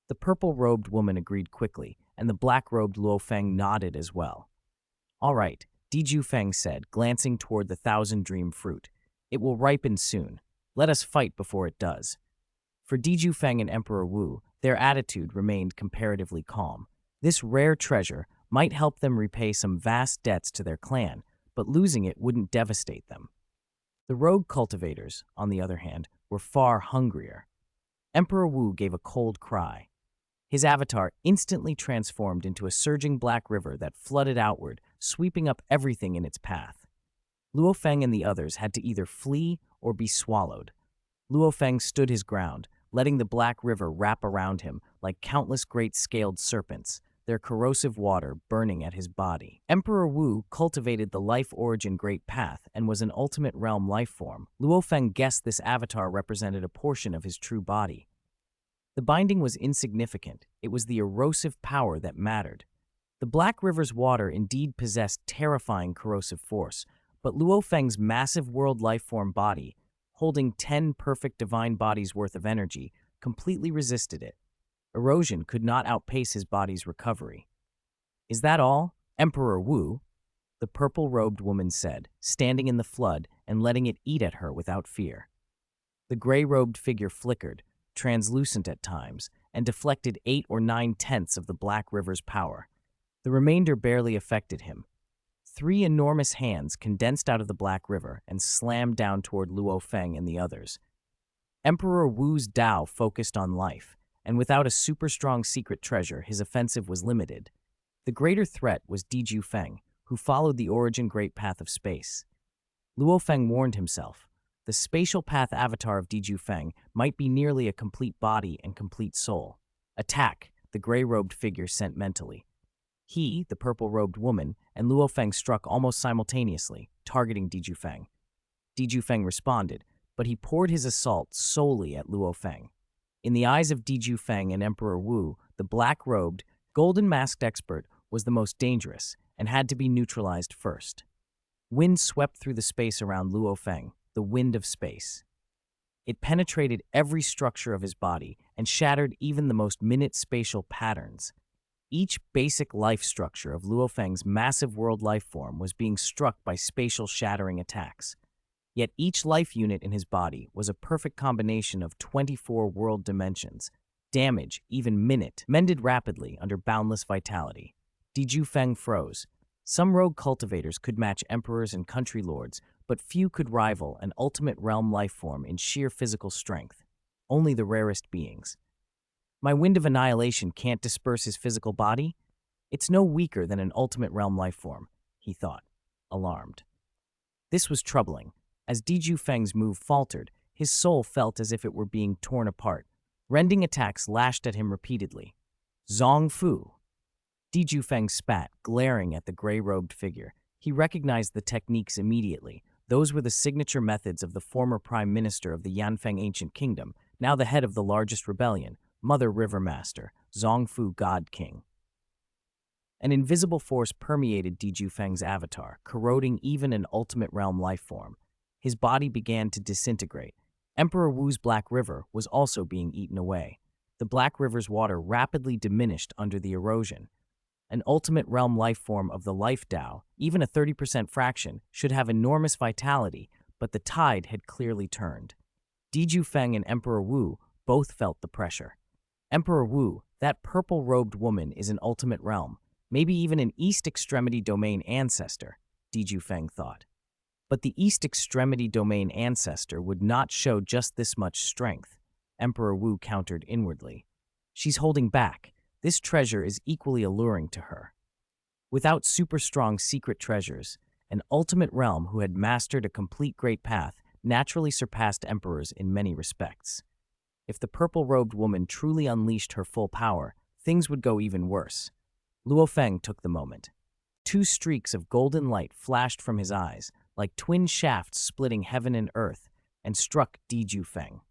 The purple-robed woman agreed quickly, and the black-robed Luo Feng nodded as well. "All right," Diju Feng said, glancing toward the thousand-dream fruit. "It will ripen soon. Let us fight before it does." For Diju Feng and Emperor Wu, their attitude remained comparatively calm. This rare treasure might help them repay some vast debts to their clan, but losing it wouldn't devastate them. The rogue cultivators, on the other hand, were far hungrier. Emperor Wu gave a cold cry. His avatar instantly transformed into a surging black river that flooded outward, sweeping up everything in its path. Luo Feng and the others had to either flee or be swallowed. Luo Feng stood his ground, letting the black river wrap around him like countless great-scaled serpents, their corrosive water burning at his body. Emperor Wu cultivated the life origin Great Path and was an ultimate realm life form. Luo Feng guessed this avatar represented a portion of his true body. The binding was insignificant. It was the erosive power that mattered. The Black River's water indeed possessed terrifying corrosive force, but Luo Feng's massive world life form body, holding 10 perfect divine bodies worth of energy, completely resisted it. Erosion could not outpace his body's recovery. "Is that all, Emperor Wu?" the purple-robed woman said, standing in the flood and letting it eat at her without fear. The gray-robed figure flickered, translucent at times, and deflected 8 or 9/10 of the Black River's power. The remainder barely affected him. 3 enormous hands condensed out of the Black River and slammed down toward Luo Feng and the others. Emperor Wu's Dao focused on life, and without a super-strong secret treasure, his offensive was limited. The greater threat was Diju Feng, who followed the origin great path of space. Luo Feng warned himself. The spatial path avatar of Diju Feng might be nearly a complete body and complete soul. "Attack," the gray-robed figure sent mentally. He, the purple-robed woman, and Luo Feng struck almost simultaneously, targeting Diju Feng. Diju Feng responded, but he poured his assault solely at Luo Feng. In the eyes of Diju Feng and Emperor Wu, the black-robed, golden-masked expert was the most dangerous and had to be neutralized first. Wind swept through the space around Luo Feng, the wind of space. It penetrated every structure of his body and shattered even the most minute spatial patterns. Each basic life structure of Luo Feng's massive world life form was being struck by spatial shattering attacks. Yet each life unit in his body was a perfect combination of 24 world dimensions. Damage, even minute, mended rapidly under boundless vitality. Diju Feng froze. Some rogue cultivators could match emperors and country lords, but few could rival an ultimate realm life form in sheer physical strength. Only the rarest beings. My wind of annihilation can't disperse his physical body? It's no weaker than an ultimate realm life form, he thought, alarmed. This was troubling. As Diju Feng's move faltered, his soul felt as if it were being torn apart. Rending attacks lashed at him repeatedly. "Zong Fu!" Diju Feng spat, glaring at the gray-robed figure. He recognized the techniques immediately. Those were the signature methods of the former prime minister of the Yanfeng ancient kingdom, now the head of the largest rebellion, Mother River Master, Zong Fu God King. An invisible force permeated Diju Feng's avatar, corroding even an ultimate realm life form. His body began to disintegrate. Emperor Wu's Black River was also being eaten away. The Black River's water rapidly diminished under the erosion. An ultimate realm life form of the Life Dao, even a 30% fraction, should have enormous vitality, but the tide had clearly turned. Diju Feng and Emperor Wu both felt the pressure. Emperor Wu, that purple-robed woman, is an ultimate realm, maybe even an East Extremity Domain ancestor, Diju Feng thought. But the East Extremity Domain ancestor would not show just this much strength, Emperor Wu countered inwardly. She's holding back. This treasure is equally alluring to her. Without super-strong secret treasures, an ultimate realm who had mastered a complete great path naturally surpassed emperors in many respects. If the purple-robed woman truly unleashed her full power, things would go even worse. Luo Feng took the moment. 2 streaks of golden light flashed from his eyes, like twin shafts splitting heaven and earth, and struck Diju Feng.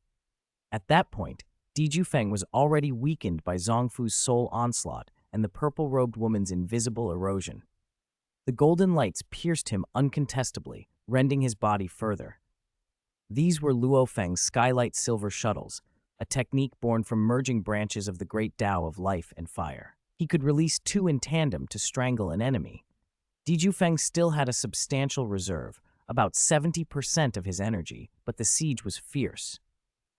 At that point, Diju Feng was already weakened by Zongfu's soul onslaught and the purple-robed woman's invisible erosion. The golden lights pierced him uncontestably, rending his body further. These were Luo Feng's skylight silver shuttles, a technique born from merging branches of the great Tao of life and fire. He could release two in tandem to strangle an enemy. Diju Feng still had a substantial reserve, about 70% of his energy, but the siege was fierce.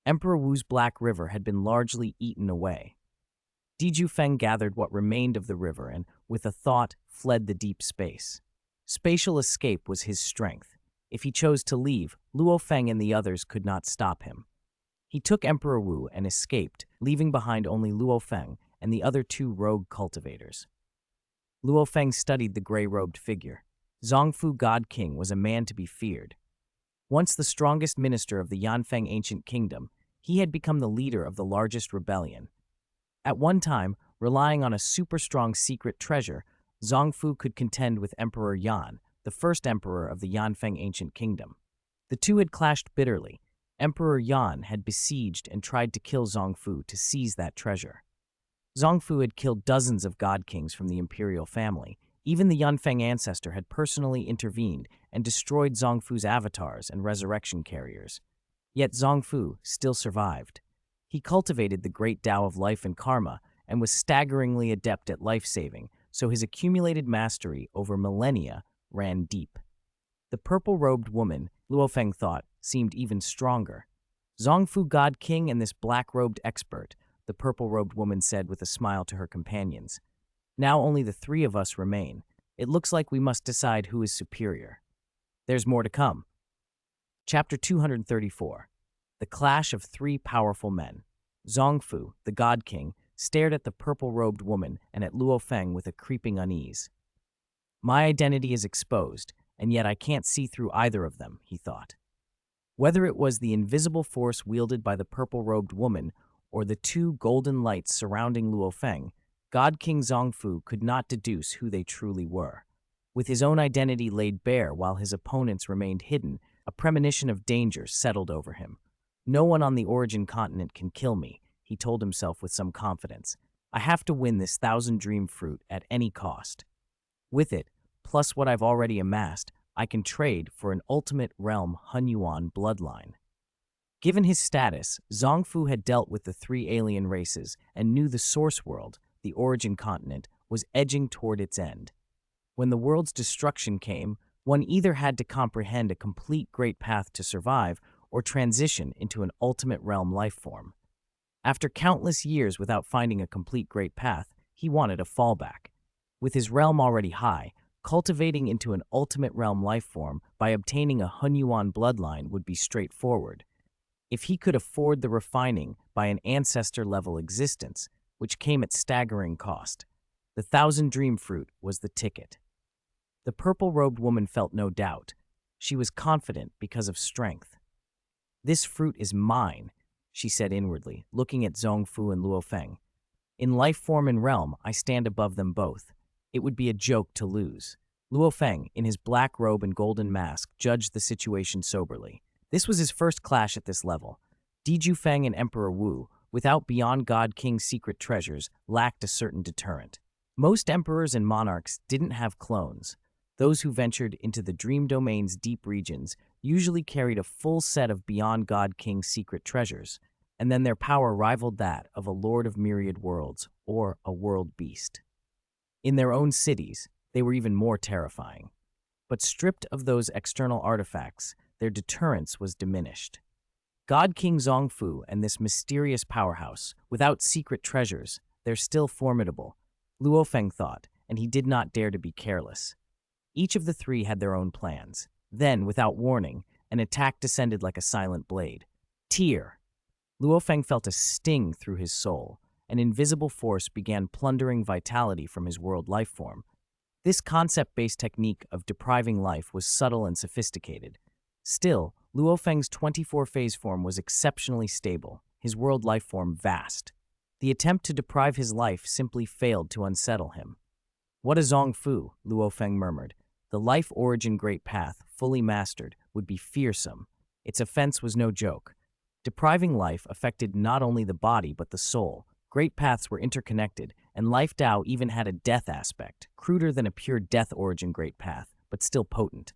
Emperor Wu's Black River had been largely eaten away. Diju Feng gathered what remained of the river and, with a thought, fled the deep space. Spatial escape was his strength. If he chose to leave, Luo Feng and the others could not stop him. He took Emperor Wu and escaped, leaving behind only Luo Feng and the other two rogue cultivators. Luo Feng studied the gray-robed figure. Zongfu God King was a man to be feared. Once the strongest minister of the Yanfeng ancient kingdom, he had become the leader of the largest rebellion. At one time, relying on a super-strong secret treasure, Zongfu could contend with Emperor Yan, the first emperor of the Yanfeng ancient kingdom. The two had clashed bitterly. Emperor Yan had besieged and tried to kill Zongfu to seize that treasure. Zongfu had killed dozens of god kings from the imperial family. Even the Yanfeng ancestor had personally intervened and destroyed Zongfu's avatars and resurrection carriers. Yet Zongfu still survived. He cultivated the great Tao of life and karma and was staggeringly adept at life-saving, so his accumulated mastery over millennia ran deep. The purple-robed woman, Luo Feng thought, seemed even stronger. Zongfu God King and this black-robed expert, the purple-robed woman said with a smile to her companions. Now only the three of us remain. It looks like we must decide who is superior. There's more to come. Chapter 234. The Clash of Three Powerful Men. Zongfu, the God King, stared at the purple-robed woman and at Luo Feng with a creeping unease. My identity is exposed, and yet I can't see through either of them, he thought. Whether it was the invisible force wielded by the purple-robed woman or the two golden lights surrounding Luo Feng, God King Zongfu could not deduce who they truly were. With his own identity laid bare while his opponents remained hidden, a premonition of danger settled over him. No one on the origin continent can kill me, he told himself with some confidence. I have to win this 1,000-dream fruit at any cost. With it, plus what I've already amassed, I can trade for an ultimate realm Hunyuan bloodline. Given his status, Zongfu had dealt with the three alien races and knew the source world, the origin continent, was edging toward its end. When the world's destruction came, one either had to comprehend a complete great path to survive or transition into an ultimate realm life form. After countless years without finding a complete great path, he wanted a fallback. With his realm already high, cultivating into an ultimate realm life form by obtaining a Hunyuan bloodline would be straightforward. If he could afford the refining by an ancestor-level existence, which came at staggering cost, the 1,000-dream fruit was the ticket. The purple-robed woman felt no doubt. She was confident because of strength. This fruit is mine, she said inwardly, looking at Zongfu and Luo Feng. In life form and realm, I stand above them both. It would be a joke to lose. Luo Feng, in his black robe and golden mask, judged the situation soberly. This was his first clash at this level. Diju Feng and Emperor Wu, without Beyond God King's secret treasures, lacked a certain deterrent. Most emperors and monarchs didn't have clones. Those who ventured into the Dream Domain's deep regions usually carried a full set of Beyond God King's secret treasures, and then their power rivaled that of a Lord of Myriad Worlds or a world beast. In their own cities, they were even more terrifying. But stripped of those external artifacts, their deterrence was diminished. God King Zongfu and this mysterious powerhouse, without secret treasures, they're still formidable, Luo Feng thought, and he did not dare to be careless. Each of the three had their own plans. Then, without warning, an attack descended like a silent blade. Tear! Luo Feng felt a sting through his soul. An invisible force began plundering vitality from his world life form. This concept-based technique of depriving life was subtle and sophisticated. Still, Luo Feng's 24-phase form was exceptionally stable, his world life form vast. The attempt to deprive his life simply failed to unsettle him. What a Zongfu, Luo Feng murmured. The life origin great path, fully mastered, would be fearsome. Its offense was no joke. Depriving life affected not only the body but the soul. Great paths were interconnected, and Life Tao even had a death aspect, cruder than a pure death origin great path, but still potent.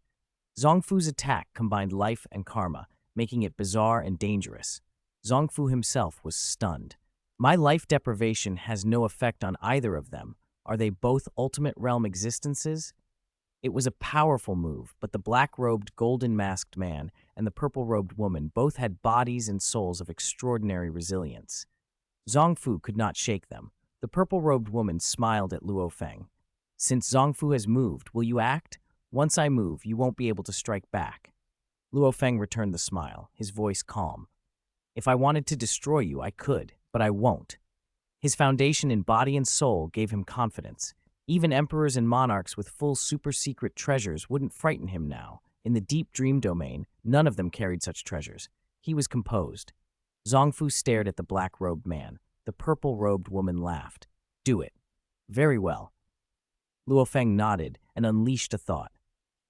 Zongfu's attack combined life and karma, making it bizarre and dangerous. Zongfu himself was stunned. My life deprivation has no effect on either of them. Are they both ultimate realm existences? It was a powerful move, but the black-robed, golden-masked man and the purple-robed woman both had bodies and souls of extraordinary resilience. Zongfu could not shake them. The purple-robed woman smiled at Luo Feng. Since Zongfu has moved, will you act? Once I move, you won't be able to strike back. Luo Feng returned the smile, his voice calm. If I wanted to destroy you, I could, but I won't. His foundation in body and soul gave him confidence. Even emperors and monarchs with full super-secret treasures wouldn't frighten him now. In the deep dream domain, none of them carried such treasures. He was composed. Zongfu stared at the black-robed man. The purple-robed woman laughed. Do it. Very well. Luo Feng nodded and unleashed a thought.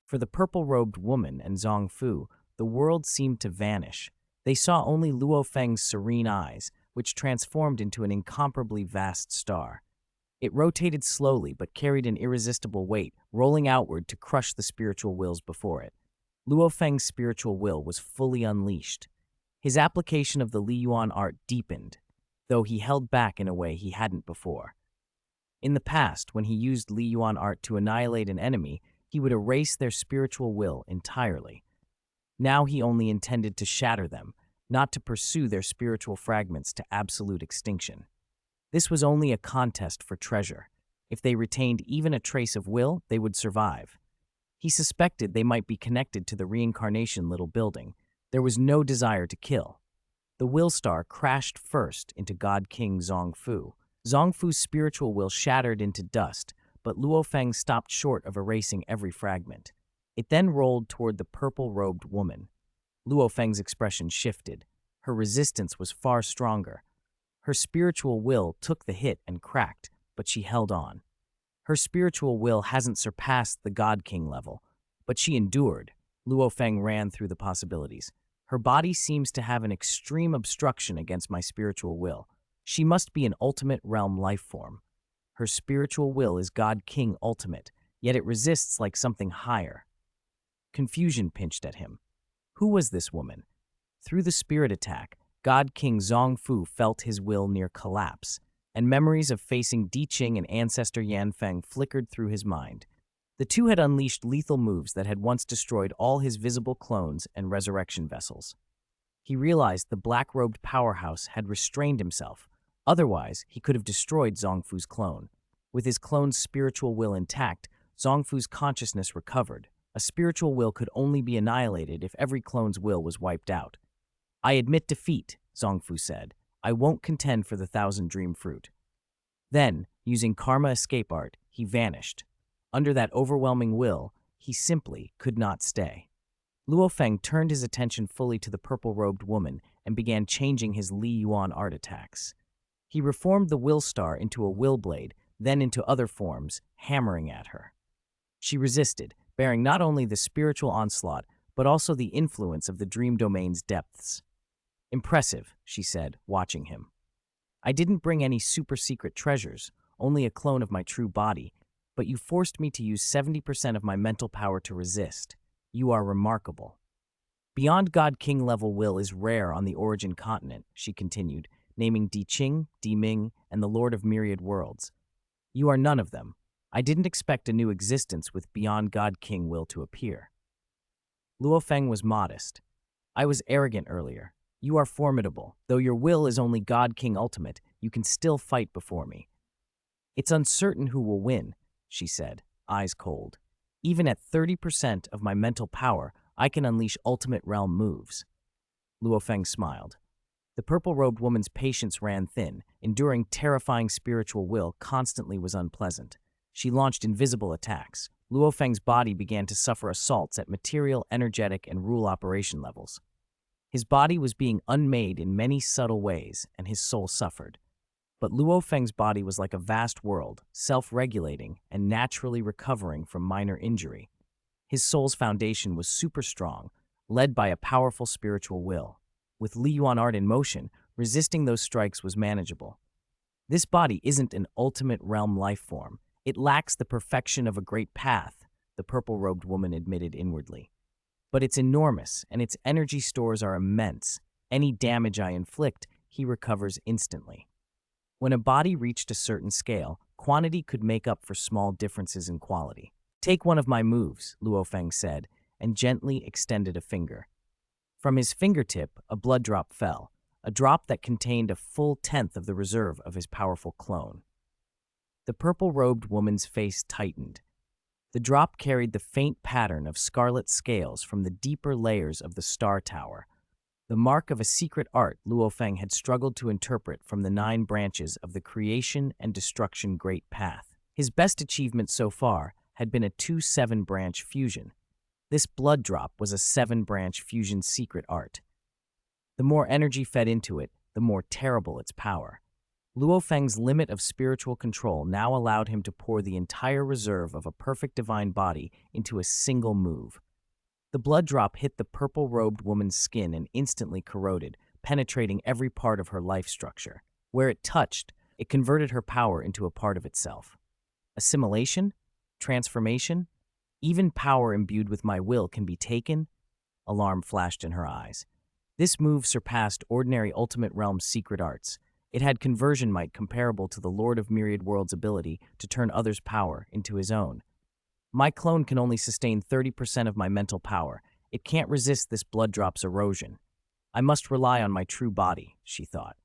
For the purple-robed woman and Zongfu, the world seemed to vanish. They saw only Luo Feng's serene eyes, which transformed into an incomparably vast star. It rotated slowly but carried an irresistible weight, rolling outward to crush the spiritual wills before it. Luo Feng's spiritual will was fully unleashed. His application of the Li Yuan art deepened, though he held back in a way he hadn't before. In the past, when he used Li Yuan art to annihilate an enemy, he would erase their spiritual will entirely. Now he only intended to shatter them, not to pursue their spiritual fragments to absolute extinction. This was only a contest for treasure. If they retained even a trace of will, they would survive. He suspected they might be connected to the Reincarnation little building. There was no desire to kill. The will star crashed first into God King Zongfu. Zongfu's spiritual will shattered into dust, but Luo Feng stopped short of erasing every fragment. It then rolled toward the purple-robed woman. Luo Feng's expression shifted. Her resistance was far stronger. Her spiritual will took the hit and cracked, but she held on. Her spiritual will hasn't surpassed the God King level, but she endured. Luo Feng ran through the possibilities. Her body seems to have an extreme obstruction against my spiritual will. She must be an ultimate realm life form. Her spiritual will is God King ultimate, yet it resists like something higher. Confusion pinched at him. Who was this woman? Through the spirit attack, God King Zongfu felt his will near collapse, and memories of facing Di Qing and ancestor Yan Feng flickered through his mind. The two had unleashed lethal moves that had once destroyed all his visible clones and resurrection vessels. He realized the black-robed powerhouse had restrained himself. Otherwise, he could have destroyed Zongfu's clone. With his clone's spiritual will intact, Zongfu's consciousness recovered. A spiritual will could only be annihilated if every clone's will was wiped out. I admit defeat, Zongfu said. I won't contend for the 1,000 dream fruit. Then, using karma escape art, he vanished. Under that overwhelming will, he simply could not stay. Luo Feng turned his attention fully to the purple-robed woman and began changing his Li Yuan art attacks. He reformed the will star into a will blade, then into other forms, hammering at her. She resisted, bearing not only the spiritual onslaught, but also the influence of the dream domain's depths. Impressive, she said, watching him. I didn't bring any super-secret treasures, only a clone of my true body, but you forced me to use 70% of my mental power to resist. You are remarkable. Beyond God King level will is rare on the Origin continent, she continued, naming Di Qing, Di Ming, and the Lord of Myriad Worlds. You are none of them. I didn't expect a new existence with Beyond God King will to appear. Luo Feng was modest. I was arrogant earlier. You are formidable. Though your will is only God King ultimate, you can still fight before me. It's uncertain who will win, she said, eyes cold. Even at 30% of my mental power, I can unleash ultimate realm moves. Luo Feng smiled. The purple-robed woman's patience ran thin. Enduring terrifying spiritual will constantly was unpleasant. She launched invisible attacks. Luo Feng's body began to suffer assaults at material, energetic, and rule operation levels. His body was being unmade in many subtle ways, and his soul suffered. But Luo Feng's body was like a vast world, self-regulating and naturally recovering from minor injury. His soul's foundation was super strong, led by a powerful spiritual will. With Li Yuan art in motion, resisting those strikes was manageable. This body isn't an ultimate realm life form. It lacks the perfection of a great path, the purple-robed woman admitted inwardly. But it's enormous, and its energy stores are immense. Any damage I inflict, he recovers instantly. When a body reached a certain scale, quantity could make up for small differences in quality. Take one of my moves, Luo Feng said, and gently extended a finger. From his fingertip, a blood drop fell, a drop that contained a full tenth of the reserve of his powerful clone. The purple-robed woman's face tightened. The drop carried the faint pattern of scarlet scales from the deeper layers of the star tower, the mark of a secret art Luo Feng had struggled to interpret from the 9 branches of the creation and destruction great path. His best achievement so far had been a 2-7-branch fusion. This blood drop was a 7-branch fusion secret art. The more energy fed into it, the more terrible its power. Luo Feng's limit of spiritual control now allowed him to pour the entire reserve of a perfect divine body into a single move. The blood drop hit the purple-robed woman's skin and instantly corroded, penetrating every part of her life structure. Where it touched, it converted her power into a part of itself. Assimilation? Transformation? Even power imbued with my will can be taken? Alarm flashed in her eyes. This move surpassed ordinary Ultimate Realm's secret arts. It had conversion might comparable to the Lord of Myriad Worlds' ability to turn others' power into his own. My clone can only sustain 30% of my mental power. It can't resist this blood drop's erosion. I must rely on my true body, she thought.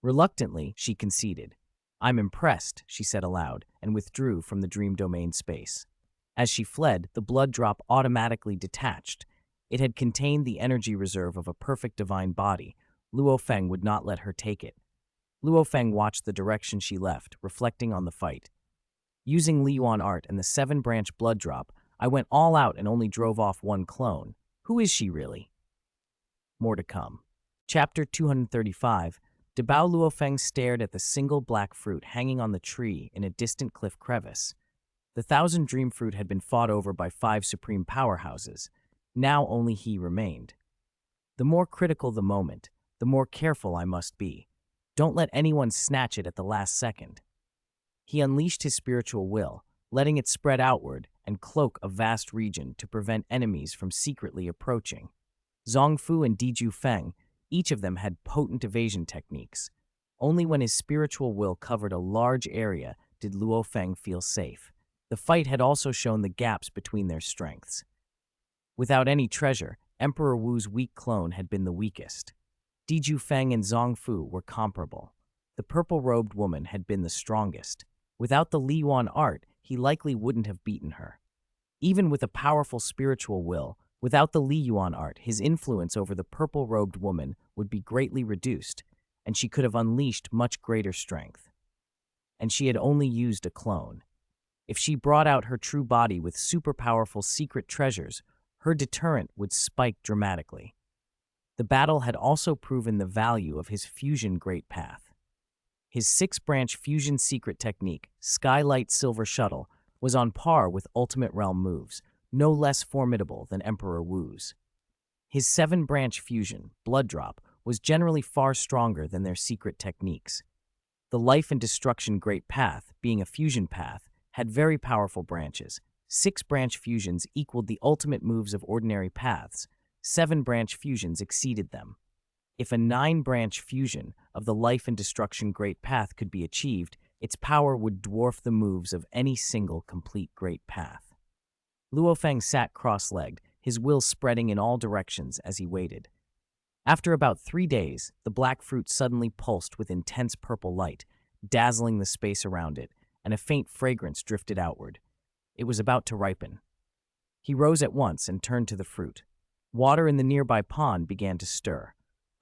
Reluctantly, she conceded. I'm impressed, she said aloud, and withdrew from the dream domain space. As she fled, the blood drop automatically detached. It had contained the energy reserve of a perfect divine body. Luo Feng would not let her take it. Luo Feng watched the direction she left, reflecting on the fight. Using Li Yuan art and the 7-branch blood drop, I went all out and only drove off one clone. Who is she really? More to come. Chapter 235. Debao Luo Feng stared at the single black fruit hanging on the tree in a distant cliff crevice. The 1,000 dream fruit had been fought over by 5 supreme powerhouses. Now only he remained. The more critical the moment, the more careful I must be. Don't let anyone snatch it at the last second. He unleashed his spiritual will, letting it spread outward and cloak a vast region to prevent enemies from secretly approaching. Zhongfu and Diju Feng, each of them had potent evasion techniques. Only when his spiritual will covered a large area did Luo Feng feel safe. The fight had also shown the gaps between their strengths. Without any treasure, Emperor Wu's weak clone had been the weakest. Diju Feng and Zhongfu were comparable. The purple-robed woman had been the strongest. Without the Li Yuan art, he likely wouldn't have beaten her. Even with a powerful spiritual will, without the Li Yuan art, his influence over the purple-robed woman would be greatly reduced, and she could have unleashed much greater strength. And she had only used a clone. If she brought out her true body with super-powerful secret treasures, her deterrent would spike dramatically. The battle had also proven the value of his fusion great path. His 6-branch fusion secret technique, Skylight Silver Shuttle, was on par with Ultimate Realm moves, no less formidable than Emperor Wu's. His 7-branch fusion, Blood Drop, was generally far stronger than their secret techniques. The Life and Destruction Great Path, being a fusion path, had very powerful branches. 6-branch fusions equaled the ultimate moves of ordinary paths. 7-branch fusions exceeded them. If a 9-branch fusion of the Life and Destruction Great Path could be achieved, its power would dwarf the moves of any single complete Great Path. Luo Feng sat cross-legged, his will spreading in all directions as he waited. After about 3 days, the black fruit suddenly pulsed with intense purple light, dazzling the space around it, and a faint fragrance drifted outward. It was about to ripen. He rose at once and turned to the fruit. Water in the nearby pond began to stir.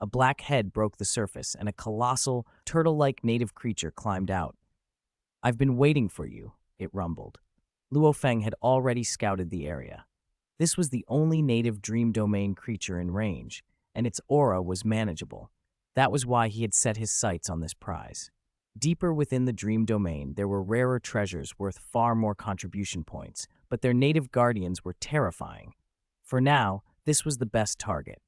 A black head broke the surface, and a colossal, turtle-like native creature climbed out. "I've been waiting for you," it rumbled. Luo Feng had already scouted the area. This was the only native dream domain creature in range, and its aura was manageable. That was why he had set his sights on this prize. Deeper within the dream domain, there were rarer treasures worth far more contribution points, but their native guardians were terrifying. For now, this was the best target.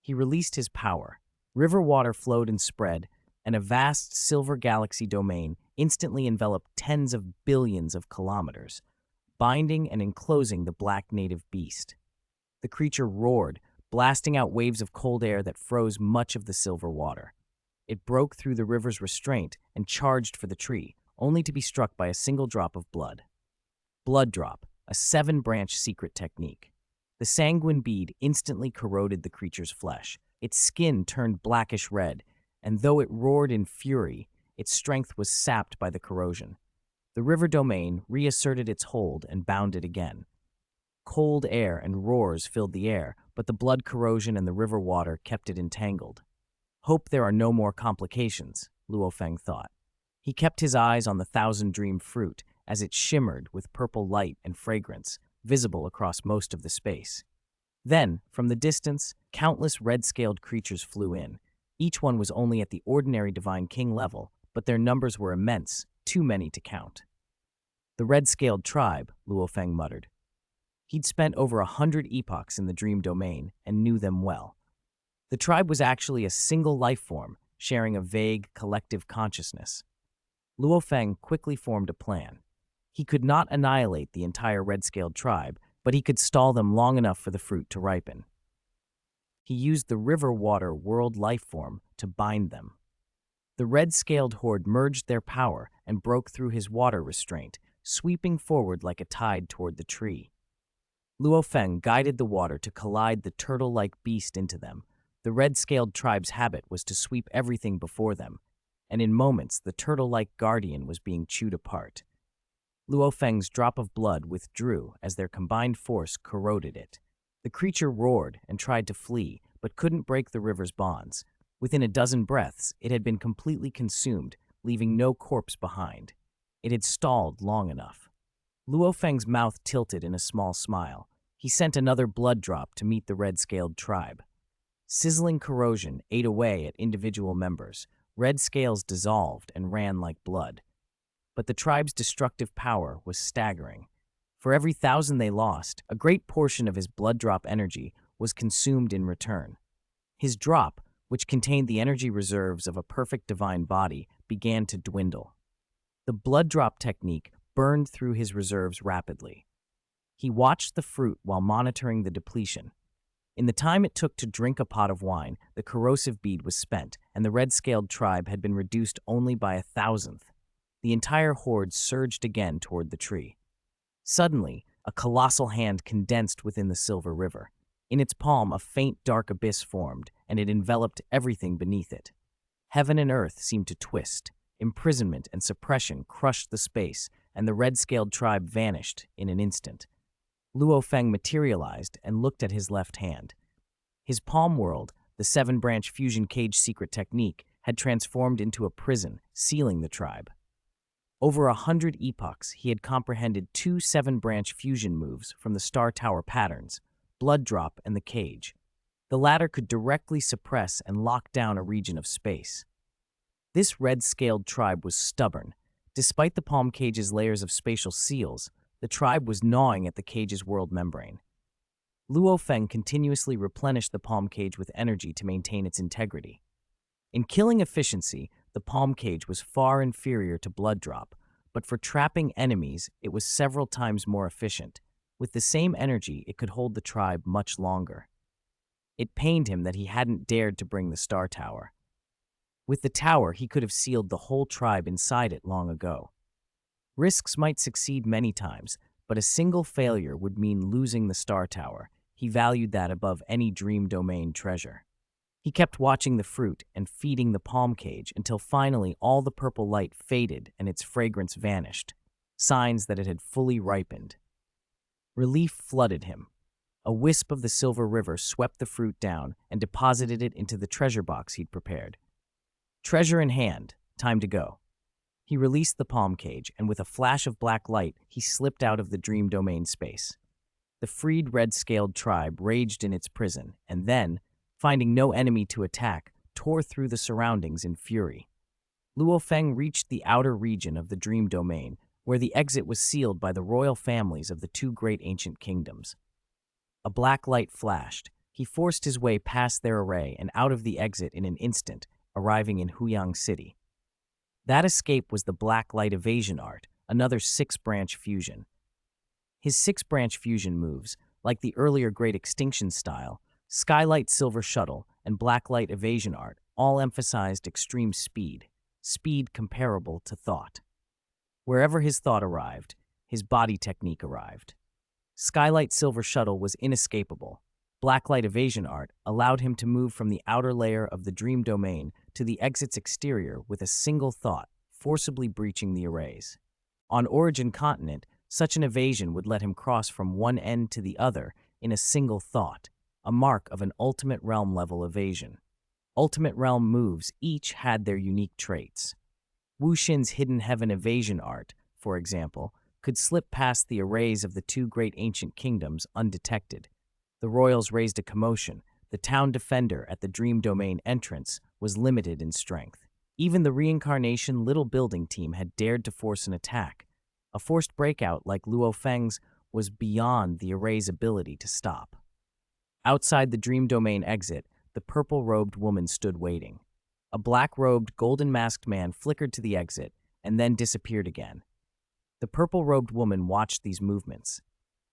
He released his power. River water flowed and spread, and a vast silver galaxy domain instantly enveloped tens of billions of kilometers, binding and enclosing the black native beast. The creature roared, blasting out waves of cold air that froze much of the silver water. It broke through the river's restraint and charged for the tree, only to be struck by a single drop of blood. Blood drop, a 7-branch secret technique. The sanguine bead instantly corroded the creature's flesh. Its skin turned blackish red, and though it roared in fury, its strength was sapped by the corrosion. The river domain reasserted its hold and bounded again. Cold air and roars filled the air, but the blood corrosion and the river water kept it entangled. Hope there are no more complications, Luo Feng thought. He kept his eyes on the thousand-dream fruit as it shimmered with purple light and fragrance, visible across most of the space. Then, from the distance, countless red-scaled creatures flew in. Each one was only at the ordinary Divine King level, but their numbers were immense, too many to count. The red-scaled tribe, Luo Feng muttered. He'd spent over 100 epochs in the dream domain and knew them well. The tribe was actually a single life form, sharing a vague, collective consciousness. Luo Feng quickly formed a plan. He could not annihilate the entire red-scaled tribe, but he could stall them long enough for the fruit to ripen. He used the river water world life form to bind them. The red-scaled horde merged their power and broke through his water restraint, sweeping forward like a tide toward the tree. Luo Feng guided the water to collide the turtle-like beast into them. The red-scaled tribe's habit was to sweep everything before them, and in moments the turtle-like guardian was being chewed apart. Luo Feng's drop of blood withdrew as their combined force corroded it. The creature roared and tried to flee, but couldn't break the river's bonds. Within a dozen breaths, it had been completely consumed, leaving no corpse behind. It had stalled long enough. Luo Feng's mouth tilted in a small smile. He sent another blood drop to meet the red-scaled tribe. Sizzling corrosion ate away at individual members. Red scales dissolved and ran like blood. But the tribe's destructive power was staggering. For every 1,000 they lost, a great portion of his blood drop energy was consumed in return. His drop, which contained the energy reserves of a perfect divine body, began to dwindle. The blood drop technique burned through his reserves rapidly. He watched the fruit while monitoring the depletion. In the time it took to drink a pot of wine, the corrosive bead was spent, and the red-scaled tribe had been reduced only by 1,000th. The entire horde surged again toward the tree. Suddenly, a colossal hand condensed within the silver river. In its palm, a faint dark abyss formed, and it enveloped everything beneath it. Heaven and earth seemed to twist. Imprisonment and suppression crushed the space, and the red-scaled tribe vanished in an instant. Luo Feng materialized and looked at his left hand. His palm world, the 7-branch fusion cage secret technique, had transformed into a prison, sealing the tribe. Over 100 epochs, he had comprehended 2 7-branch fusion moves from the Star Tower patterns, Blood Drop and the Cage. The latter could directly suppress and lock down a region of space. This red-scaled tribe was stubborn. Despite the palm cage's layers of spatial seals, the tribe was gnawing at the cage's world membrane. Luo Feng continuously replenished the palm cage with energy to maintain its integrity. In killing efficiency, the palm cage was far inferior to Blood Drop, but for trapping enemies, it was several times more efficient. With the same energy, it could hold the tribe much longer. It pained him that he hadn't dared to bring the Star Tower. With the tower, he could have sealed the whole tribe inside it long ago. Risks might succeed many times, but a single failure would mean losing the Star Tower. He valued that above any dream domain treasure. He kept watching the fruit and feeding the palm cage until finally all the purple light faded and its fragrance vanished, signs that it had fully ripened. Relief flooded him. A wisp of the silver river swept the fruit down and deposited it into the treasure box he'd prepared. Treasure in hand, time to go. He released the palm cage, and with a flash of black light, he slipped out of the dream domain space. The freed red-scaled tribe raged in its prison, and then, finding no enemy to attack, tore through the surroundings in fury. Luo Feng reached the outer region of the dream domain, where the exit was sealed by the royal families of the 2 great ancient kingdoms. A black light flashed. He forced his way past their array and out of the exit in an instant, arriving in Huyang City. That escape was the black light evasion art, another six-branch fusion. His six-branch fusion moves, like the earlier Great Extinction style, Skylight Silver Shuttle, and Blacklight Evasion art, all emphasized extreme speed, speed comparable to thought. Wherever his thought arrived, his body technique arrived. Skylight Silver Shuttle was inescapable. Blacklight Evasion art allowed him to move from the outer layer of the dream domain to the exit's exterior with a single thought, forcibly breaching the arrays. On Origin Continent, such an evasion would let him cross from one end to the other in a single thought, a mark of an Ultimate Realm level evasion. Ultimate Realm moves each had their unique traits. Wu Xin's Hidden Heaven evasion art, for example, could slip past the arrays of the two great ancient kingdoms undetected. The royals raised a commotion. The town defender at the dream domain entrance was limited in strength. Even the Reincarnation little building team had dared to force an attack. A forced breakout like Luo Feng's was beyond the array's ability to stop. Outside the dream domain exit, the purple-robed woman stood waiting. A black-robed, golden-masked man flickered to the exit and then disappeared again. The purple-robed woman watched these movements.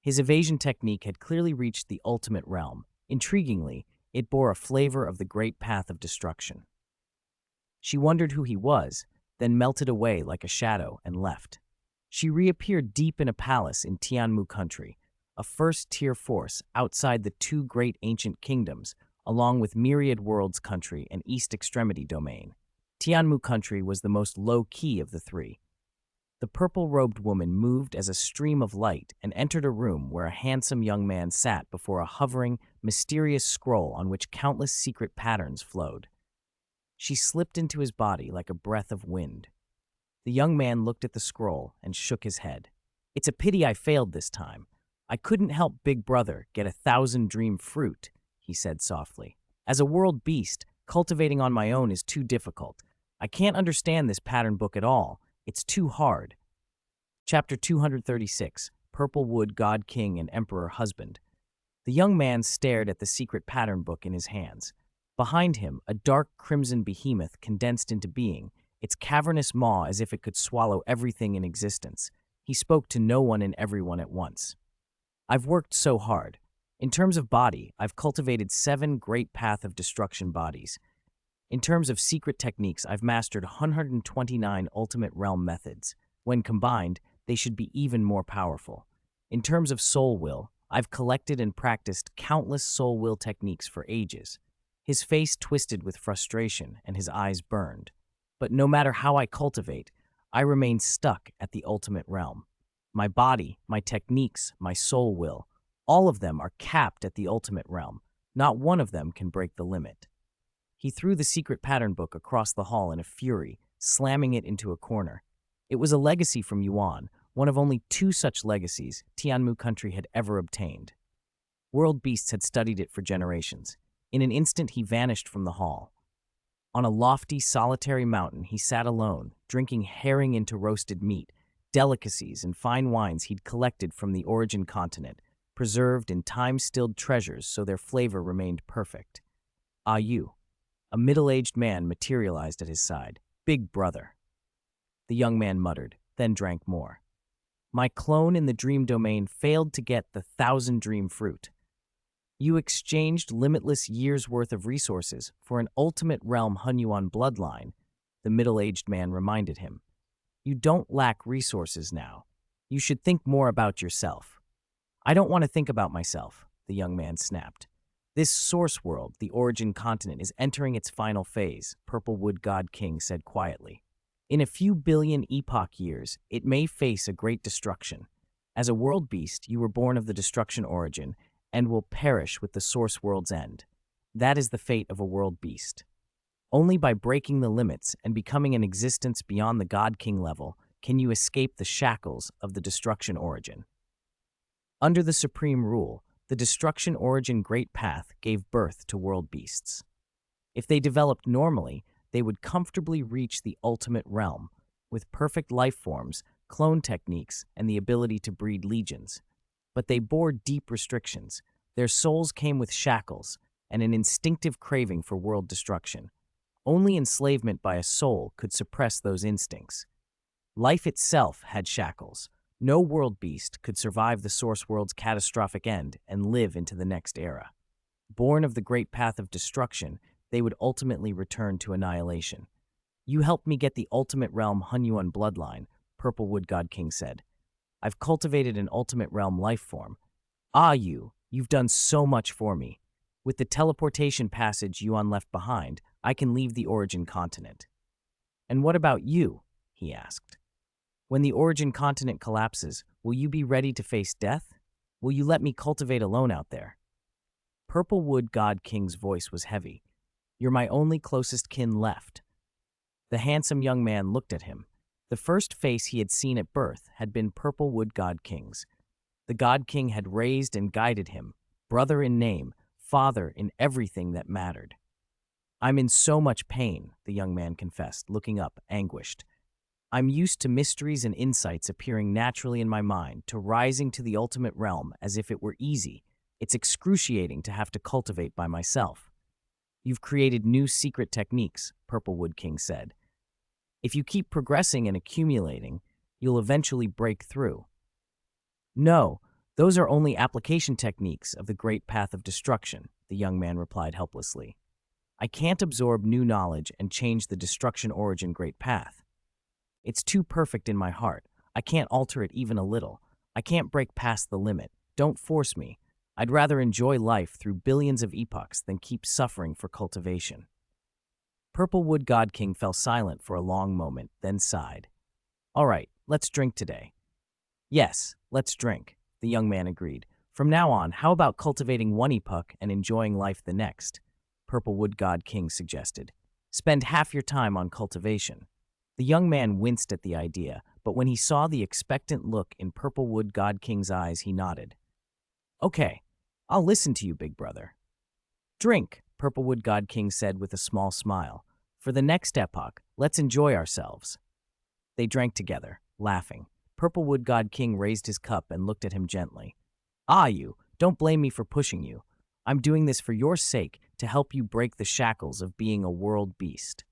His evasion technique had clearly reached the ultimate realm. Intriguingly, it bore a flavor of the great path of destruction. She wondered who he was, then melted away like a shadow and left. She reappeared deep in a palace in Tianmu country, a first-tier force outside the two great ancient kingdoms, along with Myriad Worlds country and East Extremity domain. Tianmu country was the most low-key of the three. The purple-robed woman moved as a stream of light and entered a room where a handsome young man sat before a hovering, mysterious scroll on which countless secret patterns flowed. She slipped into his body like a breath of wind. The young man looked at the scroll and shook his head. "It's a pity I failed this time. I couldn't help Big Brother get 1,000 dream fruit," he said softly. "As a world beast, cultivating on my own is too difficult. I can't understand this pattern book at all. It's too hard." Chapter 236, Purple Wood God King and Emperor Husband. The young man stared at the secret pattern book in his hands. Behind him, a dark crimson behemoth condensed into being, its cavernous maw as if it could swallow everything in existence. He spoke to no one and everyone at once. "I've worked so hard. In terms of body, I've cultivated 7 great path of destruction bodies. In terms of secret techniques, I've mastered 129 ultimate realm methods. When combined, they should be even more powerful. In terms of soul will, I've collected and practiced countless soul will techniques for ages." His face twisted with frustration and his eyes burned. "But no matter how I cultivate, I remain stuck at the ultimate realm. My body, my techniques, my soul will, all of them are capped at the ultimate realm. Not one of them can break the limit." He threw the secret pattern book across the hall in a fury, slamming it into a corner. It was a legacy from Yuan, one of only 2 such legacies Tianmu country had ever obtained. World beasts had studied it for generations. In an instant, he vanished from the hall. On a lofty, solitary mountain, he sat alone, drinking herring into roasted meat, delicacies and fine wines he'd collected from the Origin Continent, preserved in time-stilled treasures so their flavor remained perfect. "Ah, you." A middle-aged man materialized at his side. "Big Brother." The young man muttered, then drank more. "My clone in the dream domain failed to get the 1,000 dream fruit. You exchanged limitless years' worth of resources for an ultimate realm Hunyuan bloodline," the middle-aged man reminded him. "You don't lack resources now. You should think more about yourself." "I don't want to think about myself," the young man snapped. "This source world, the Origin Continent, is entering its final phase," Purple Wood God King said quietly. "In a few billion epoch years, it may face a great destruction. As a world beast, you were born of the destruction origin and will perish with the source world's end. That is the fate of a world beast. Only by breaking the limits and becoming an existence beyond the God King level can you escape the shackles of the destruction origin." Under the supreme rule, the destruction origin great path gave birth to world beasts. If they developed normally, they would comfortably reach the ultimate realm, with perfect life forms, clone techniques, and the ability to breed legions. But they bore deep restrictions. Their souls came with shackles and an instinctive craving for world destruction. Only enslavement by a soul could suppress those instincts. Life itself had shackles. No world beast could survive the source world's catastrophic end and live into the next era. Born of the great path of destruction, they would ultimately return to annihilation. You helped me get the ultimate realm Hunyuan bloodline, Purple Wood God King said. I've cultivated an ultimate realm life form. You've done so much for me. With the teleportation passage Yuan left behind, I can leave the origin continent. And what about you? He asked. When the origin continent collapses, will you be ready to face death? Will you let me cultivate alone out there? Purple Wood God King's voice was heavy. You're my only closest kin left. The handsome young man looked at him. The first face he had seen at birth had been Purple Wood God King's. The God King had raised and guided him, brother in name, father in everything that mattered. I'm in so much pain, the young man confessed, looking up, anguished. I'm used to mysteries and insights appearing naturally in my mind, to rising to the ultimate realm as if it were easy. It's excruciating to have to cultivate by myself. You've created new secret techniques, Purple Wood King said. If you keep progressing and accumulating, you'll eventually break through. No, those are only application techniques of the great path of destruction, the young man replied helplessly. I can't absorb new knowledge and change the destruction origin great path. It's too perfect in my heart. I can't alter it even a little. I can't break past the limit. Don't force me. I'd rather enjoy life through billions of epochs than keep suffering for cultivation. Purple Wood God King fell silent for a long moment, then sighed. All right, let's drink today. Yes, let's drink, the young man agreed. From now on, how about cultivating one epoch and enjoying life the next? Purple Wood God King suggested. Spend half your time on cultivation. The young man winced at the idea, but when he saw the expectant look in Purple Wood God King's eyes, he nodded. Okay, I'll listen to you, big brother. Drink, Purple Wood God King said with a small smile. For the next epoch, let's enjoy ourselves. They drank together, laughing. Purple Wood God King raised his cup and looked at him gently. Don't blame me for pushing you. I'm doing this for your sake, to help you break the shackles of being a world beast.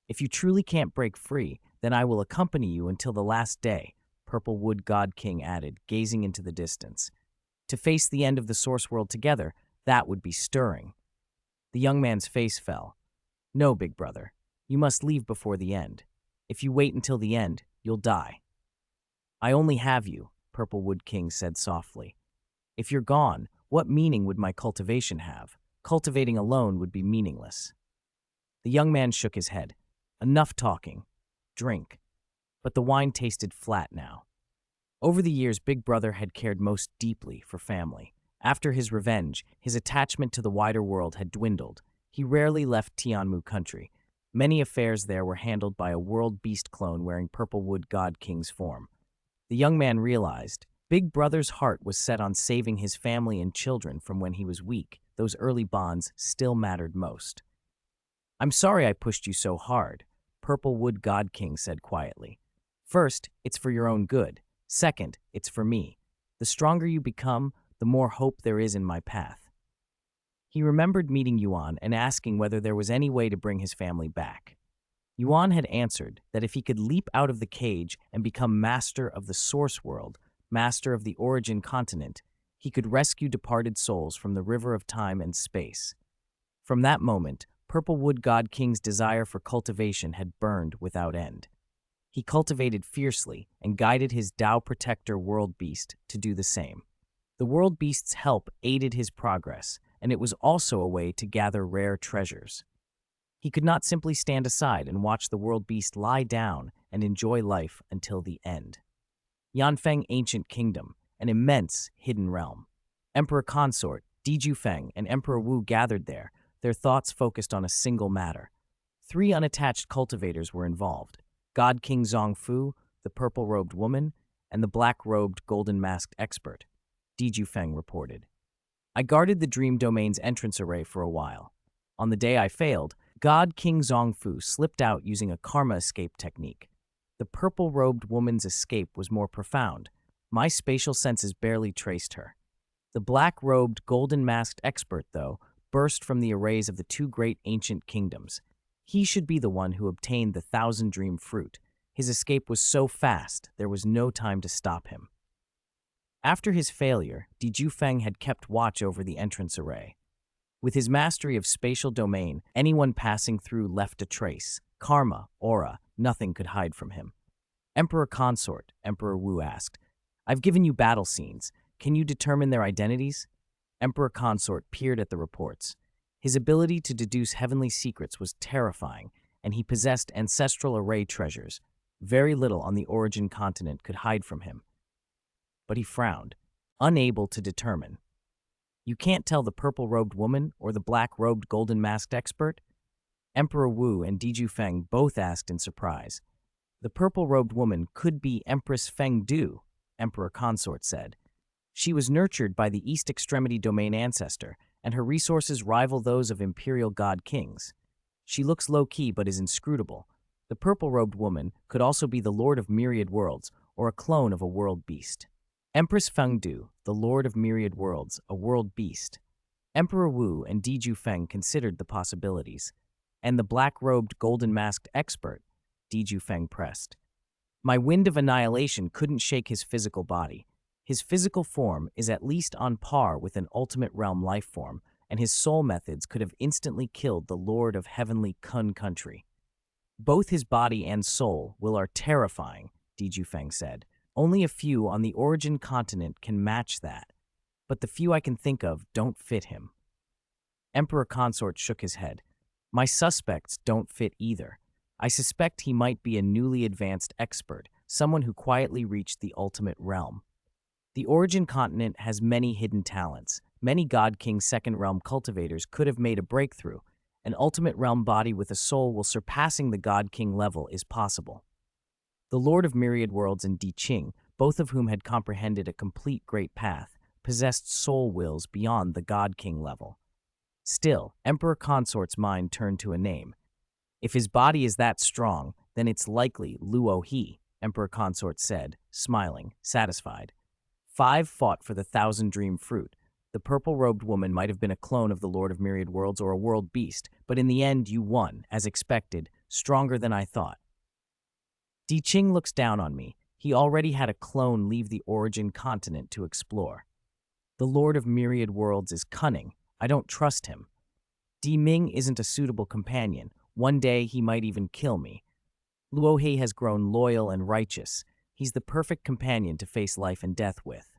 If you truly can't break free, then I will accompany you until the last day, Purple Wood God King added, gazing into the distance. To face the end of the source world together, that would be stirring. The young man's face fell. No, big brother. You must leave before the end. If you wait until the end, you'll die. I only have you, Purple Wood King said softly. If you're gone, what meaning would my cultivation have? Cultivating alone would be meaningless. The young man shook his head. Enough talking. Drink. But the wine tasted flat now. Over the years, Big Brother had cared most deeply for family. After his revenge, his attachment to the wider world had dwindled. He rarely left Tianmu country. Many affairs there were handled by a world beast clone wearing Purple Wood God King's form. The young man realized Big Brother's heart was set on saving his family and children from when he was weak. Those early bonds still mattered most. I'm sorry I pushed you so hard, Purple Wood God King said quietly. First, it's for your own good. Second, it's for me. The stronger you become, the more hope there is in my path. He remembered meeting Yuan and asking whether there was any way to bring his family back. Yuan had answered that if he could leap out of the cage and become master of the source world, master of the origin continent, he could rescue departed souls from the river of time and space. From that moment, Purple Wood God King's desire for cultivation had burned without end. He cultivated fiercely and guided his Tao Protector World Beast to do the same. The World Beast's help aided his progress, and it was also a way to gather rare treasures. He could not simply stand aside and watch the World Beast lie down and enjoy life until the end. Yanfeng Ancient Kingdom, an immense hidden realm. Emperor Consort, Diju Feng, and Emperor Wu gathered there, their thoughts focused on a single matter. 3 unattached cultivators were involved: God King Zongfu, the purple-robed woman, and the black-robed, golden-masked expert, Diju Feng reported. I guarded the Dream Domain's entrance array for a while. On the day I failed, God King Zongfu slipped out using a karma escape technique. The purple-robed woman's escape was more profound. My spatial senses barely traced her. The black-robed, golden-masked expert, though, burst from the arrays of the 2 great ancient kingdoms. He should be the one who obtained the thousand-dream fruit. His escape was so fast, there was no time to stop him. After his failure, Diju Feng had kept watch over the entrance array. With his mastery of spatial domain, anyone passing through left a trace. Karma, aura, nothing could hide from him. Emperor Consort, Emperor Wu asked, "I've given you battle scenes. Can you determine their identities?" Emperor Consort peered at the reports. His ability to deduce heavenly secrets was terrifying, and he possessed ancestral array treasures. Very little on the origin continent could hide from him. But he frowned, unable to determine. "You can't tell the purple-robed woman or the black-robed golden-masked expert?" Emperor Wu and Diju Feng both asked in surprise. "The purple-robed woman could be Empress Feng Du," Emperor Consort said. "She was nurtured by the East Extremity Domain ancestor, and her resources rival those of imperial god kings. She looks low-key but is inscrutable. The purple-robed woman could also be the Lord of Myriad Worlds or a clone of a world beast." Empress Feng Du, the Lord of Myriad Worlds, a world beast. Emperor Wu and Diju Feng considered the possibilities. "And the black-robed, golden-masked expert?" Diju Feng pressed. "My wind of annihilation couldn't shake his physical body. His physical form is at least on par with an ultimate realm life form, and his soul methods could have instantly killed the Lord of Heavenly Kun country. Both his body and soul are terrifying," Diju Feng said. "Only a few on the origin continent can match that, but the few I can think of don't fit him." Emperor Consort shook his head. "My suspects don't fit either. I suspect he might be a newly advanced expert, someone who quietly reached the ultimate realm. The origin continent has many hidden talents. Many God King Second Realm cultivators could have made a breakthrough. An ultimate realm body with a soul surpassing the God King level is possible." The Lord of Myriad Worlds and Di Qing, both of whom had comprehended a complete great path, possessed soul wills beyond the God King level. Still, Emperor Consort's mind turned to a name. "If his body is that strong, then it's likely Luo He," Emperor Consort said, smiling, satisfied. 5 fought for the thousand-dream fruit. The purple-robed woman might have been a clone of the Lord of Myriad Worlds or a world beast, but in the end you won, as expected, stronger than I thought. Di Qing looks down on me. He already had a clone leave the origin continent to explore. The Lord of Myriad Worlds is cunning. I don't trust him. Di Ming isn't a suitable companion. One day he might even kill me. Luo He has grown loyal and righteous. He's the perfect companion to face life and death with.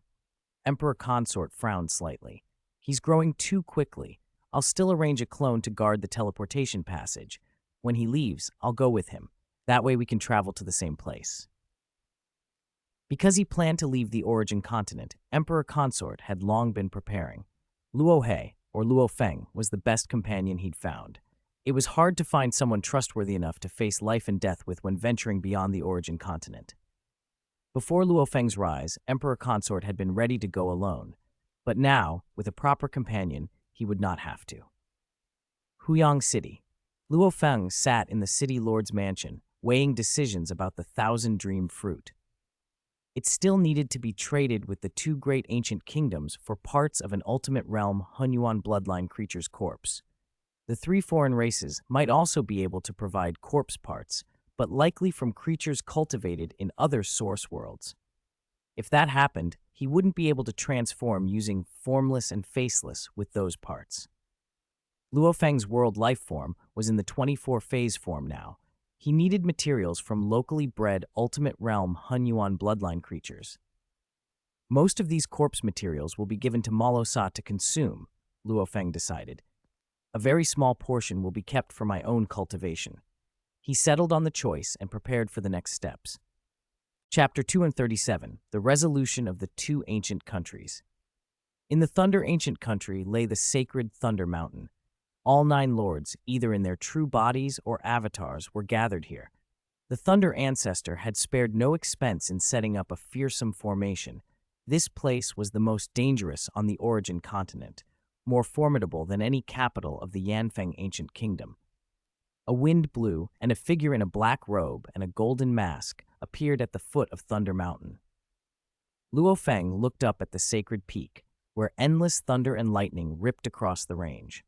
Emperor Consort frowned slightly. He's growing too quickly. I'll still arrange a clone to guard the teleportation passage. When he leaves, I'll go with him. That way we can travel to the same place. Because he planned to leave the origin continent, Emperor Consort had long been preparing. Luo He, or Luo Feng, was the best companion he'd found. It was hard to find someone trustworthy enough to face life and death with when venturing beyond the origin continent. Before Luo Feng's rise, Emperor Consort had been ready to go alone. But now, with a proper companion, he would not have to. Huyang City. Luo Feng sat in the city lord's mansion, weighing decisions about the thousand-dream fruit. It still needed to be traded with the 2 great ancient kingdoms for parts of an ultimate realm Hunyuan bloodline creature's corpse. The 3 foreign races might also be able to provide corpse parts, but likely from creatures cultivated in other source worlds. If that happened, he wouldn't be able to transform using formless and faceless with those parts. Luo Feng's world life form was in the 24-phase form now. He needed materials from locally bred ultimate realm Hunyuan bloodline creatures. Most of these corpse materials will be given to Morosa to consume, Luo Feng decided. A very small portion will be kept for my own cultivation. He settled on the choice and prepared for the next steps. Chapter 237, The Resolution of the 2 Ancient Countries. In the Thunder Ancient Country lay the sacred Thunder Mountain. All 9 lords, either in their true bodies or avatars, were gathered here. The Thunder Ancestor had spared no expense in setting up a fearsome formation. This place was the most dangerous on the origin continent, more formidable than any capital of the Yanfeng Ancient Kingdom. A wind blew, and a figure in a black robe and a golden mask appeared at the foot of Thunder Mountain. Luo Feng looked up at the sacred peak, where endless thunder and lightning ripped across the range.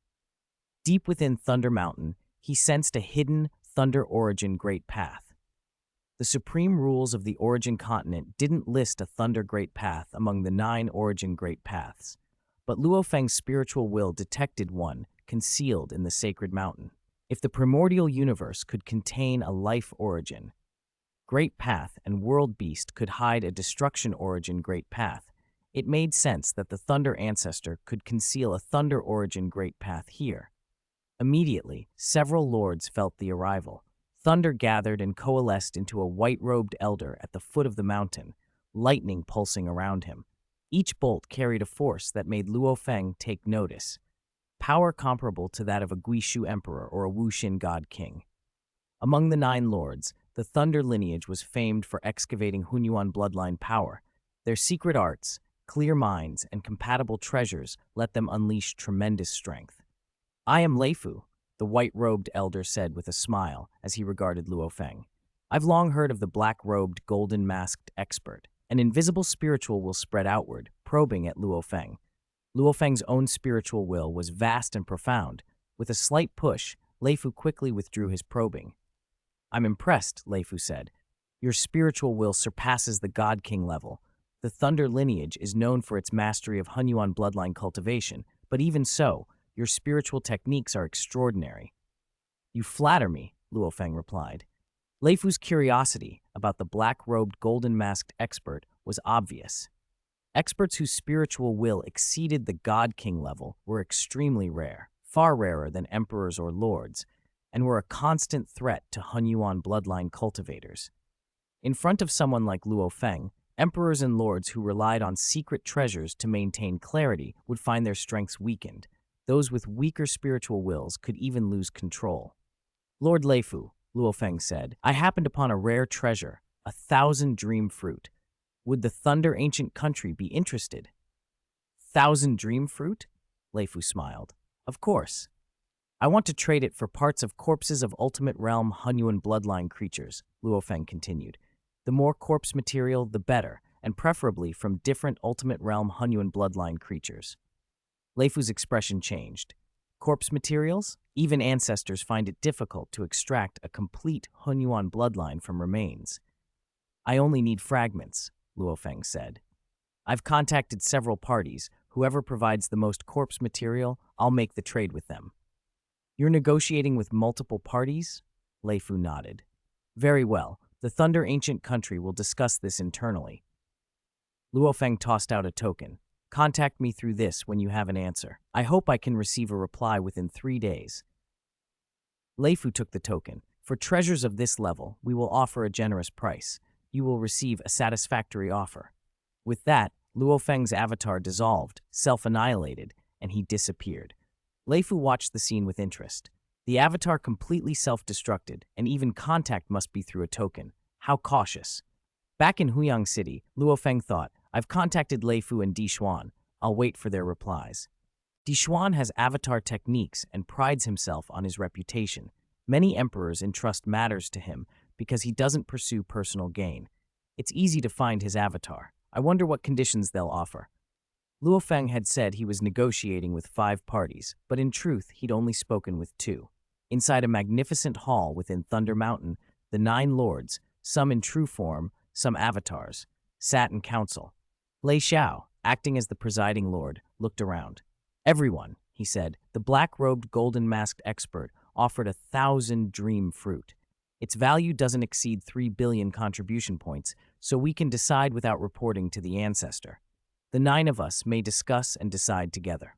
Deep within Thunder Mountain, he sensed a hidden Thunder Origin Great Path. The supreme rules of the Origin continent didn't list a Thunder Great Path among the 9 Origin Great Paths, but Luo Feng's spiritual will detected one concealed in the sacred mountain. If the primordial universe could contain a life origin, Great Path and World Beast could hide a destruction origin Great Path, it made sense that the Thunder Ancestor could conceal a Thunder Origin Great Path here. Immediately, several lords felt the arrival. Thunder gathered and coalesced into a white-robed elder at the foot of the mountain, lightning pulsing around him. Each bolt carried a force that made Luo Feng take notice, power comparable to that of a Guishu emperor or a Wuxin god king. Among the 9 lords, the Thunder lineage was famed for excavating Hunyuan bloodline power. Their secret arts, clear minds, and compatible treasures let them unleash tremendous strength. "I am Leifu," the white-robed elder said with a smile as he regarded Luo Feng. "I've long heard of the black-robed, golden-masked expert. An invisible spiritual will spread outward, probing at Luo Feng. Luo Feng's own spiritual will was vast and profound. With a slight push, Leifu quickly withdrew his probing. "I'm impressed," Leifu said. "Your spiritual will surpasses the God King level. The Thunder lineage is known for its mastery of Hunyuan bloodline cultivation, but even so, your spiritual techniques are extraordinary." "You flatter me," Luo Feng replied. Leifu's curiosity about the black-robed, golden-masked expert was obvious. Experts whose spiritual will exceeded the God King level were extremely rare, far rarer than emperors or lords, and were a constant threat to Hunyuan bloodline cultivators. In front of someone like Luo Feng, emperors and lords who relied on secret treasures to maintain clarity would find their strengths weakened. Those with weaker spiritual wills could even lose control. "Lord Leifu," Luo Feng said, "I happened upon a rare treasure, 1,000 dream fruit. Would the Thunder ancient country be interested?" "1,000 dream fruit?" Leifu smiled. "Of course. I want to trade it for parts of corpses of Ultimate Realm Hunyuan bloodline creatures," Luo Feng continued. "The more corpse material, the better, and preferably from different Ultimate Realm Hunyuan bloodline creatures." Leifu's expression changed. "Corpse materials? Even ancestors find it difficult to extract a complete Hunyuan bloodline from remains." "I only need fragments," Luo Feng said. "I've contacted several parties. Whoever provides the most corpse material, I'll make the trade with them." "You're negotiating with multiple parties?" Leifu nodded. "Very well. The Thunder ancient country will discuss this internally." Luo Feng tossed out a token. "Contact me through this when you have an answer. I hope I can receive a reply within 3 days." Leifu took the token. "For treasures of this level, we will offer a generous price. You will receive a satisfactory offer." With that, Luo Feng's avatar dissolved, self-annihilated, and he disappeared. Leifu watched the scene with interest. The avatar completely self-destructed, and even contact must be through a token. How cautious. Back in Huyang City, Luo Feng thought, "I've contacted Leifu and Di Xuan. I'll wait for their replies." Di Xuan has avatar techniques and prides himself on his reputation. Many emperors entrust matters to him because he doesn't pursue personal gain. It's easy to find his avatar. I wonder what conditions they'll offer. Luo Feng had said he was negotiating with 5 parties, but in truth, he'd only spoken with 2. Inside a magnificent hall within Thunder Mountain, the 9 lords, some in true form, some avatars, sat in council. Lei Xiao, acting as the presiding lord, looked around. "Everyone," he said, "the black-robed, golden-masked expert offered 1,000 dream fruit. Its value doesn't exceed 3 billion contribution points, so we can decide without reporting to the ancestor. The 9 of us may discuss and decide together."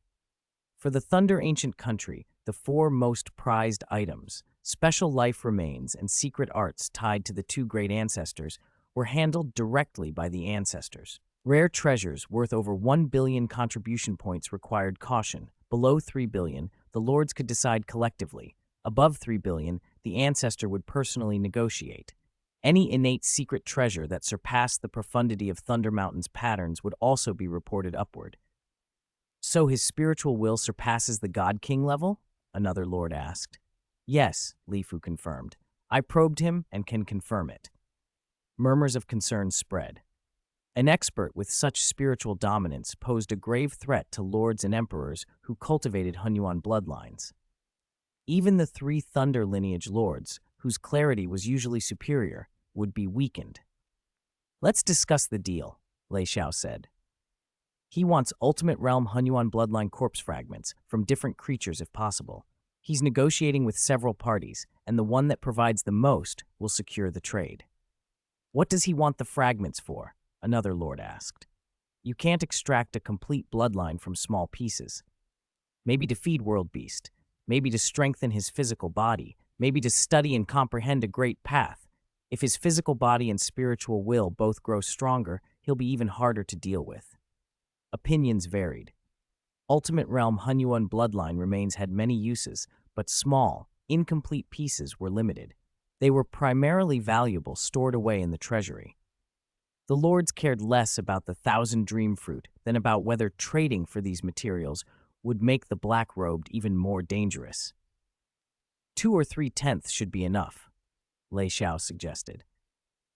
For the Thunder ancient country, the 4 most prized items, special life remains and secret arts tied to the 2 great ancestors, were handled directly by the ancestors. Rare treasures worth over 1 billion contribution points required caution. Below 3 billion, the lords could decide collectively. Above 3 billion, the ancestor would personally negotiate. Any innate secret treasure that surpassed the profundity of Thunder Mountain's patterns would also be reported upward. "So his spiritual will surpasses the God King level?" another lord asked. "Yes," Leifu confirmed. "I probed him and can confirm it." Murmurs of concern spread. An expert with such spiritual dominance posed a grave threat to lords and emperors who cultivated Hunyuan bloodlines. Even the three Thunder lineage lords, whose clarity was usually superior, would be weakened. Let's discuss the deal, Lei Xiao said. He wants Ultimate Realm Hunyuan bloodline corpse fragments from different creatures if possible. He's negotiating with several parties, and the one that provides the most will secure the trade. What does he want the fragments for? Another lord asked. You can't extract a complete bloodline from small pieces. Maybe to feed World Beast, maybe to strengthen his physical body, maybe to study and comprehend a great path. If his physical body and spiritual will both grow stronger, he'll be even harder to deal with. Opinions varied. Ultimate Realm Hunyuan bloodline remains had many uses, but small, incomplete pieces were limited. They were primarily valuable stored away in the treasury. The lords cared less about the 1,000 dream fruit than about whether trading for these materials would make the black-robed even more dangerous. 2 or 3/10 should be enough, Lei Xiao suggested.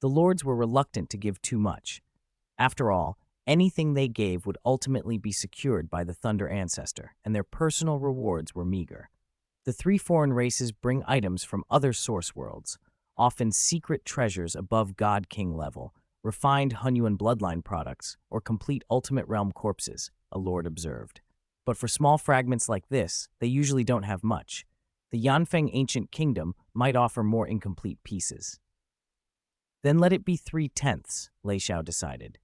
The lords were reluctant to give too much. After all, anything they gave would ultimately be secured by the Thunder Ancestor, and their personal rewards were meager. The three foreign races bring items from other source worlds, often secret treasures above God King level, refined Hunyuan bloodline products, or complete Ultimate Realm corpses, a lord observed. But for small fragments like this, they usually don't have much. The Yanfeng Ancient Kingdom might offer more incomplete pieces. Then let it be 3/10, Lei Xiao decided.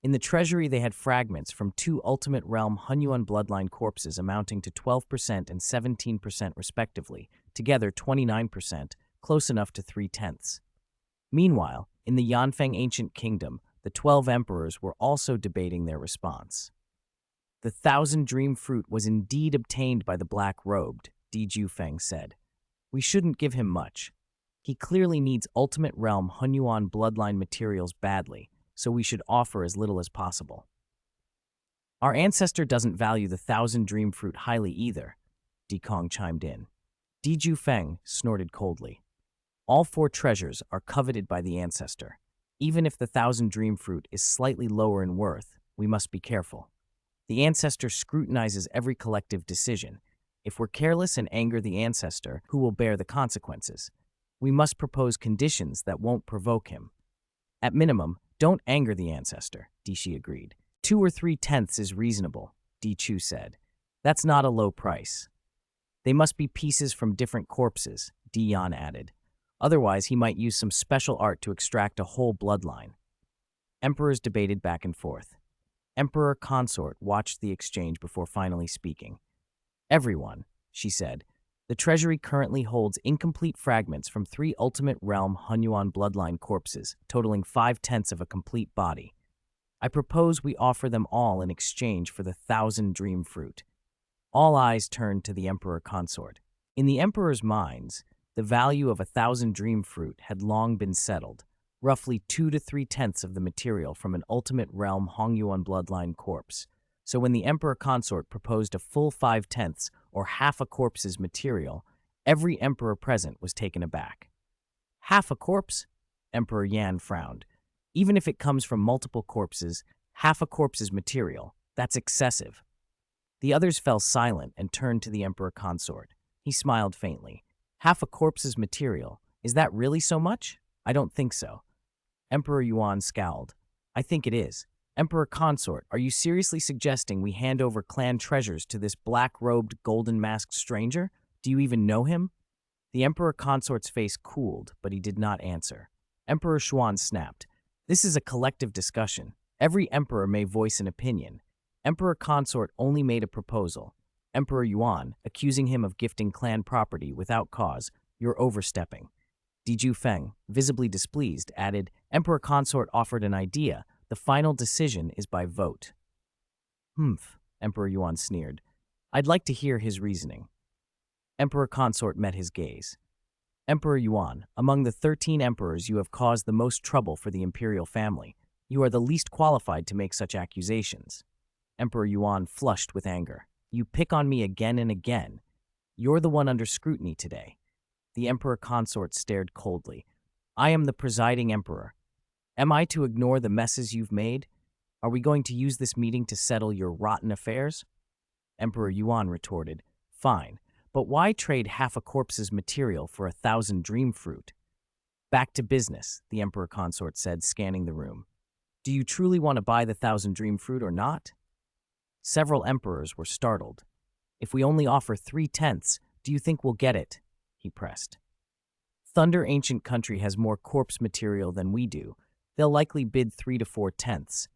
In the treasury they had fragments from 2 Ultimate Realm Hunyuan bloodline corpses amounting to 12% and 17% respectively, together 29%, close enough to 3/10. Meanwhile, in the Yanfeng Ancient Kingdom, the 12 emperors were also debating their response. The 1,000 dream fruit was indeed obtained by the black-robed, Di Feng said. We shouldn't give him much. He clearly needs Ultimate Realm Hunyuan bloodline materials badly, so we should offer as little as possible. Our ancestor doesn't value the 1,000 dream fruit highly either, Di Kong chimed in. Di Feng snorted coldly. All 4 treasures are coveted by the ancestor. Even if the 1,000 dream fruit is slightly lower in worth, we must be careful. The ancestor scrutinizes every collective decision. If we're careless and anger the ancestor, who will bear the consequences? We must propose conditions that won't provoke him. At minimum, don't anger the ancestor, Di Shi agreed. 2 or 3/10 is reasonable, Di Chu said. That's not a low price. They must be pieces from different corpses, Di Yan added. Otherwise, he might use some special art to extract a whole bloodline. Emperors debated back and forth. Emperor Consort watched the exchange before finally speaking. Everyone, she said, the treasury currently holds incomplete fragments from 3 Ultimate Realm Hunyuan bloodline corpses, totaling 5/10 of a complete body. I propose we offer them all in exchange for the 1,000 dream fruit. All eyes turned to the Emperor Consort. In the Emperor's minds, the value of 1,000 dream fruit had long been settled, roughly 2 to 3/10 of the material from an Ultimate Realm Hunyuan bloodline corpse. So when the Emperor Consort proposed a full 5/10 or half a corpse's material, every emperor present was taken aback. Half a corpse? Emperor Yan frowned. Even if it comes from multiple corpses, half a corpse's material, that's excessive. The others fell silent and turned to the Emperor Consort. He smiled faintly. Half a corpse's material, is that really so much? I don't think so. Emperor Yuan scowled. I think it is. Emperor Consort, are you seriously suggesting we hand over clan treasures to this black-robed, golden-masked stranger? Do you even know him? The Emperor Consort's face cooled, but he did not answer. Emperor Xuan snapped. This is a collective discussion. Every emperor may voice an opinion. Emperor Consort only made a proposal. Emperor Yuan, accusing him of gifting clan property without cause, you're overstepping. Di Feng, visibly displeased, added, Emperor Consort offered an idea. The final decision is by vote. Humph, Emperor Yuan sneered. I'd like to hear his reasoning. Emperor Consort met his gaze. Emperor Yuan, among the 13 emperors you have caused the most trouble for the imperial family. You are the least qualified to make such accusations. Emperor Yuan flushed with anger. You pick on me again and again. You're the one under scrutiny today. The Emperor Consort stared coldly. I am the presiding emperor. Am I to ignore the messes you've made? Are we going to use this meeting to settle your rotten affairs? Emperor Yuan retorted, Fine, But why trade half a corpse's material for 1,000 dream fruit? Back to business, the Emperor Consort said, scanning the room. Do you truly want to buy the 1,000 dream fruit or not? Several emperors were startled. If we only offer 3/10, do you think we'll get it? He pressed. Thunder Ancient Country has more corpse material than we do. They'll likely bid 3 to 4/10.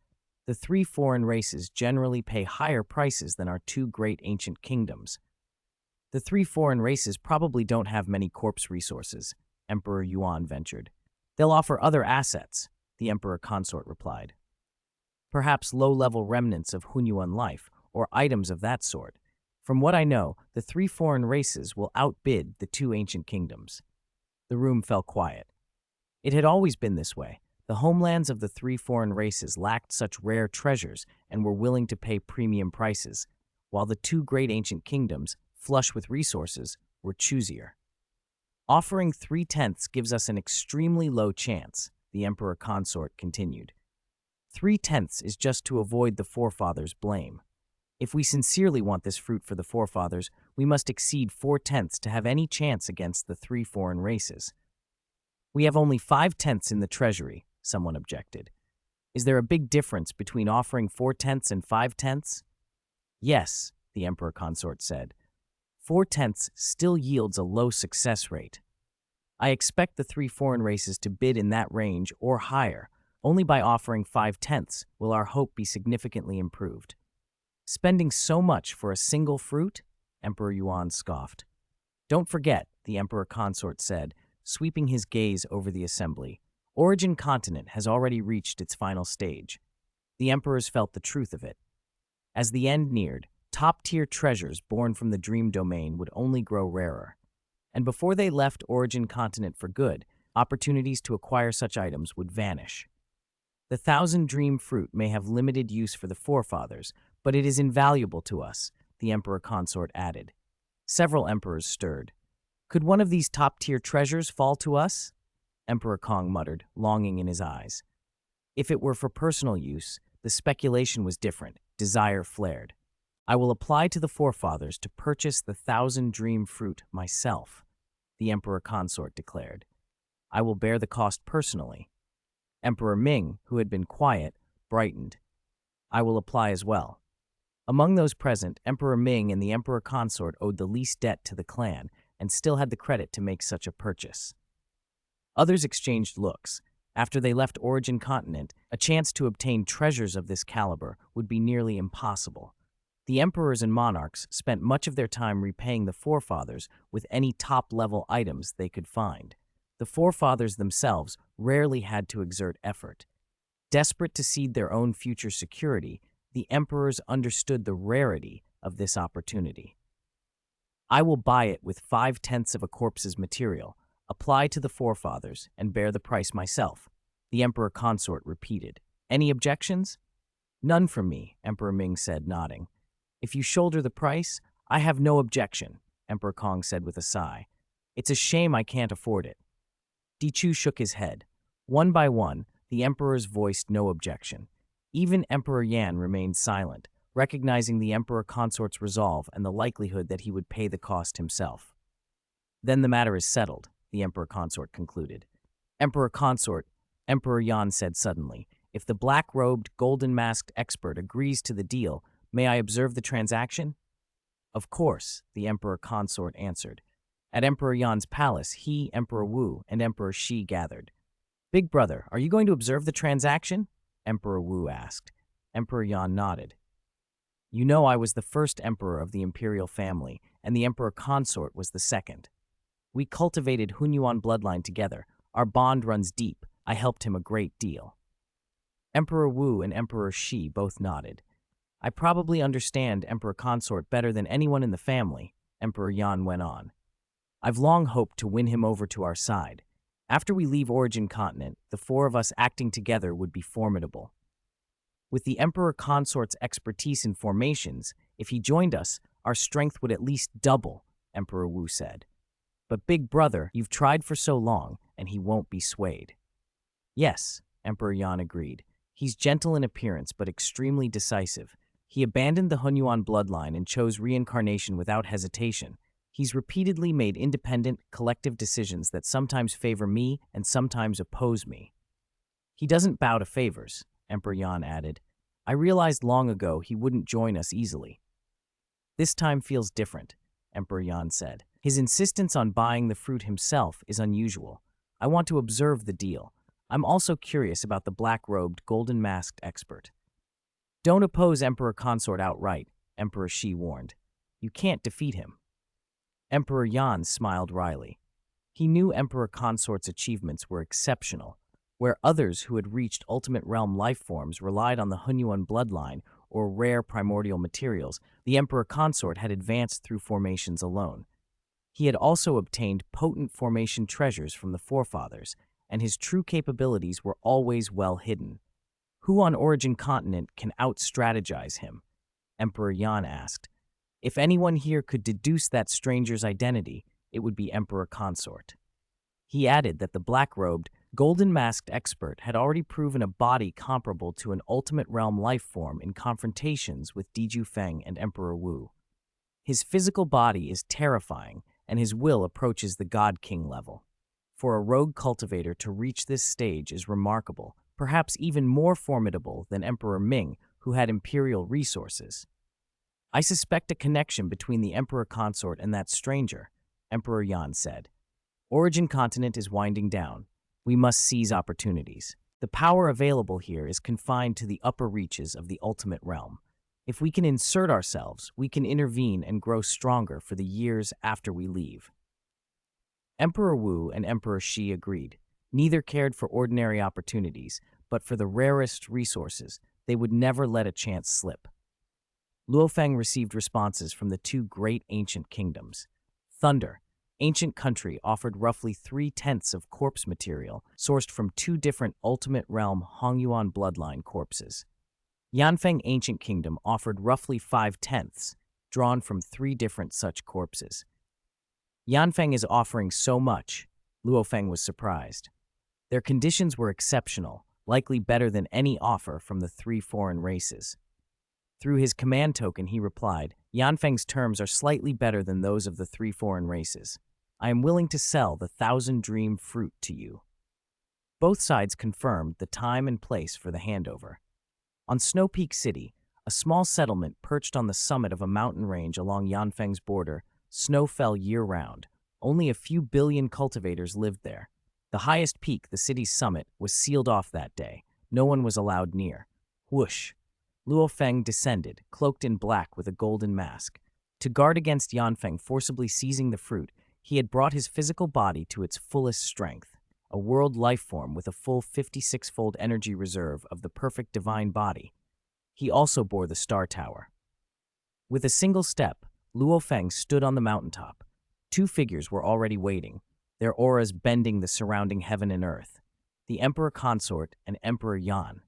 The 3 foreign races generally pay higher prices than our 2 great ancient kingdoms. The 3 foreign races probably don't have many corpse resources, Emperor Yuan ventured. They'll offer other assets, the Emperor Consort replied. Perhaps low-level remnants of Hunyuan life, or items of that sort. From what I know, the 3 foreign races will outbid the 2 ancient kingdoms. The room fell quiet. It had always been this way. The homelands of the 3 foreign races lacked such rare treasures and were willing to pay premium prices, while the 2 great ancient kingdoms, flush with resources, were choosier. Offering 3/10 gives us an extremely low chance, the Emperor Consort continued. 3/10 is just to avoid the forefathers' blame. If we sincerely want this fruit for the forefathers, we must exceed 4/10 to have any chance against the 3 foreign races. We have only 5/10 in the treasury, someone objected. Is there a big difference between offering 4/10 and 5/10? Yes, the Emperor Consort said. 4/10 still yields a low success rate. I expect the 3 foreign races to bid in that range or higher. Only by offering 5/10 will our hope be significantly improved. Spending so much for a single fruit? Emperor Yuan scoffed. Don't forget, the Emperor Consort said, sweeping his gaze over the assembly. Origin Continent has already reached its final stage. The emperors felt the truth of it. As the end neared, top-tier treasures born from the Dream Domain would only grow rarer. And before they left Origin Continent for good, opportunities to acquire such items would vanish. The 1,000 dream fruit may have limited use for the forefathers, but it is invaluable to us, the Emperor Consort added. Several emperors stirred. Could one of these top-tier treasures fall to us? Emperor Kong muttered, longing in his eyes. If it were for personal use, the speculation was different. Desire flared. I will apply to the forefathers to purchase the 1,000 dream fruit myself, the Emperor Consort declared. I will bear the cost personally. Emperor Ming, who had been quiet, brightened. I will apply as well. Among those present, Emperor Ming and the Emperor Consort owed the least debt to the clan and still had the credit to make such a purchase. Others exchanged looks. After they left Origin Continent, a chance to obtain treasures of this caliber would be nearly impossible. The emperors and monarchs spent much of their time repaying the forefathers with any top-level items they could find. The forefathers themselves rarely had to exert effort. Desperate to seed their own future security, the emperors understood the rarity of this opportunity. I will buy it with 5/10 of a corpse's material, apply to the forefathers, and bear the price myself, the Emperor Consort repeated. Any objections? None from me, Emperor Ming said, nodding. If you shoulder the price, I have no objection, Emperor Kong said with a sigh. It's a shame I can't afford it. Dichu shook his head. One by one, the emperors voiced no objection. Even Emperor Yan remained silent, recognizing the Emperor Consort's resolve and the likelihood that he would pay the cost himself. Then the matter is settled, the Emperor Consort concluded. Emperor Consort, Emperor Yan said suddenly, if the black-robed, golden-masked expert agrees to the deal, may I observe the transaction? Of course, the Emperor Consort answered. At Emperor Yan's palace, he, Emperor Wu, and Emperor Shi gathered. Big brother, are you going to observe the transaction? Emperor Wu asked. Emperor Yan nodded. You know I was the first emperor of the imperial family, and the Emperor Consort was the second. We cultivated Hunyuan bloodline together. Our bond runs deep. I helped him a great deal. Emperor Wu and Emperor Shi both nodded. I probably understand Emperor Consort better than anyone in the family, Emperor Yan went on. I've long hoped to win him over to our side. After we leave Origin Continent, the 4 of us acting together would be formidable. With the Emperor Consort's expertise in formations, if he joined us, our strength would at least double, Emperor Wu said. But big brother, you've tried for so long, and he won't be swayed. Yes, Emperor Yan agreed. He's gentle in appearance, but extremely decisive. He abandoned the Hunyuan bloodline and chose reincarnation without hesitation. He's repeatedly made independent, collective decisions that sometimes favor me and sometimes oppose me. He doesn't bow to favors, Emperor Yan added. I realized long ago he wouldn't join us easily. This time feels different, Emperor Yan said. His insistence on buying the fruit himself is unusual. I want to observe the deal. I'm also curious about the black-robed, golden-masked expert. Don't oppose Emperor Consort outright, Emperor Shi warned. You can't defeat him. Emperor Yan smiled wryly. He knew Emperor Consort's achievements were exceptional. Where others who had reached ultimate realm life forms relied on the Hunyuan bloodline or rare primordial materials, the Emperor Consort had advanced through formations alone. He had also obtained potent formation treasures from the forefathers, and his true capabilities were always well hidden. Who on Origin Continent can out-strategize him? Emperor Yan asked. If anyone here could deduce that stranger's identity, it would be Emperor Consort. He added that the black-robed, golden-masked expert had already proven a body comparable to an ultimate realm life form in confrontations with Diju Feng and Emperor Wu. His physical body is terrifying, and his will approaches the God King level. For a rogue cultivator to reach this stage is remarkable, perhaps even more formidable than Emperor Ming, who had imperial resources. I suspect a connection between the Emperor Consort and that stranger, Emperor Yan said. Origin Continent is winding down. We must seize opportunities. The power available here is confined to the upper reaches of the ultimate realm. If we can insert ourselves, we can intervene and grow stronger for the years after we leave. Emperor Wu and Emperor Shi agreed. Neither cared for ordinary opportunities, but for the rarest resources. They would never let a chance slip. Luo Feng received responses from the two great ancient kingdoms. Thunder, ancient country, offered roughly 3/10 of corpse material sourced from two different ultimate realm Hongyuan bloodline corpses. Yanfeng ancient kingdom offered roughly 5/10, drawn from 3 different such corpses. Yanfeng is offering so much, Luo Feng was surprised. Their conditions were exceptional, likely better than any offer from the 3 foreign races. Through his command token, he replied, Yanfeng's terms are slightly better than those of the 3 foreign races. I am willing to sell the 1,000 dream fruit to you. Both sides confirmed the time and place for the handover. On Snow Peak City, a small settlement perched on the summit of a mountain range along Yanfeng's border, snow fell year-round. Only a few billion cultivators lived there. The highest peak, the city's summit, was sealed off that day. No one was allowed near. Whoosh! Luo Feng descended, cloaked in black with a golden mask. To guard against Yanfeng forcibly seizing the fruit, he had brought his physical body to its fullest strength, a world life form with a full 56-fold energy reserve of the perfect divine body. He also bore the Star Tower. With a single step, Luo Feng stood on the mountaintop. 2 figures were already waiting, their auras bending the surrounding heaven and earth. The Emperor Consort and Emperor Yan.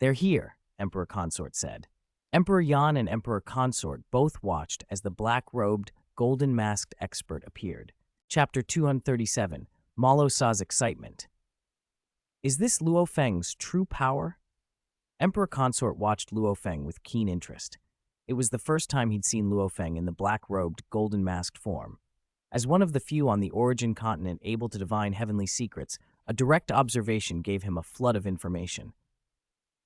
They're here, Emperor Consort said. Emperor Yan and Emperor Consort both watched as the black-robed, golden-masked expert appeared. Chapter 237, Morosa's Excitement. Is this Luo Feng's true power? Emperor Consort watched Luo Feng with keen interest. It was the first time he'd seen Luo Feng in the black-robed, golden-masked form. As one of the few on the Origin Continent able to divine heavenly secrets, a direct observation gave him a flood of information.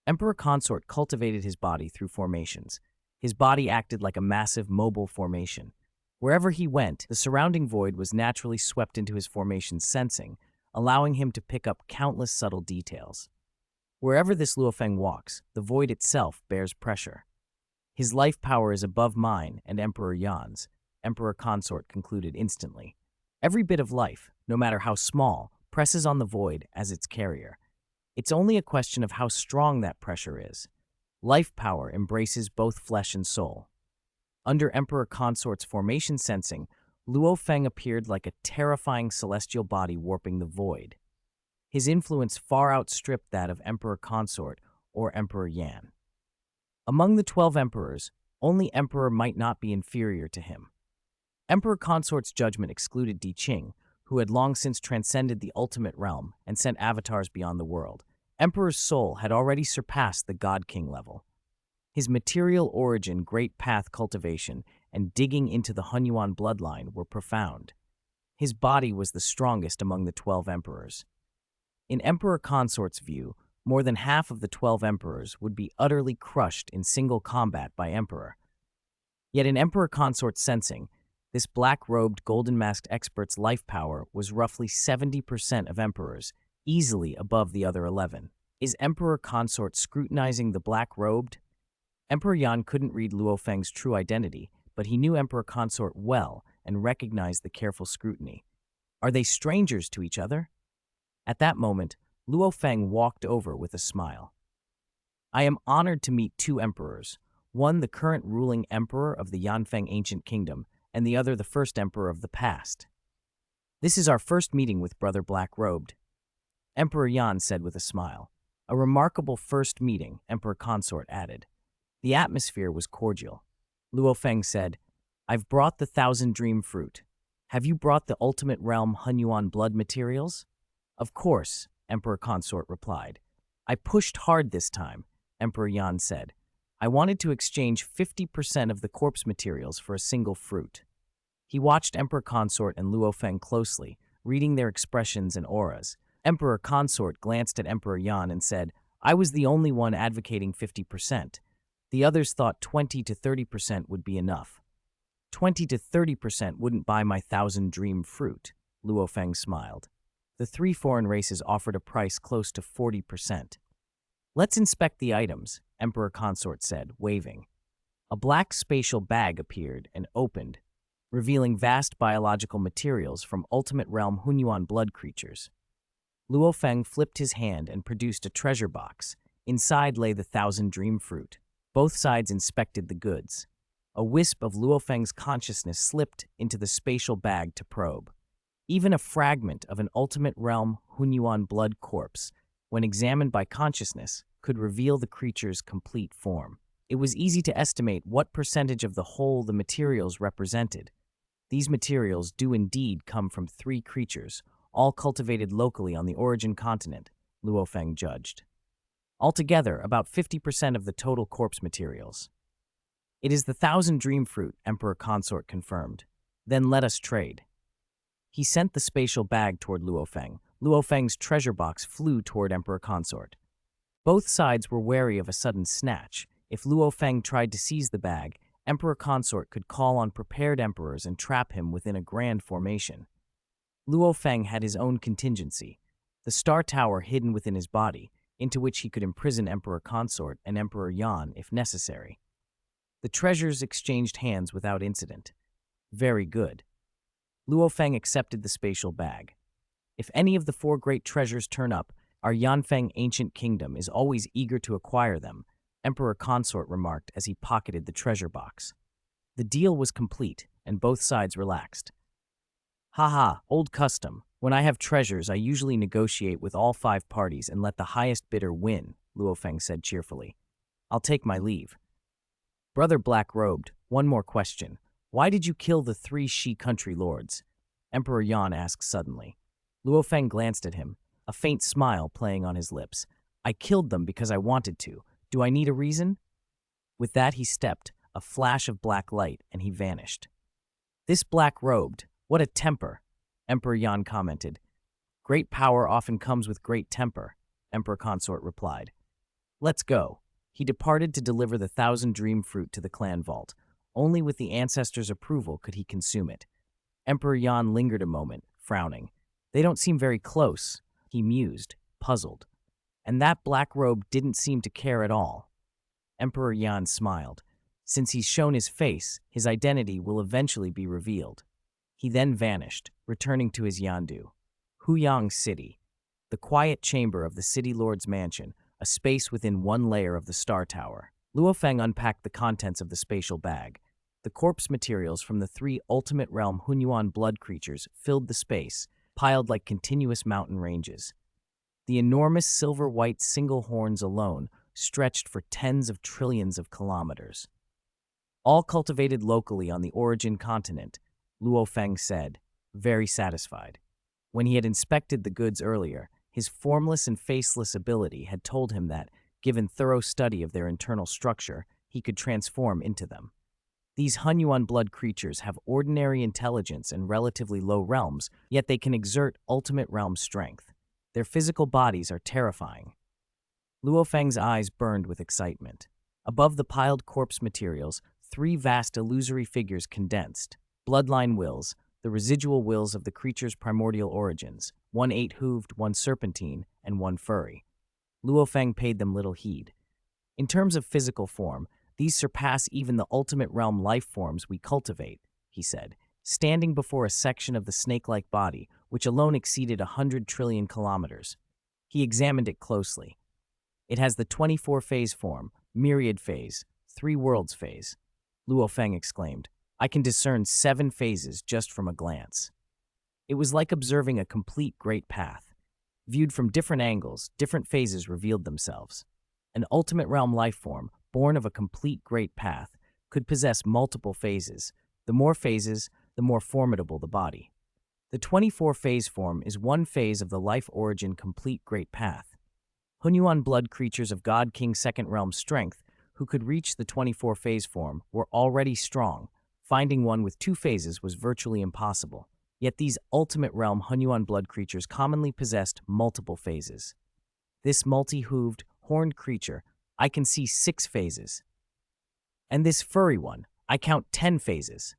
Emperor Consort cultivated his body through formations. His body acted like a massive mobile formation. Wherever he went, the surrounding void was naturally swept into his formation's sensing, allowing him to pick up countless subtle details. Wherever this Luo Feng walks, the void itself bears pressure. His life power is above mine and Emperor Yan's, Emperor Consort concluded instantly. Every bit of life, no matter how small, presses on the void as its carrier. It's only a question of how strong that pressure is. Life power embraces both flesh and soul. Under Emperor Consort's formation sensing, Luo Feng appeared like a terrifying celestial body warping the void. His influence far outstripped that of Emperor Consort or Emperor Yan. Among the 12 emperors, only Emperor might not be inferior to him. Emperor Consort's judgment excluded Di Qing, who had long since transcended the ultimate realm and sent avatars beyond the world. Emperor's soul had already surpassed the God King level. His material origin, great path cultivation, and digging into the Hunyuan bloodline were profound. His body was the strongest among the 12 emperors. In Emperor Consort's view, more than half of the 12 emperors would be utterly crushed in single combat by Emperor. Yet in Emperor Consort's sensing, this black-robed, golden-masked expert's life power was roughly 70% of Emperor's, easily above the other 11. Is Emperor Consort scrutinizing the black-robed? Emperor Yan couldn't read Luo Feng's true identity, but he knew Emperor Consort well and recognized the careful scrutiny. Are they strangers to each other? At that moment, Luo Feng walked over with a smile. I am honored to meet two emperors, one the current ruling emperor of the Yanfeng ancient kingdom, and the other the first emperor of the past. This is our first meeting with Brother Black-Robed, Emperor Yan said with a smile. A remarkable first meeting, Emperor Consort added. The atmosphere was cordial. Luo Feng said, I've brought the 1,000 dream fruit. Have you brought the ultimate realm Hunyuan blood materials? Of course, Emperor Consort replied. I pushed hard this time, Emperor Yan said. I wanted to exchange 50% of the corpse materials for a single fruit. He watched Emperor Consort and Luo Feng closely, reading their expressions and auras. Emperor Consort glanced at Emperor Yan and said, I was the only one advocating 50%. The others thought 20 to 30% would be enough. 20 to 30% wouldn't buy my 1,000 dream fruit, Luo Feng smiled. The three foreign races offered a price close to 40%. Let's inspect the items, Emperor Consort said, waving. A black spatial bag appeared and opened, revealing vast biological materials from Ultimate Realm Hunyuan blood creatures. Luo Feng flipped his hand and produced a treasure box. Inside lay the 1,000 dream fruit. Both sides inspected the goods. A wisp of Luo Feng's consciousness slipped into the spatial bag to probe. Even a fragment of an Ultimate Realm Hunyuan blood corpse, when examined by consciousness, could reveal the creature's complete form. It was easy to estimate what percentage of the whole the materials represented. These materials do indeed come from three creatures, all cultivated locally on the origin continent, Luo Feng judged. Altogether, about 50% of the total corpse materials. It is the 1,000 dream fruit, Emperor Consort confirmed. Then let us trade. He sent the spatial bag toward Luo Feng. Luo Feng's treasure box flew toward Emperor Consort. Both sides were wary of a sudden snatch. If Luo Feng tried to seize the bag, Emperor Consort could call on prepared emperors and trap him within a grand formation. Luo Feng had his own contingency, the star tower hidden within his body, into which he could imprison Emperor Consort and Emperor Yan if necessary. The treasures exchanged hands without incident. Very good. Luo Feng accepted the spatial bag. If any of the four great treasures turn up, our Yanfeng ancient kingdom is always eager to acquire them, Emperor Consort remarked as he pocketed the treasure box. The deal was complete, and both sides relaxed. Haha, old custom. When I have treasures, I usually negotiate with all five parties and let the highest bidder win, Luo Feng said cheerfully. I'll take my leave. Brother Black-Robed, one more question. Why did you kill the three Shi country lords? Emperor Yan asked suddenly. Luo Feng glanced at him, a faint smile playing on his lips. I killed them because I wanted to. Do I need a reason? With that he stepped, a flash of black light, and he vanished. This Black-Robed, what a temper, Emperor Yan commented. Great power often comes with great temper, Emperor Consort replied. Let's go. He departed to deliver the 1,000 dream fruit to the clan vault. Only with the ancestors' approval could he consume it. Emperor Yan lingered a moment, frowning. They don't seem very close, he mused, puzzled. And that Black-Robe didn't seem to care at all. Emperor Yan smiled. Since he's shown his face, his identity will eventually be revealed. He then vanished, returning to his Yandu. Huyang City, the quiet chamber of the city lord's mansion, a space within one layer of the star tower. Luo Feng unpacked the contents of the spatial bag. The corpse materials from the three Ultimate Realm Hunyuan blood creatures filled the space, piled like continuous mountain ranges. The enormous silver-white single horns alone stretched for tens of trillions of kilometers. All cultivated locally on the origin continent, Luo Feng said, very satisfied. When he had inspected the goods earlier, his formless and faceless ability had told him that, given thorough study of their internal structure, he could transform into them. These Hunyuan blood creatures have ordinary intelligence and relatively low realms, yet they can exert ultimate realm strength. Their physical bodies are terrifying. Luo Feng's eyes burned with excitement. Above the piled corpse materials, three vast illusory figures condensed. Bloodline wills, the residual wills of the creature's primordial origins, one eight-hooved, one serpentine, and one furry. Luo Feng paid them little heed. In terms of physical form, these surpass even the ultimate realm life forms we cultivate, he said, standing before a section of the snake-like body, which alone exceeded 100 trillion kilometers. He examined it closely. It has the 24-phase form, myriad phase, three worlds phase. Luo Feng exclaimed, I can discern 7 phases just from a glance. It was like observing a complete great path. Viewed from different angles, different phases revealed themselves. An ultimate realm life form, born of a complete great path, could possess multiple phases. The more phases, the more formidable the body. The 24-phase form is one phase of the life origin complete great path. Hunyuan blood creatures of God King Second Realm strength, who could reach the 24-phase form, were already strong. Finding one with 2 phases was virtually impossible. Yet these ultimate realm Hunyuan blood creatures commonly possessed multiple phases. This multi-hooved, horned creature, I can see 6 phases. And this furry one, I count 10 phases.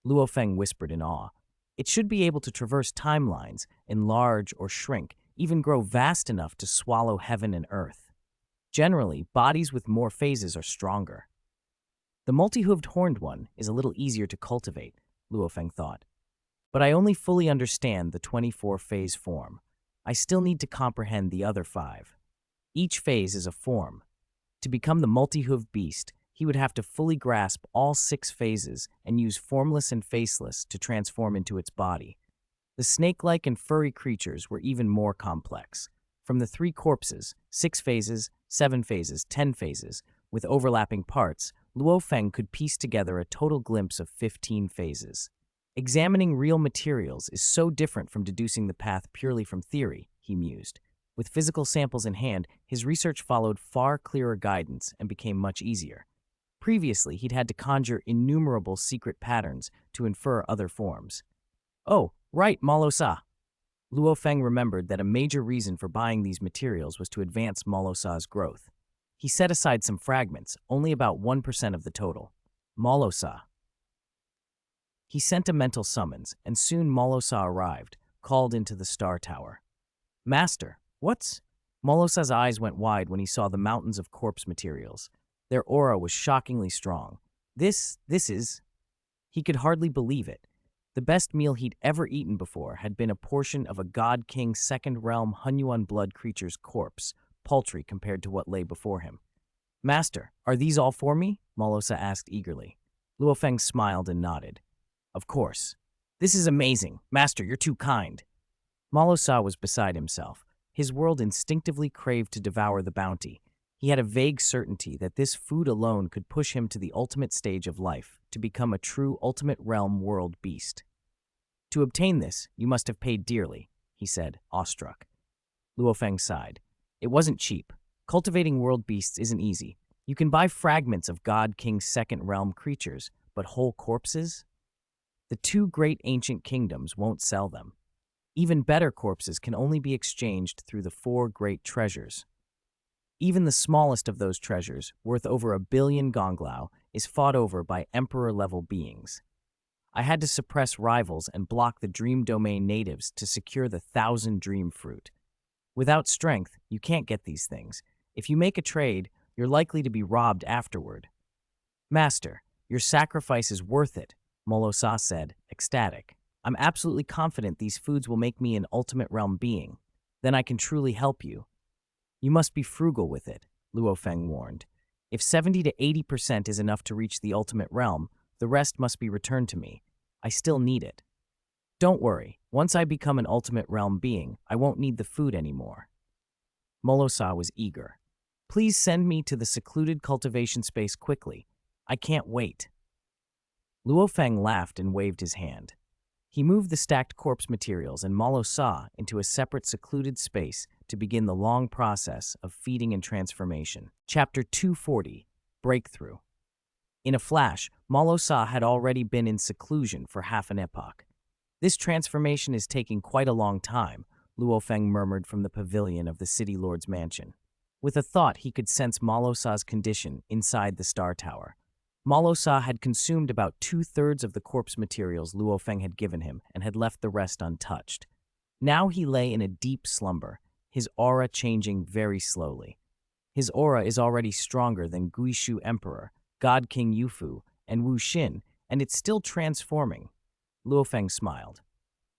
Luo Feng whispered in awe. It should be able to traverse timelines, enlarge or shrink, even grow vast enough to swallow heaven and earth. Generally, bodies with more phases are stronger. The multi-hooved horned one is a little easier to cultivate, Luo Feng thought. But I only fully understand the 24-phase form. I still need to comprehend the other 5. Each phase is a form. To become the multi-hooved beast, he would have to fully grasp all 6 phases and use formless and faceless to transform into its body. The snake-like and furry creatures were even more complex. From the 3 corpses, 6 phases, 7 phases, 10 phases, with overlapping parts, Luo Feng could piece together a total glimpse of 15 phases. Examining real materials is so different from deducing the path purely from theory, he mused. With physical samples in hand, his research followed far clearer guidance and became much easier. Previously, he'd had to conjure innumerable secret patterns to infer other forms. Oh, right, Morosa. Luo Feng remembered that a major reason for buying these materials was to advance Morosa's growth. He set aside some fragments, only about 1% of the total. Morosa. He sent a mental summons, and soon Morosa arrived, called into the Star Tower. Master, what's? Morosa's eyes went wide when he saw the mountains of corpse materials. Their aura was shockingly strong. This is... He could hardly believe it. The best meal he'd ever eaten before had been a portion of a God King Second Realm Hunyuan blood creature's corpse, paltry compared to what lay before him. Master, are these all for me? Morosa asked eagerly. Luo Feng smiled and nodded. Of course. This is amazing. Master, you're too kind. Morosa was beside himself. His world instinctively craved to devour the bounty. He had a vague certainty that this food alone could push him to the ultimate stage of life, to become a true ultimate realm world beast. To obtain this, you must have paid dearly, he said, awestruck. Luo Feng sighed. It wasn't cheap. Cultivating world beasts isn't easy. You can buy fragments of God King's second realm creatures, but whole corpses? The 2 great ancient kingdoms won't sell them. Even better corpses can only be exchanged through the 4 great treasures. Even the smallest of those treasures, worth over 1 billion gonglao, is fought over by emperor-level beings. I had to suppress rivals and block the Dream Domain natives to secure the 1,000 Dream Fruit. Without strength, you can't get these things. If you make a trade, you're likely to be robbed afterward. Master, your sacrifice is worth it, Morosa said, ecstatic. I'm absolutely confident these foods will make me an ultimate realm being. Then I can truly help you. You must be frugal with it, Luo Feng warned. If 70 to 80% is enough to reach the ultimate realm, the rest must be returned to me. I still need it. Don't worry, once I become an ultimate realm being, I won't need the food anymore. Morosa was eager. Please send me to the secluded cultivation space quickly. I can't wait. Luo Feng laughed and waved his hand. He moved the stacked corpse materials and Morosa into a separate secluded space to begin the long process of feeding and transformation. Chapter 240, Breakthrough. In a flash, Morosa had already been in seclusion for half an epoch. This transformation is taking quite a long time, Luo Feng murmured from the pavilion of the city lord's mansion. With a thought, he could sense Morosa's condition inside the star tower. Morosa had consumed about 2/3 of the corpse materials Luo Feng had given him and had left the rest untouched. Now he lay in a deep slumber, his aura changing very slowly. His aura is already stronger than Guishu Emperor, God King Yufu, and Wu Xin, and it's still transforming. Luo Feng smiled.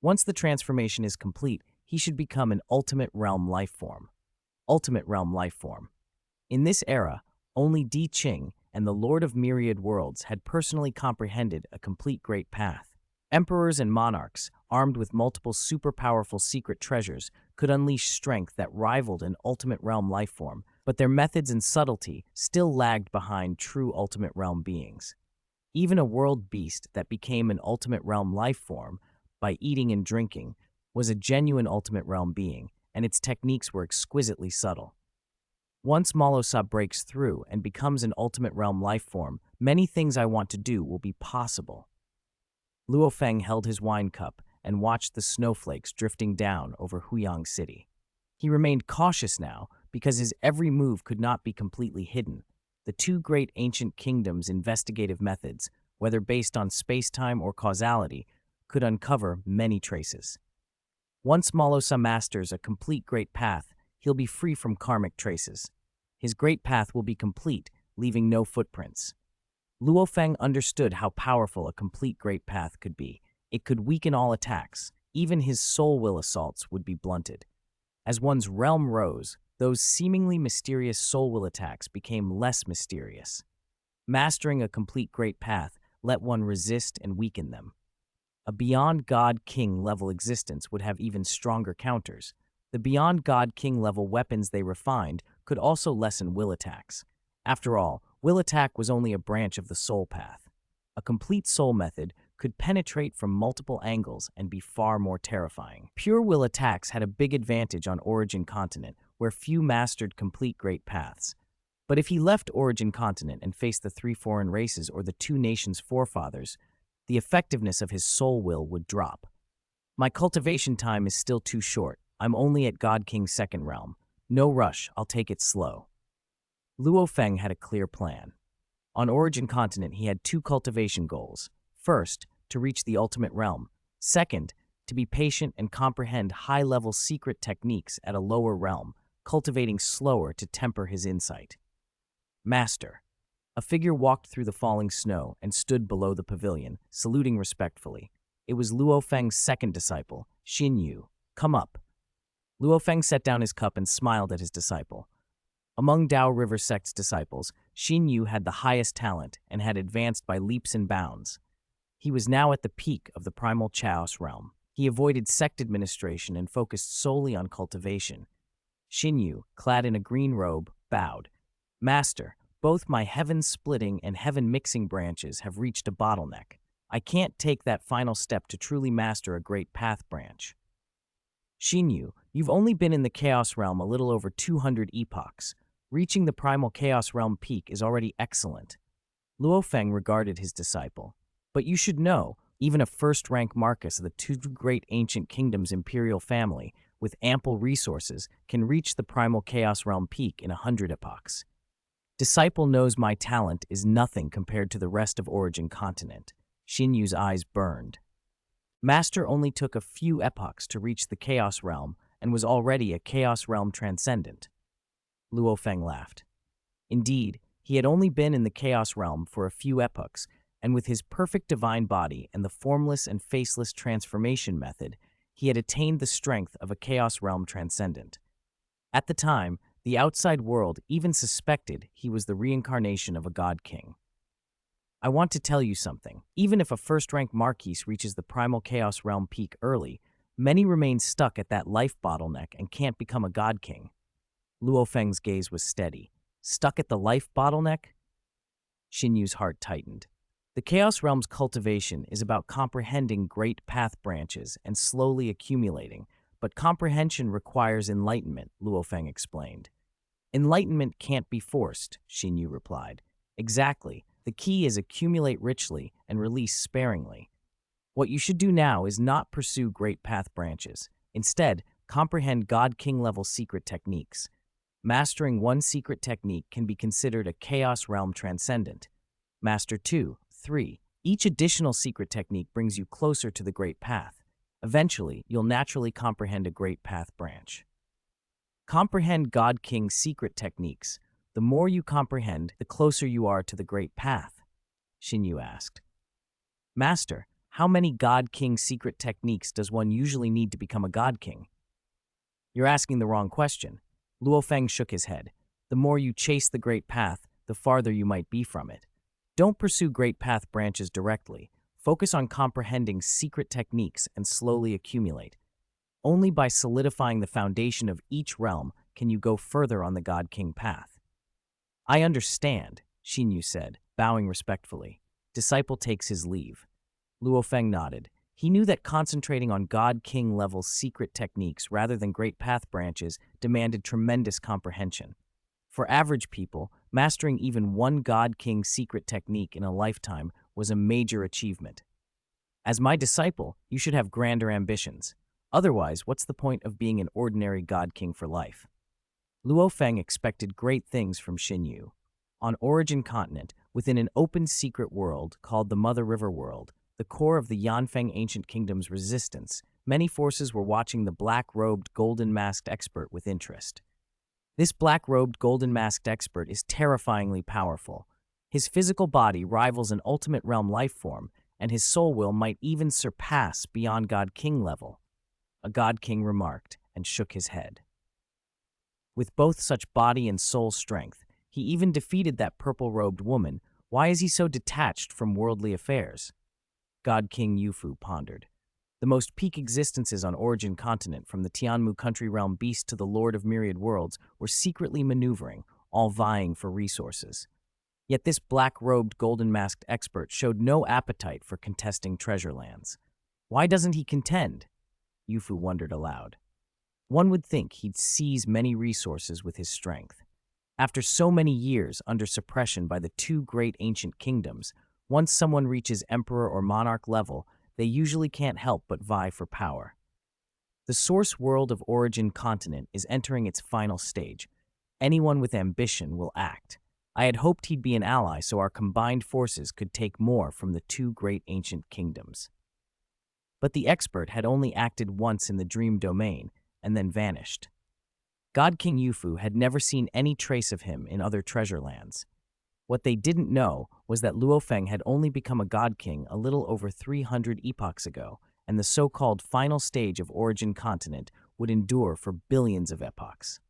Once the transformation is complete, he should become an ultimate realm life form. Ultimate realm life form. In this era, only Di Qing and the Lord of Myriad Worlds had personally comprehended a complete great path. Emperors and monarchs, armed with multiple super-powerful secret treasures, could unleash strength that rivaled an ultimate realm life form, but their methods and subtlety still lagged behind true ultimate realm beings. Even a world beast that became an ultimate realm life form by eating and drinking was a genuine ultimate realm being, and its techniques were exquisitely subtle. Once Morosa breaks through and becomes an ultimate realm life form, many things I want to do will be possible. Luo Feng held his wine cup and watched the snowflakes drifting down over Huyang City. He remained cautious now because his every move could not be completely hidden. The two great ancient kingdoms' investigative methods, whether based on space-time or causality, could uncover many traces. Once Morosa masters a complete great path, he'll be free from karmic traces. His great path will be complete, leaving no footprints. Luo Feng understood how powerful a complete great path could be. It could weaken all attacks. Even his soul will assaults would be blunted. As one's realm rose, those seemingly mysterious soul will attacks became less mysterious. Mastering a complete great path let one resist and weaken them. A Beyond God King level existence would have even stronger counters. The Beyond God King level weapons they refined could also lessen will attacks. After all, will attack was only a branch of the soul path. A complete soul method could penetrate from multiple angles and be far more terrifying. Pure will attacks had a big advantage on Origin Continent, where few mastered complete great paths. But if he left Origin Continent and faced the 3 foreign races or the 2 nations' forefathers, the effectiveness of his soul will would drop. My cultivation time is still too short. I'm only at God King's second realm. No rush, I'll take it slow. Luo Feng had a clear plan. On Origin Continent, he had 2 cultivation goals. First, to reach the ultimate realm. Second, to be patient and comprehend high-level secret techniques at a lower realm, cultivating slower to temper his insight. Master. A figure walked through the falling snow and stood below the pavilion, saluting respectfully. It was Luo Feng's second disciple, Xin Yu. Come up. Luo Feng set down his cup and smiled at his disciple. Among Dao River Sect's disciples, Xin Yu had the highest talent and had advanced by leaps and bounds. He was now at the peak of the primal Chaos realm. He avoided sect administration and focused solely on cultivation. Xin Yu, clad in a green robe, bowed. Master, both my heaven-splitting and heaven-mixing branches have reached a bottleneck. I can't take that final step to truly master a great path branch. Xin Yu, you've only been in the Chaos realm a little over 200 epochs. Reaching the primal Chaos realm peak is already excellent. Luo Feng regarded his disciple. But you should know, even a first-rank Marcus of the 2 great ancient kingdoms' imperial family, with ample resources, can reach the primal Chaos realm peak in 100 epochs. Disciple knows my talent is nothing compared to the rest of Origin Continent. Xin Yu's eyes burned. Master only took a few epochs to reach the Chaos realm and was already a Chaos realm transcendent. Luo Feng laughed. Indeed, he had only been in the Chaos realm for a few epochs, and with his perfect divine body and the formless and faceless transformation method, he had attained the strength of a Chaos realm transcendent. At the time, the outside world even suspected he was the reincarnation of a god king. I want to tell you something. Even if a first-rank Marquis reaches the primal Chaos realm peak early, many remain stuck at that life bottleneck and can't become a god king. Luo Feng's gaze was steady. Stuck at the life bottleneck? Xin Yu's heart tightened. The Chaos Realm's cultivation is about comprehending great path branches and slowly accumulating, but comprehension requires enlightenment, Luo Feng explained. Enlightenment can't be forced, Xin Yu replied. Exactly. The key is accumulate richly and release sparingly. What you should do now is not pursue great path branches. Instead, comprehend God King level secret techniques. Mastering one secret technique can be considered a Chaos Realm transcendent. Master 2, 3. Each additional secret technique brings you closer to the Great Path. Eventually, you'll naturally comprehend a Great Path branch. Comprehend God King's secret techniques. The more you comprehend, the closer you are to the Great Path, Xinyu asked. Master, how many God King secret techniques does one usually need to become a God King? You're asking the wrong question. Luo Feng shook his head. The more you chase the Great Path, the farther you might be from it. Don't pursue Great Path branches directly. Focus on comprehending secret techniques and slowly accumulate. Only by solidifying the foundation of each realm can you go further on the God King path. I understand, Xinyu said, bowing respectfully. Disciple takes his leave. Luo Feng nodded. He knew that concentrating on God King level secret techniques rather than Great Path branches demanded tremendous comprehension. For average people, mastering even one God King secret technique in a lifetime was a major achievement. As my disciple, you should have grander ambitions. Otherwise, what's the point of being an ordinary God King for life? Luo Feng expected great things from Xinyu. On Origin Continent, within an open secret world called the Mother River World, the core of the Yanfeng Ancient Kingdom's resistance, many forces were watching the black-robed, golden-masked expert with interest. This black-robed, golden-masked expert is terrifyingly powerful. His physical body rivals an ultimate realm life form, and his soul will might even surpass beyond God King level. A God King remarked and shook his head. With both such body and soul strength, he even defeated that purple-robed woman. Why is he so detached from worldly affairs? God King Yufu pondered. The most peak existences on Origin Continent, from the Tianmu country realm beast to the Lord of Myriad Worlds, were secretly maneuvering, all vying for resources. Yet this black-robed, golden-masked expert showed no appetite for contesting treasure lands. Why doesn't he contend? Yufu wondered aloud. One would think he'd seize many resources with his strength. After so many years under suppression by the two great ancient kingdoms, once someone reaches emperor or monarch level, they usually can't help but vie for power. The source world of Origin Continent is entering its final stage. Anyone with ambition will act. I had hoped he'd be an ally so our combined forces could take more from the two great ancient kingdoms. But the expert had only acted once in the dream domain and then vanished. God King Yufu had never seen any trace of him in other treasure lands. What they didn't know was that Luo Feng had only become a God King a little over 300 epochs ago, and the so-called final stage of Origin Continent would endure for billions of epochs.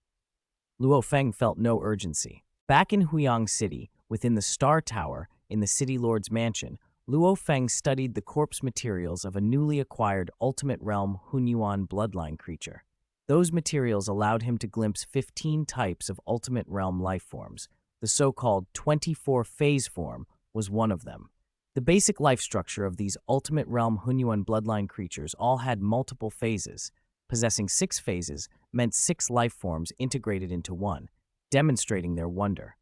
Luo Feng felt no urgency. Back in Huyang City, within the Star Tower in the City Lord's mansion, Luo Feng studied the corpse materials of a newly acquired Ultimate Realm Hunyuan bloodline creature. Those materials allowed him to glimpse 15 types of Ultimate Realm life forms. The so-called 24-phase form was one of them. The basic life structure of these Ultimate Realm Hunyuan bloodline creatures all had multiple phases. Possessing 6 phases meant 6 life forms integrated into one, demonstrating their wonder.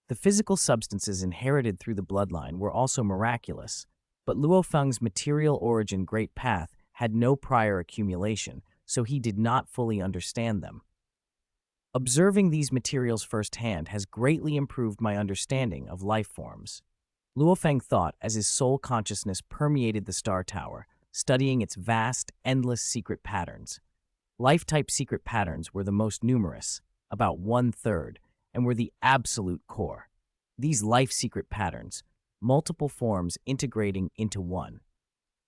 The physical substances inherited through the bloodline were also miraculous, but Luo Feng's material origin Great Path had no prior accumulation, so he did not fully understand them. Observing these materials firsthand has greatly improved my understanding of life forms. Luo Feng thought as his soul consciousness permeated the Star Tower, studying its vast, endless secret patterns. Life-type secret patterns were the most numerous, about 1/3, and were the absolute core. These life secret patterns, multiple forms integrating into one.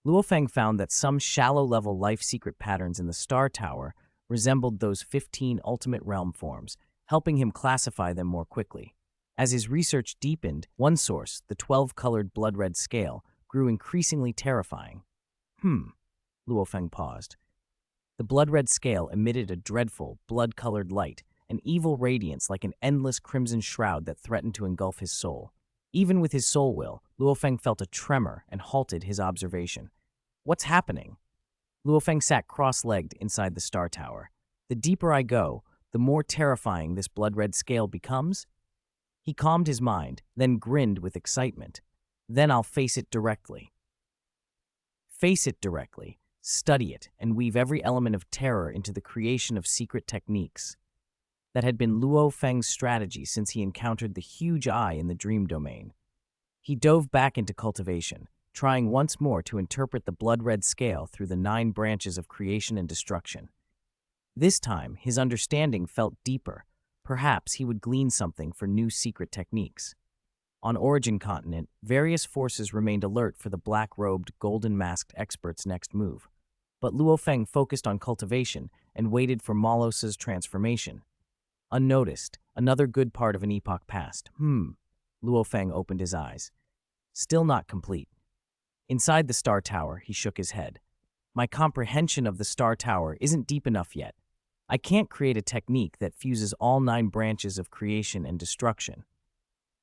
Luo Feng found that some shallow-level life secret patterns in the Star Tower resembled those 15 Ultimate Realm forms, helping him classify them more quickly. As his research deepened, one source, the 12-colored blood-red scale, grew increasingly terrifying. Luo Feng paused. The blood-red scale emitted a dreadful, blood-colored light, an evil radiance like an endless crimson shroud that threatened to engulf his soul. Even with his soul will, Luo Feng felt a tremor and halted his observation. What's happening? Luo Feng sat cross-legged inside the Star Tower. The deeper I go, the more terrifying this blood-red scale becomes? He calmed his mind, then grinned with excitement. Then I'll face it directly. Face it directly, study it, and weave every element of terror into the creation of secret techniques. That had been Luo Feng's strategy since he encountered the huge eye in the dream domain. He dove back into cultivation, trying once more to interpret the blood-red scale through the 9 branches of creation and destruction. This time, his understanding felt deeper. Perhaps he would glean something for new secret techniques. On Origin Continent, various forces remained alert for the black-robed, golden-masked expert's next move. But Luo Feng focused on cultivation and waited for Morosa's transformation. Unnoticed, another good part of an epoch passed. Luo Feng opened his eyes. Still not complete. Inside the Star Tower, he shook his head. My comprehension of the Star Tower isn't deep enough yet. I can't create a technique that fuses all 9 branches of creation and destruction.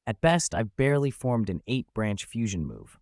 At best, I've barely formed an 8-branch fusion move.